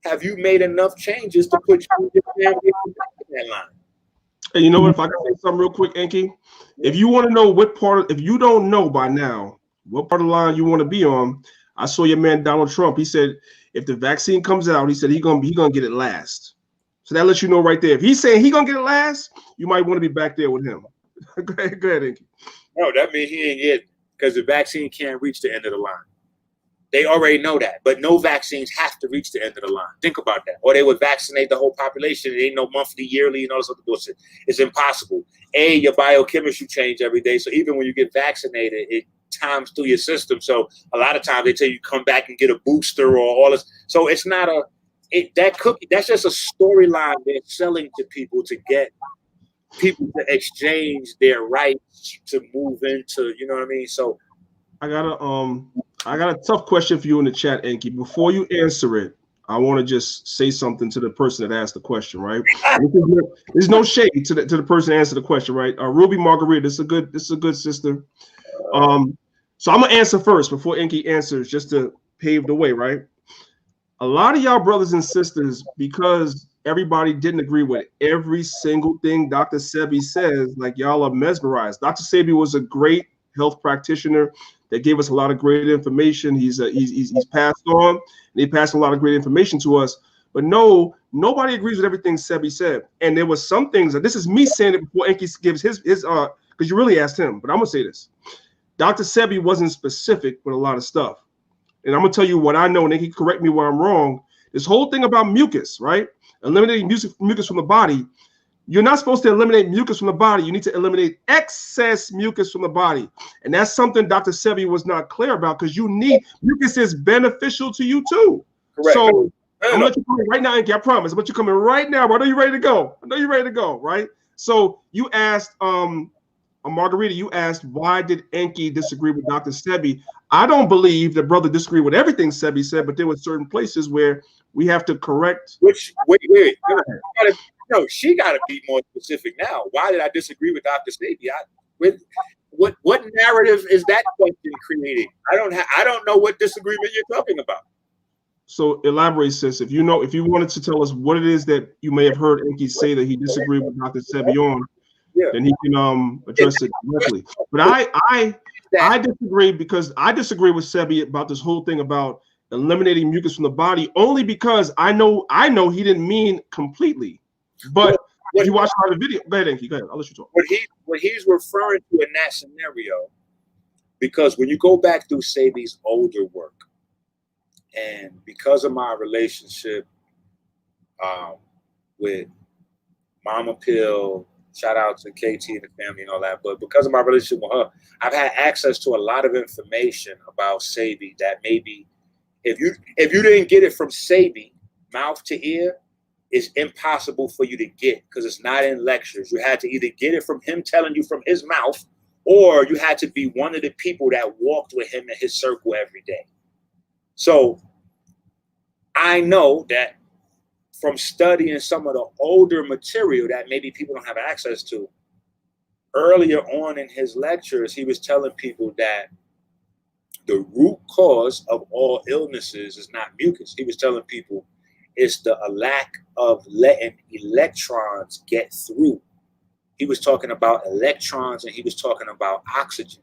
have you made enough changes to put you and your family on that line? And you know what? If I can say something real quick, Enqi, if you want to know what part, if you don't know by now what part of the line you want to be on, I saw your man Donald Trump. He said if the vaccine comes out, he said he gonna get it last. So that lets you know right there. If he's saying he gonna get it last, you might want to be back there with him. Go ahead, Enqi. No, that means he ain't get, because the vaccine can't reach the end of the line. They already know that, but no vaccines have to reach the end of the line. Think about that. Or they would vaccinate the whole population. It ain't no monthly, yearly, and all this other bullshit. It's impossible. Your biochemistry change every day. So even when you get vaccinated, it times through your system. So a lot of times they tell you come back and get a booster or all this. So it's not that's just a storyline they're selling to people to get people to exchange their rights to move into, you know what I mean? So I got a tough question for you in the chat, Enqi. Before you answer it, I want to just say something to the person that asked the question, right? There's no shade to the person that answered the question, right? Ruby Margarita, this is a good sister. So I'm gonna answer first before Enqi answers, just to pave the way, right? A lot of y'all brothers and sisters, because everybody didn't agree with every single thing Dr. Sebi says, like y'all are mesmerized. Dr. Sebi was a great health practitioner that gave us a lot of great information. He's passed on, and he passed a lot of great information to us. But no, nobody agrees with everything Sebi said. And there was some things, and this is me saying it before Enqi gives his because you really asked him, but I'm gonna say this. Dr. Sebi wasn't specific with a lot of stuff. And I'm gonna tell you what I know, and Enqi correct me where I'm wrong. This whole thing about mucus, right? Eliminating mucus from the body. You're not supposed to eliminate mucus from the body. You need to eliminate excess mucus from the body. And that's something Dr. Sebi was not clear about, because mucus is beneficial to you too. Correct. So I'm gonna let you come in right now, Enqi, I promise. I'm gonna let you come in right now, bro. I know you're ready to go. Right? So you asked Margarita, you asked why did Enqi disagree with Dr. Sebi? I don't believe the brother disagreed with everything Sebi said, but there were certain places where we have to correct. Wait. No, she got to be more specific now. Why did I disagree with Dr. Sebi? What narrative is that question creating? I don't know what disagreement you're talking about. So elaborate, sis. If you wanted to tell us what it is that you may have heard Enqi say that he disagreed with Dr. Sebi on, then he can address it directly. But I disagree, because I disagree with Sebi about this whole thing about eliminating mucus from the body, only because I know he didn't mean completely. But if you watch the video, go ahead, Enqi, go ahead. I'll let you talk. What he's referring to in that scenario, because when you go back through Sebi's older work, and because of my relationship with Mama Pill, shout out to KT and the family and all that, but because of my relationship with her, I've had access to a lot of information about Sebi that maybe if you didn't get it from Sebi, mouth to ear, it's impossible for you to get, because it's not in lectures. You had to either get it from him telling you from his mouth, or you had to be one of the people that walked with him in his circle every day. So I know that from studying some of the older material that maybe people don't have access to, earlier on in his lectures, he was telling people that the root cause of all illnesses is not mucus. He was telling people it's the lack of letting electrons get through. He was talking about electrons and he was talking about oxygen.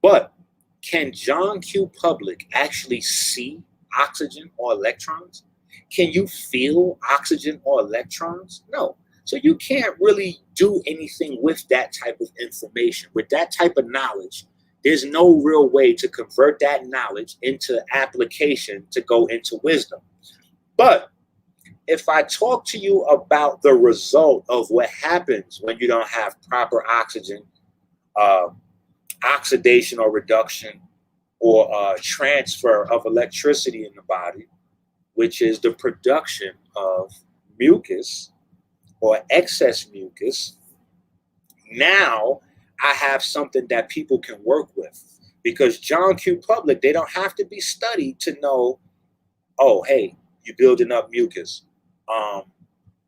But can John Q. Public actually see oxygen or electrons? Can you feel oxygen or electrons? No. So you can't really do anything with that type of information. With that type of knowledge, there's no real way to convert that knowledge into application to go into wisdom. But if I talk to you about the result of what happens when you don't have proper oxygen, oxidation or reduction, or transfer of electricity in the body, which is the production of mucus or excess mucus, now I have something that people can work with. Because John Q. Public, they don't have to be studied to know, oh, hey, you're building up mucus.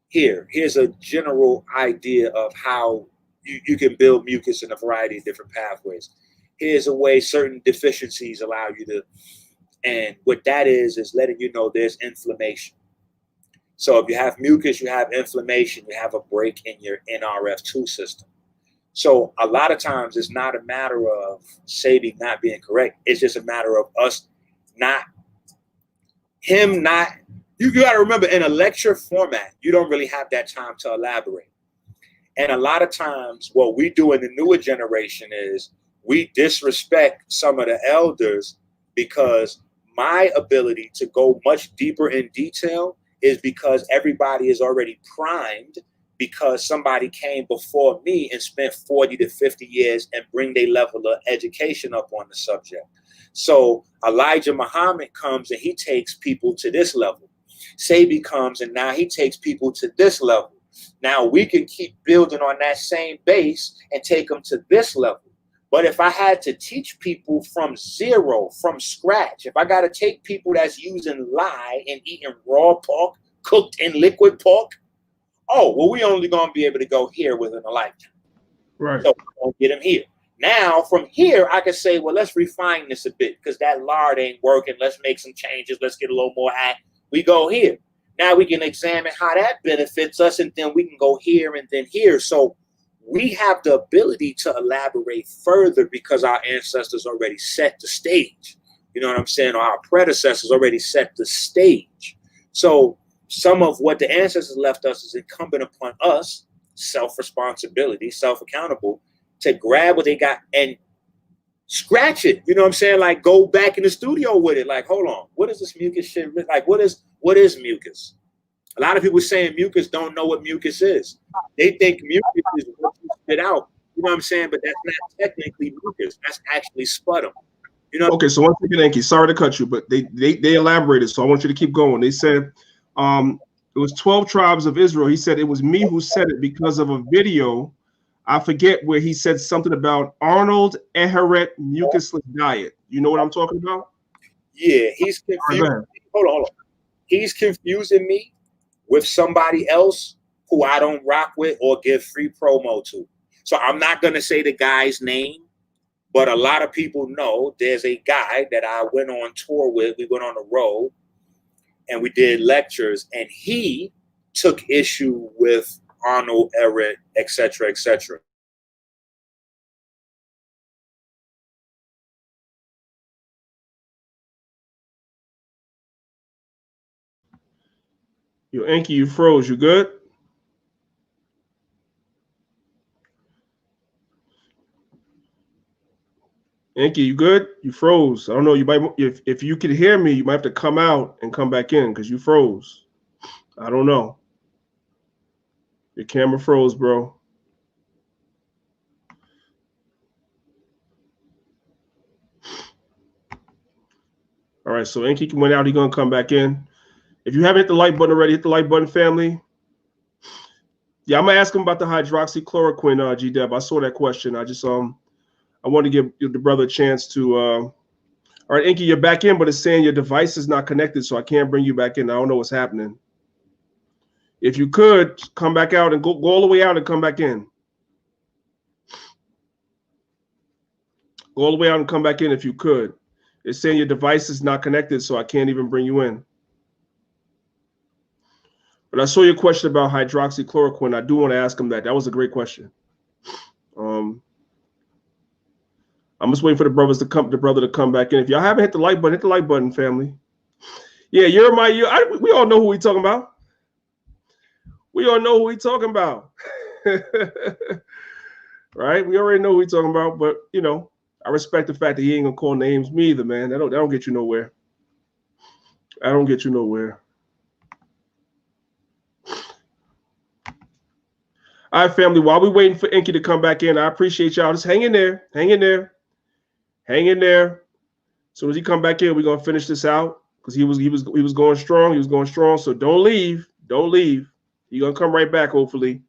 Here's a general idea of how you can build mucus in a variety of different pathways. Here's a way certain deficiencies allow you to, and what that is letting you know there's inflammation. So if you have mucus, you have inflammation, you have a break in your NRF2 system. So a lot of times it's not a matter of Sabi not being correct. It's just a matter of us not, him not, you got to remember in a lecture format, you don't really have that time to elaborate. And a lot of times what we do in the newer generation is we disrespect some of the elders because my ability to go much deeper in detail is because everybody is already primed because somebody came before me and spent 40 to 50 years and bring their level of education up on the subject. So Elijah Muhammad comes and he takes people to this level. Sabi comes and now he takes people to this level. Now we can keep building on that same base and take them to this level. But if I had to teach people from zero, from scratch, if I got to take people that's using lye and eating raw pork, cooked in liquid pork, oh, well, we only going to be able to go here within a lifetime. Right. So we're going to get them here. Now, from here, I can say, well, let's refine this a bit because that lard ain't working. Let's make some changes. Let's get a little more act. We go here. Now we can examine how that benefits us, and then we can go here and then here. So we have the ability to elaborate further because our ancestors already set the stage. You know what I'm saying? Or our predecessors already set the stage. So some of what the ancestors left us is incumbent upon us, self-responsibility, self-accountable, to grab what they got and scratch it. You know what I'm saying? Like go back in the studio with it. Like, hold on, what is this mucus shit? Like, what is mucus? A lot of people saying mucus don't know what mucus is. They think mucus is what you spit out. You know what I'm saying? But that's not technically mucus. That's actually sputum. You know. Okay, so once again, Enqi, sorry to cut you, but they elaborated, so I want you to keep going. They said it was 12 tribes of Israel. He said it was me who said it because of a video. I forget where he said something about Arnold Eheret mucusless diet. You know what I'm talking about? Yeah, he's confused. Hold on. He's confusing me with somebody else who I don't rock with or give free promo to. So I'm not going to say the guy's name, but a lot of people know there's a guy that I went on tour with. We went on the road and we did lectures, and he took issue with Arnold Ehret, et cetera, et cetera. Yo, Enqi, you froze. You good? Enqi, you good? You froze. I don't know. You might, if you could hear me, you might have to come out and come back in because you froze. I don't know. Your camera froze, bro. All right, so Enqi went out. He's gonna come back in. If you haven't hit the like button already, hit the like button, family. Yeah, I'm gonna ask him about the hydroxychloroquine, G-Deb. I saw that question. I just I want to give the brother a chance to. All right, Enqi, you're back in, but it's saying your device is not connected, so I can't bring you back in. I don't know what's happening. If you could come back out and go all the way out and come back in. Go all the way out and come back in if you could. It's saying your device is not connected, so I can't even bring you in. But I saw your question about hydroxychloroquine. I do want to ask him that. That was a great question. I'm just waiting for the brother to come back in. If y'all haven't hit the like button, family. Yeah, we all know who we talking about. We all know who we talking about. Right? We already know who we talking about, but you know, I respect the fact that he ain't gonna call names me either, man. That don't get you nowhere. I don't get you nowhere. All right, family. While we're waiting for Enqi to come back in, I appreciate y'all. Just hang in there. Hang in there. Hang in there. As soon as he come back in, we're gonna finish this out because he was going strong. He was going strong. So don't leave. Don't leave. You're gonna come right back, hopefully.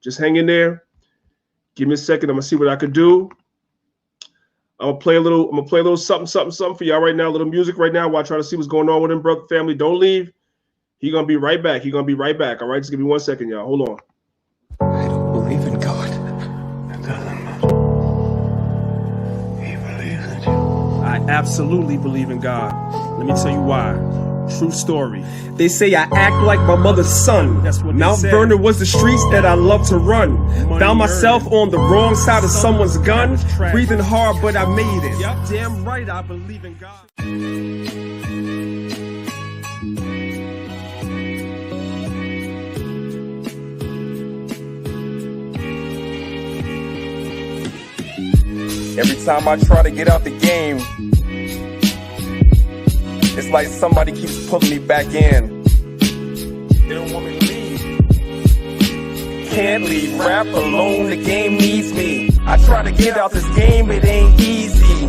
Just hang in there. Give me a second. I'm gonna see what I can do. I'm gonna play a little something for y'all right now. A little music right now while I try to see what's going on with him, brother. Family, don't leave. He's gonna be right back. He's gonna be right back. All right, just give me 1 second, y'all. Hold on. I don't believe in God. It doesn't matter. He believes in you. I absolutely believe in God. Let me tell you why. True story. They say I act like my mother's son. That's what Mount Vernon was the streets that I love to run. Found myself on the wrong side of someone's gun. Breathing hard, but I made it. Yep, damn right, I believe in God. Every time I try to get out the game, it's like somebody keeps pulling me back in. They don't want me to leave. Can't leave rap alone, the game needs me. I try to get out this game, it ain't easy.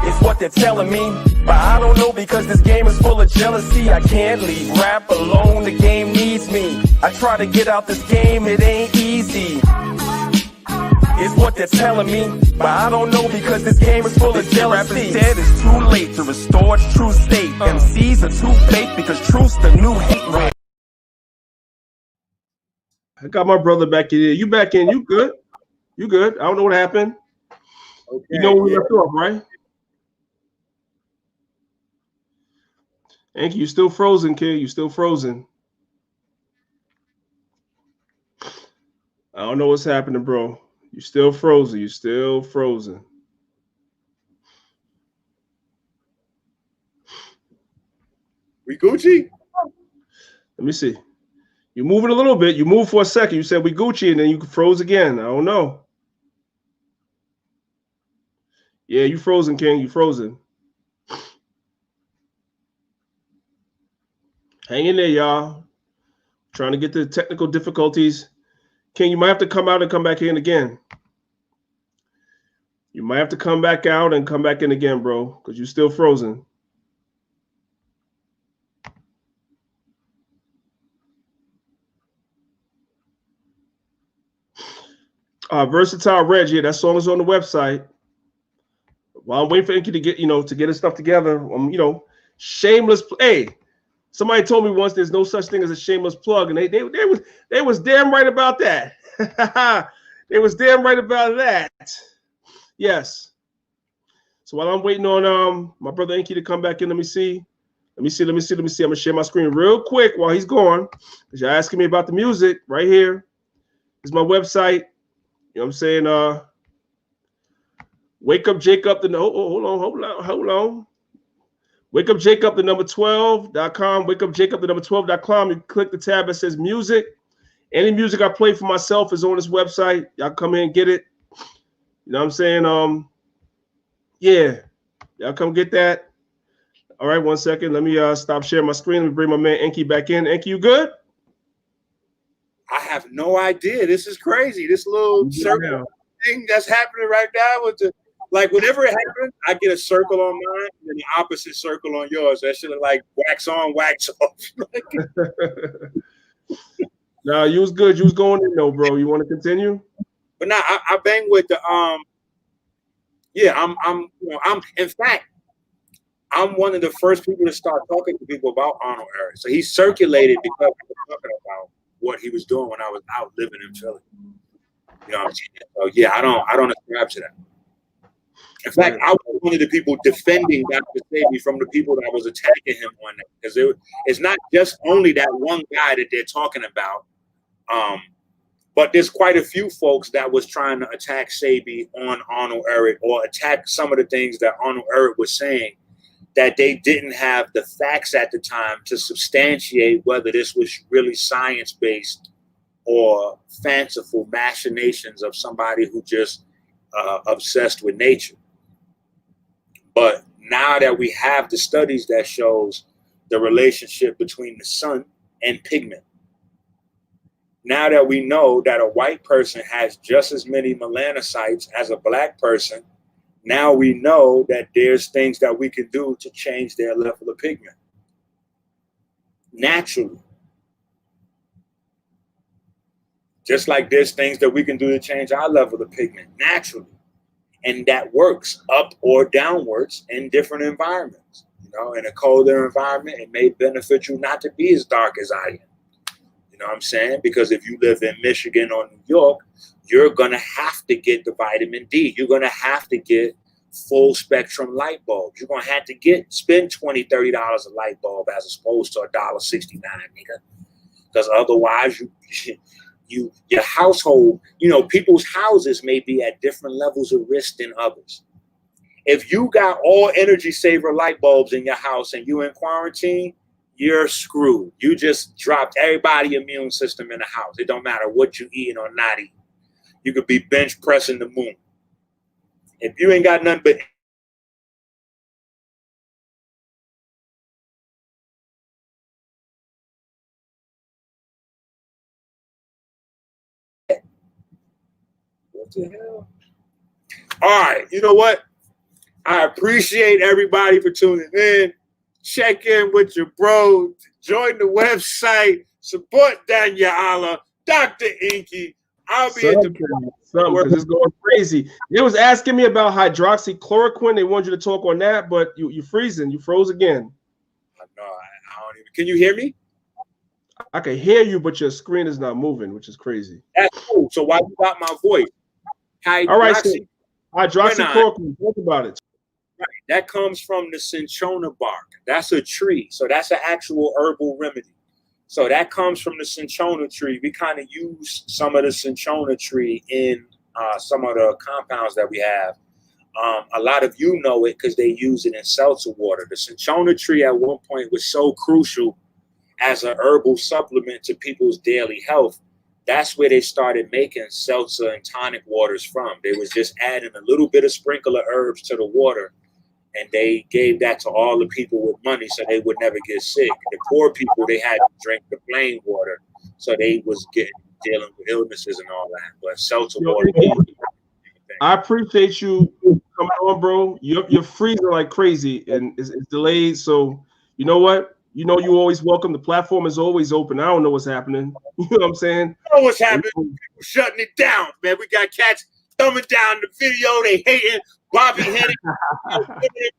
It's what they're telling me, but I don't know because this game is full of jealousy. I can't leave rap alone, the game needs me. I try to get out this game, it ain't easy. It's what they're telling me, but I don't know because this game is full of jealousy. Rap is dead, it's too late to restore its true state. MCs are too fake because truth's the new hate rate. I got my brother back in here. You back in? You good? You good? I don't know what happened. Okay, you know where we left off, right? Enqi, you still frozen, kid. You still frozen. I don't know what's happening, bro. You still frozen. You still frozen. We Gucci? Let me see. You moving a little bit. You moved for a second. You said we Gucci, and then you froze again. I don't know. Yeah, you frozen, King. You frozen. Hang in there, y'all. Trying to get the technical difficulties. King, you might have to come out and come back in again. You might have to come back out and come back in again, bro, because you're still frozen. Versatile Reg, yeah, that song is on the website. While I'm waiting for Enqi to get, to get his stuff together, shameless. Hey, somebody told me once there's no such thing as a shameless plug, and they was damn right about that. They was damn right about that. Yes. So while I'm waiting on my brother Enqi to come back in, let me see. I'm gonna share my screen real quick while he's gone, because you're asking me about the music right here. This is my website. You know what I'm saying? Wake Up Jacob, hold on. Wake Up Jacob, the number 12.com. Wake Up Jacob, the number 12.com. You click the tab that says music. Any music I play for myself is on this website. Y'all come in and get it. You know what I'm saying? Yeah. Y'all come get that. All right, 1 second. Let me stop sharing my screen. Let me bring my man Enqi back in. Enqi, you good? I have no idea. This is crazy. This little circle thing that's happening right now with the whenever it happens, I get a circle on mine and then the opposite circle on yours. That should look like wax on, wax off. Nah, you was good. You was going in though, bro. You want to continue? But now I bang with the I'm in fact I'm one of the first people to start talking to people about Arnold Harris. So he circulated because I was talking about what he was doing when I was out living in Philly. You know what I'm saying? So yeah, I don't ascribe to that. In fact, I was one of the people defending Dr. Sebi from the people that was attacking him on that, because it's not just only that one guy that they're talking about, but there's quite a few folks that was trying to attack Sebi on Arnold Ehret, or attack some of the things that Arnold Ehret was saying, that they didn't have the facts at the time to substantiate whether this was really science-based or fanciful machinations of somebody who just obsessed with nature. But now that we have the studies that shows the relationship between the sun and pigment, now that we know that a white person has just as many melanocytes as a black person, now we know that there's things that we can do to change their level of pigment naturally. Just like there's things that we can do to change our level of pigment naturally. And that works up or downwards in different environments. You know, in a colder environment, it may benefit you not to be as dark as I am. You know what I'm saying? Because if you live in Michigan or New York, you're going to have to get the vitamin D. You're going to have to get full spectrum light bulbs. You're going to have to spend $20, $30 a light bulb as opposed to $1.69, nigga. Because otherwise your household, you know, people's houses may be at different levels of risk than others. If you got all energy saver light bulbs in your house and you in quarantine, you're screwed. You just dropped everybody's immune system in the house. It don't matter what you eating or not eating. You could be bench pressing the moon. If you ain't got nothing but what the hell? All right, you know what? I appreciate everybody for tuning in. Check in with your bro. Join the website. Support Daniel Allah, Dr. Enqi. I'll be at the because it's going crazy. They was asking me about hydroxychloroquine. They wanted you to talk on that, but you're freezing. You froze again. No, I don't even. Can you hear me? I can hear you, but your screen is not moving, which is crazy. That's cool. So why you got my voice? All right, so hydroxychloroquine. Talk about it. Right. That comes from the cinchona bark. That's a tree. So that's an actual herbal remedy. So that comes from the cinchona tree. We kind of use some of the cinchona tree in some of the compounds that we have. A lot of you know it because they use it in seltzer water. The cinchona tree at one point was so crucial as an herbal supplement to people's daily health. That's where they started making seltzer and tonic waters from. They was just adding a little bit of sprinkle of herbs to the water, and they gave that to all the people with money so they would never get sick. The poor people, they had to drink the plain water, so they was dealing with illnesses and all that. But seltzer water. I appreciate you coming on, bro. You're freezing like crazy, and it's delayed. So you know what? You know you always welcome. The platform is always open. I don't know what's happening. You know what I'm saying? I know what's happening. People shutting it down, man. We got cats thumbing down the video. They hating. Bobby Hemmett,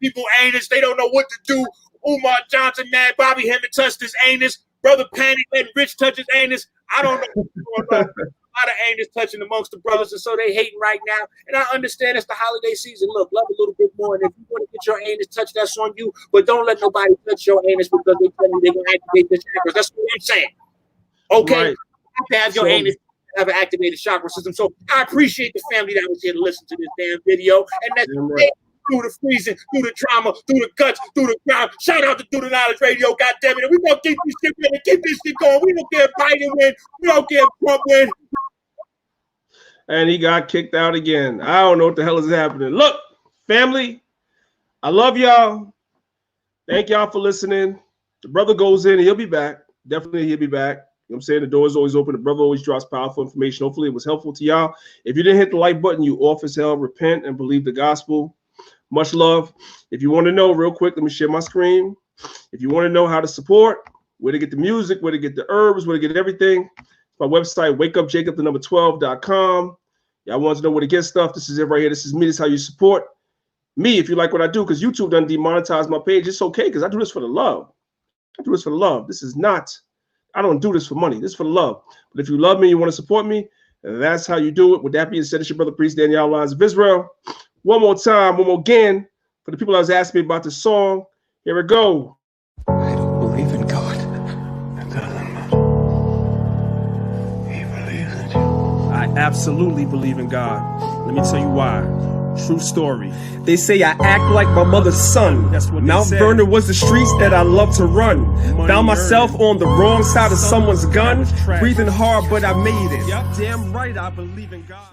people anus. They don't know what to do. Umar Johnson, man. Bobby Hemmett touched his anus. Brother Panic letting Rich touch his anus. I don't know what's going on. A lot of anus touching amongst the brothers, and so they hating right now. And I understand it's the holiday season. Look, love a little bit more. And if you want to get your anus touched, that's on you. But don't let nobody touch your anus because they tell you they're going to activate the chakras. That's what I'm saying. Okay? Right. You have to have your anus have an activated chakra system. So I appreciate the family that was here to listen to this damn video. And that's through the freezing, through the drama, through the guts, through the ground. Shout out to Through the Knowledge Radio, goddammit. And we're going to keep this shit going, keep this shit going. We don't care if Biden win. We don't care if Trump win. And he got kicked out again. I don't know what the hell is happening. Look, family, I love y'all. Thank y'all for listening. The brother goes in. He'll be back. Definitely he'll be back. You know what I'm saying? The door is always open. The brother always drops powerful information. Hopefully it was helpful to y'all. If you didn't hit the like button, you off as hell. Repent and believe the gospel. Much love. If you want to know real quick, let me share my screen. If you want to know how to support, where to get the music, where to get the herbs, where to get everything, my website, wakeupjacob12.com. Y'all want to know where to get stuff? This is it right here. This is me. This is how you support me if you like what I do, because YouTube done demonetized my page. It's okay because I do this for the love. I do this for the love. This is not, I don't do this for money. This is for the love. But if you love me, you want to support me, that's how you do it. With that being said, it's your brother priest Daniel Lines of Israel. one more time, one more again, for the people that was asking me about the song. Here we go. I don't believe in God. It doesn't matter. He believes in you. I absolutely believe in God. Let me tell you why. True story. They say I act like my mother's son. That's what Mount Vernon was the streets that I love to run. Found myself on the wrong side of someone's gun. Breathing hard, but I made it. Damn right, I believe in God.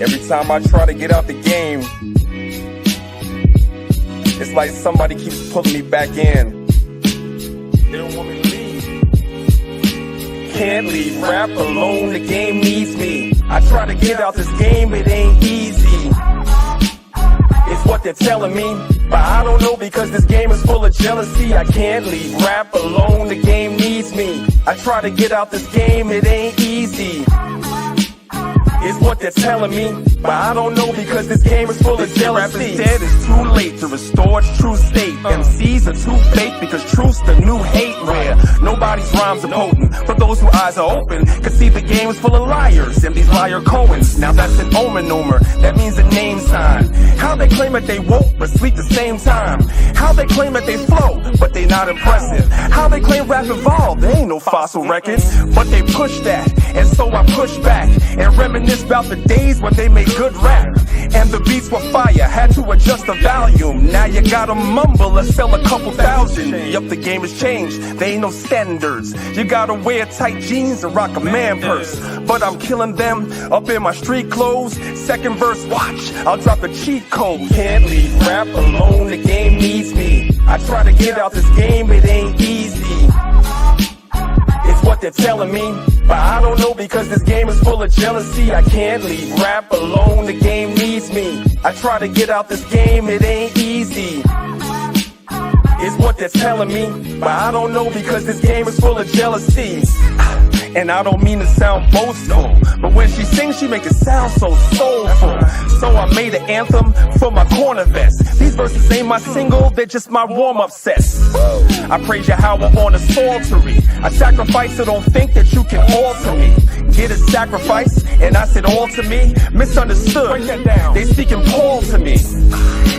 Every time I try to get out the game, it's like somebody keeps pulling me back in. They don't want me to leave. Can't leave rap alone, the game needs me. I try to get out this game, it ain't easy. It's what they're telling me, but I don't know because this game is full of jealousy. I can't leave rap alone, the game needs me. I try to get out this game, it ain't easy. It's what they're telling me, but I don't know because this game is full of jealousy. Rap is dead, it's too late to restore its true state. MCs are too fake because truth's the new hate, where nobody's rhymes are potent. For those whose eyes are open, can see the game is full of liars and these liar Cohens. Now that's an omen-omer, that means a name sign. How they claim that they woke but sleep the same time. How they claim that they flow but they not impressive. How they claim rap evolved, there ain't no fossil records. But they push that, and so I push back and reminisce about the days when they made good rap. And the beats were fire, had to adjust the volume. Now you gotta mumble and sell a couple thousand. Yup, the game has changed, there ain't no standards. You gotta wear tight jeans and rock a man purse. But I'm killing them up in my street clothes. Second verse, watch, I'll drop a cheat code. Can't leave rap alone, the game needs me. I try to get out this game, it ain't easy. It's what they're telling me, but I don't know because this game is full of jealousy. I can't leave rap alone, the game needs me. I try to get out this game, it ain't easy. It's what they're telling me, but I don't know because this game is full of jealousy. And I don't mean to sound boastful, but when she sings, she make it sound so soulful. So I made an anthem for my corner vest. These verses ain't my single, they're just my warm-up sets. I praise Yahweh on a psaltery. I sacrifice, so don't think that you can alter me. Get a sacrifice, and I said all to me. Misunderstood, they speaking Paul to me.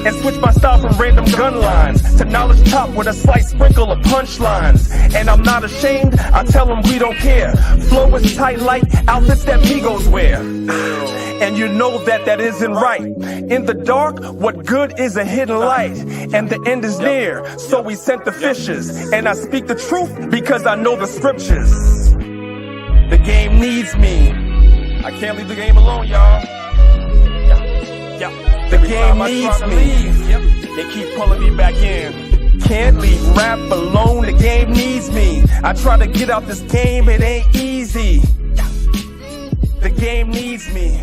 And switch my style from random gun lines to knowledge top with a slight sprinkle of punchlines. And I'm not ashamed, I tell them we don't care. Flow is tight like outfits that Migos wear. And you know that that isn't right. In the dark, what good is a hidden light? And the end is near, so we sent the fishes. And I speak the truth because I know the scriptures. The game needs me. I can't leave the game alone, y'all. The game needs me. They keep pulling me back in. Can't leave rap alone, the game needs me. I try to get out this game, it ain't easy. The game needs me.